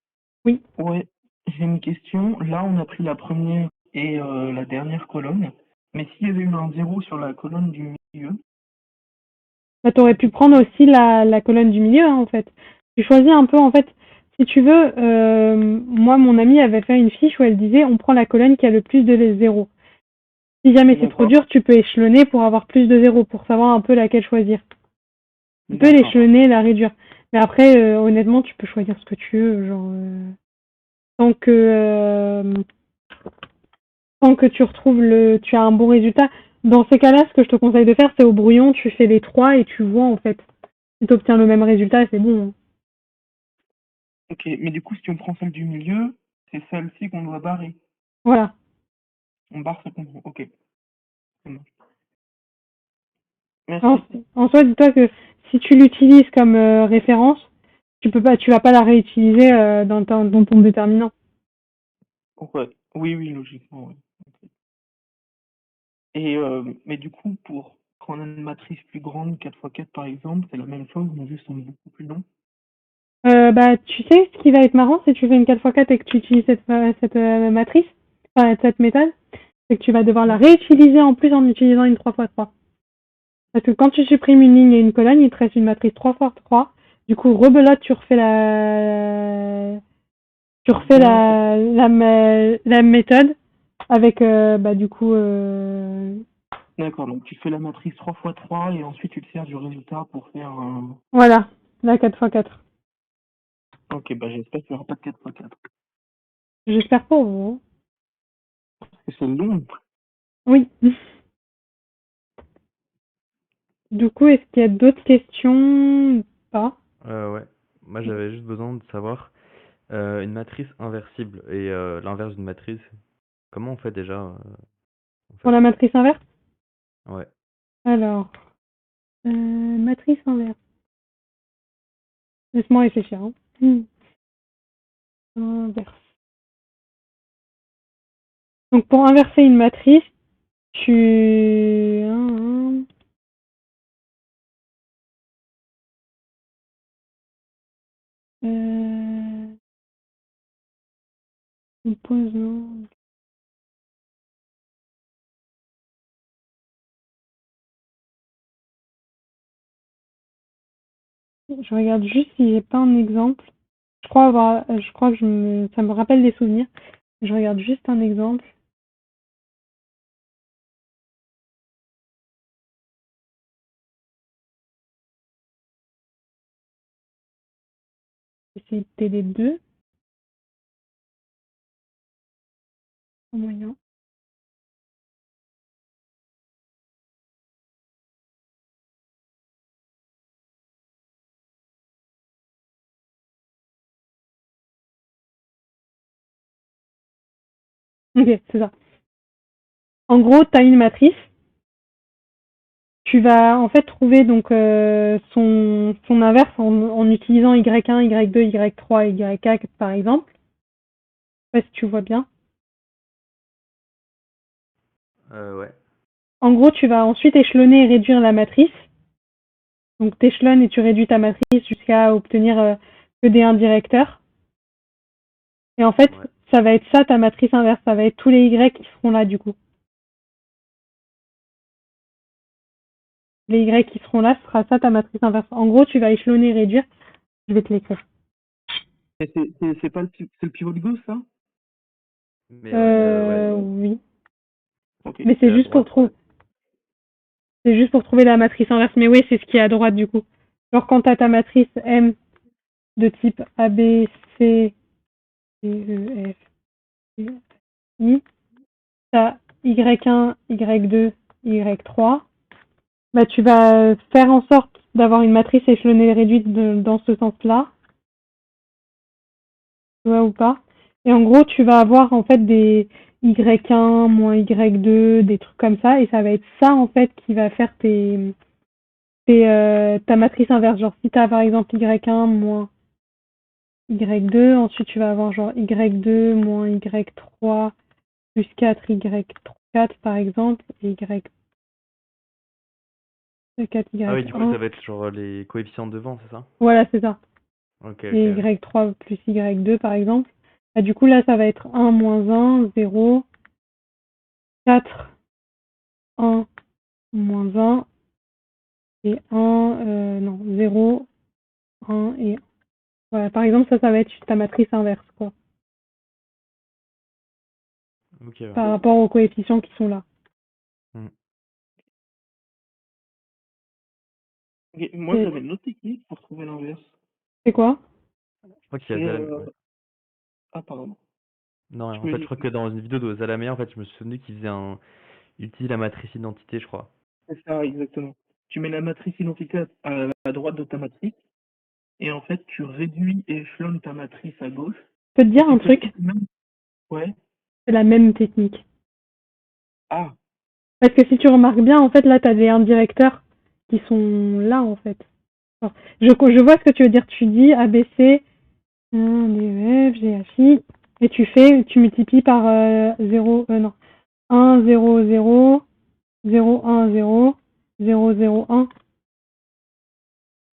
Speaker 1: Oui.
Speaker 8: Ouais, j'ai une question. Là, on a pris la première et la dernière colonne. Mais s'il y avait eu un 0 sur la colonne du milieu,
Speaker 1: Bah, tu aurais pu prendre aussi la colonne du milieu, hein, en fait. Tu choisis un peu, en fait, si tu veux, moi, mon amie avait fait une fiche où elle disait on prend la colonne qui a le plus de zéros. Si jamais c'est trop
Speaker 8: d'accord,
Speaker 1: dur, tu peux échelonner pour avoir plus de zéros, pour savoir un peu laquelle choisir. Tu peux
Speaker 8: d'accord.
Speaker 1: l'échelonner, la réduire. Mais après, honnêtement, tu peux choisir ce que tu veux, genre, tant que, tant que tu as un bon résultat. Dans ces cas-là, ce que je te conseille de faire, c'est au brouillon, tu fais les 3 et tu vois, en fait. Si tu obtiens le même résultat, c'est bon.
Speaker 8: Ok, mais du coup, si on prend celle du milieu, c'est celle-ci qu'on doit barrer.
Speaker 1: Voilà.
Speaker 8: On barre ce qu'on prend. Ok, ça marche.
Speaker 1: En,
Speaker 8: Merci.
Speaker 1: en soi, dis-toi que si tu l'utilises comme référence, tu vas pas la réutiliser dans ton déterminant.
Speaker 8: Ouais. Oui, oui, logiquement, oui. Ok. Et mais du coup, pour prendre une matrice plus grande, 4x4 par exemple, c'est la même chose, mais juste en beaucoup plus long.
Speaker 1: Bah, tu sais, ce qui va être marrant, si tu fais une 4x4 et que tu utilises cette matrice, enfin, cette méthode, c'est que tu vas devoir la réutiliser en plus en utilisant une 3x3. Parce que quand tu supprimes une ligne et une colonne, il te reste une matrice 3x3. Du coup, rebelote, tu refais la méthode avec, du coup,
Speaker 8: D'accord, donc tu fais la matrice 3x3 et ensuite tu te sers du résultat pour faire un...
Speaker 1: voilà, la 4x4.
Speaker 8: Ok, bah j'espère qu'il n'y aura pas de 4x4.
Speaker 1: J'espère pour vous.
Speaker 8: Et c'est long.
Speaker 1: Oui. Du coup, est-ce qu'il y a d'autres questions? Pas.
Speaker 7: Ouais. Moi, j'avais juste besoin de savoir une matrice inversible et l'inverse d'une matrice. Comment on fait déjà en
Speaker 1: Pour
Speaker 7: fait?
Speaker 1: la matrice inverse?
Speaker 7: Ouais.
Speaker 1: Alors, matrice inverse. Laisse-moi réfléchir. Hein. Inverse. Donc, pour inverser une matrice, tu... composant. Je regarde juste si j'ai pas un exemple. Je crois que ça me rappelle des souvenirs. Je regarde juste un exemple. C'était les deux. En moyen. Ok, c'est ça. En gros, tu as une matrice. Tu vas en fait trouver donc son inverse en utilisant Y1, Y2, Y3, Y4 par exemple. Je sais pas si tu vois bien.
Speaker 7: Ouais.
Speaker 1: En gros, tu vas ensuite échelonner et réduire la matrice. Donc, tu échelonnes et tu réduis ta matrice jusqu'à obtenir que des indirecteurs. Et en fait,
Speaker 7: Ouais.
Speaker 1: ça va être ça ta matrice inverse. Ça va être tous les Y qui seront là, du coup. Les Y qui seront là, ce sera ça ta matrice inverse. En gros, tu vas échelonner et réduire. Je vais te l'écrire.
Speaker 8: Et c'est pas c'est le pivot de gauche, ça?
Speaker 7: Mais ouais.
Speaker 1: Oui.
Speaker 8: Ok.
Speaker 1: Mais c'est
Speaker 7: Et à
Speaker 1: juste pour
Speaker 7: droite, ouais.
Speaker 1: c'est juste pour trouver la matrice inverse. Mais oui, c'est ce qui est à droite, du coup. Genre, quand tu as ta matrice M de type A, B, C, D, E, F, G, I, tu as Y1, Y2, Y3. Bah, tu vas faire en sorte d'avoir une matrice échelonnée réduite dans ce sens-là. Tu vois ou pas? Et en gros, tu vas avoir en fait des Y1 moins Y2, des trucs comme ça. Et ça va être ça en fait qui va faire ta matrice inverse. Genre, si tu as par exemple Y1 moins Y2, ensuite tu vas avoir genre Y2 moins Y3 plus 4, Y4 par exemple, et Y4,
Speaker 7: Ah oui, du coup, ça
Speaker 1: Y1.
Speaker 7: va être genre les coefficients devant, c'est ça?
Speaker 1: Voilà, c'est ça.
Speaker 7: Ok,
Speaker 1: Et
Speaker 7: ok.
Speaker 1: Y3 plus Y2 par exemple. Bah, du coup, là, ça va être 1 moins 1, 0, 4, 1, moins 1, et 1, non, 0, 1 et 1. Voilà, par exemple, ça va être ta matrice inverse, quoi,
Speaker 7: Ok, ouais.
Speaker 1: par rapport aux coefficients qui sont là.
Speaker 7: Hmm.
Speaker 8: Ok, moi,
Speaker 1: Et
Speaker 8: j'avais une autre technique pour trouver l'inverse.
Speaker 1: c'est quoi?
Speaker 7: Je crois qu'il y
Speaker 8: C'est,
Speaker 7: a Zalam... ouais.
Speaker 8: Ah, pardon.
Speaker 7: Non,
Speaker 8: Tu
Speaker 7: en
Speaker 8: me
Speaker 7: fait, je
Speaker 8: dis.
Speaker 7: crois que dans une vidéo de Zalamea, en fait, je me suis souvenu qu'il faisait un... Il utilise la matrice identité, je crois.
Speaker 8: C'est ça, exactement. Tu mets la matrice identité à droite de ta matrice, et en fait, tu réduis et échelonnes ta matrice à gauche,
Speaker 1: Je peux te
Speaker 8: et
Speaker 1: dire
Speaker 8: tu
Speaker 1: un
Speaker 8: fais
Speaker 1: truc?
Speaker 8: ça même. Ouais.
Speaker 1: C'est la même technique.
Speaker 8: Ah,
Speaker 1: Parce que si tu remarques bien, en fait, là, tu as des indirecteurs qui sont là, en fait. Alors, je vois ce que tu veux dire. Tu dis ABC, 1, D, E, F, G, H, I, et tu multiplies par 0, non, 1, 0, 0, 0, 1, 0, 0, 0, 1.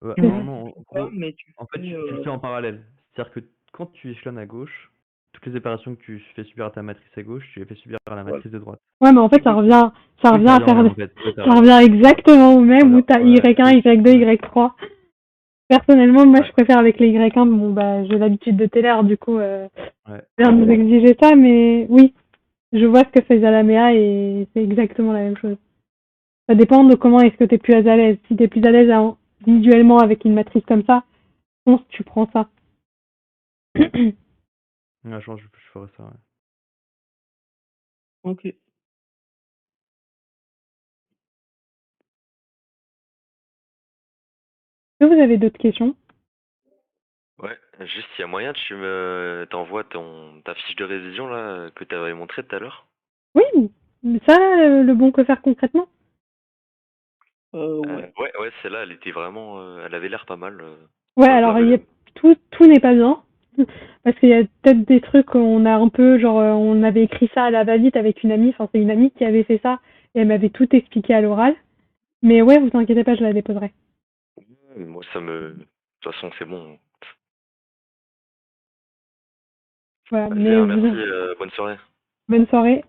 Speaker 7: Ouais,
Speaker 8: tu
Speaker 1: C'est
Speaker 7: non,
Speaker 8: multiplies
Speaker 7: non, en
Speaker 8: pas,
Speaker 7: gros,
Speaker 8: mais tu
Speaker 7: en fait,
Speaker 8: fais.
Speaker 7: tu le fais en parallèle. C'est-à-dire que quand tu échelonnes à gauche, toutes les opérations que tu fais subir à ta matrice à gauche, tu les fais subir à la
Speaker 8: Voilà.
Speaker 7: matrice de droite.
Speaker 1: Ouais, mais en fait,
Speaker 8: Exactement.
Speaker 1: ça
Speaker 7: Oui,
Speaker 1: revient
Speaker 7: ça
Speaker 1: à
Speaker 7: revient au
Speaker 1: faire,
Speaker 7: même, en fait. Ouais, t'as
Speaker 1: ça
Speaker 7: raison.
Speaker 1: revient exactement au
Speaker 7: Ça
Speaker 1: même où
Speaker 7: revient...
Speaker 1: t'as
Speaker 7: Ouais,
Speaker 1: Y1,
Speaker 7: oui,
Speaker 1: Y2,
Speaker 7: ouais,
Speaker 1: Y3. Personnellement, moi,
Speaker 7: ouais,
Speaker 1: je préfère avec les Y1. Bon, bah, j'ai l'habitude de Taylor, du coup,
Speaker 7: ouais.
Speaker 1: je viens de nous exiger ça, mais oui, je vois ce que fait Zalamea et c'est exactement la même chose. Ça dépend de comment est-ce que tu es plus à l'aise. Si tu es plus à l'aise visuellement avec une matrice comme ça, je pense que tu prends ça.
Speaker 7: Ouais, je pense que je ferais ça, ouais.
Speaker 8: Ok.
Speaker 1: Est-ce que vous avez d'autres questions?
Speaker 9: Ouais, juste il y a moyen, tu me t'envoies ta fiche de révision là que tu avais montré tout à l'heure.
Speaker 1: Oui, mais ça, le bon que faire concrètement.
Speaker 8: Ouais.
Speaker 9: Ouais, celle-là, elle était vraiment, elle avait l'air pas mal.
Speaker 1: Ouais,
Speaker 9: Enfin, je
Speaker 1: alors
Speaker 9: l'avais.
Speaker 1: tout n'est pas bien. Parce qu'il y a peut-être des trucs qu'on a un peu, genre, on avait écrit ça à la va-vite avec une amie. Enfin, c'est une amie qui avait fait ça et elle m'avait tout expliqué à l'oral. Mais ouais, vous inquiétez pas, je la déposerai.
Speaker 9: Moi, ça me. De toute façon, c'est bon.
Speaker 1: Voilà,
Speaker 9: Vas-y,
Speaker 1: mais
Speaker 9: hein, merci, bonne soirée.
Speaker 1: bonne soirée.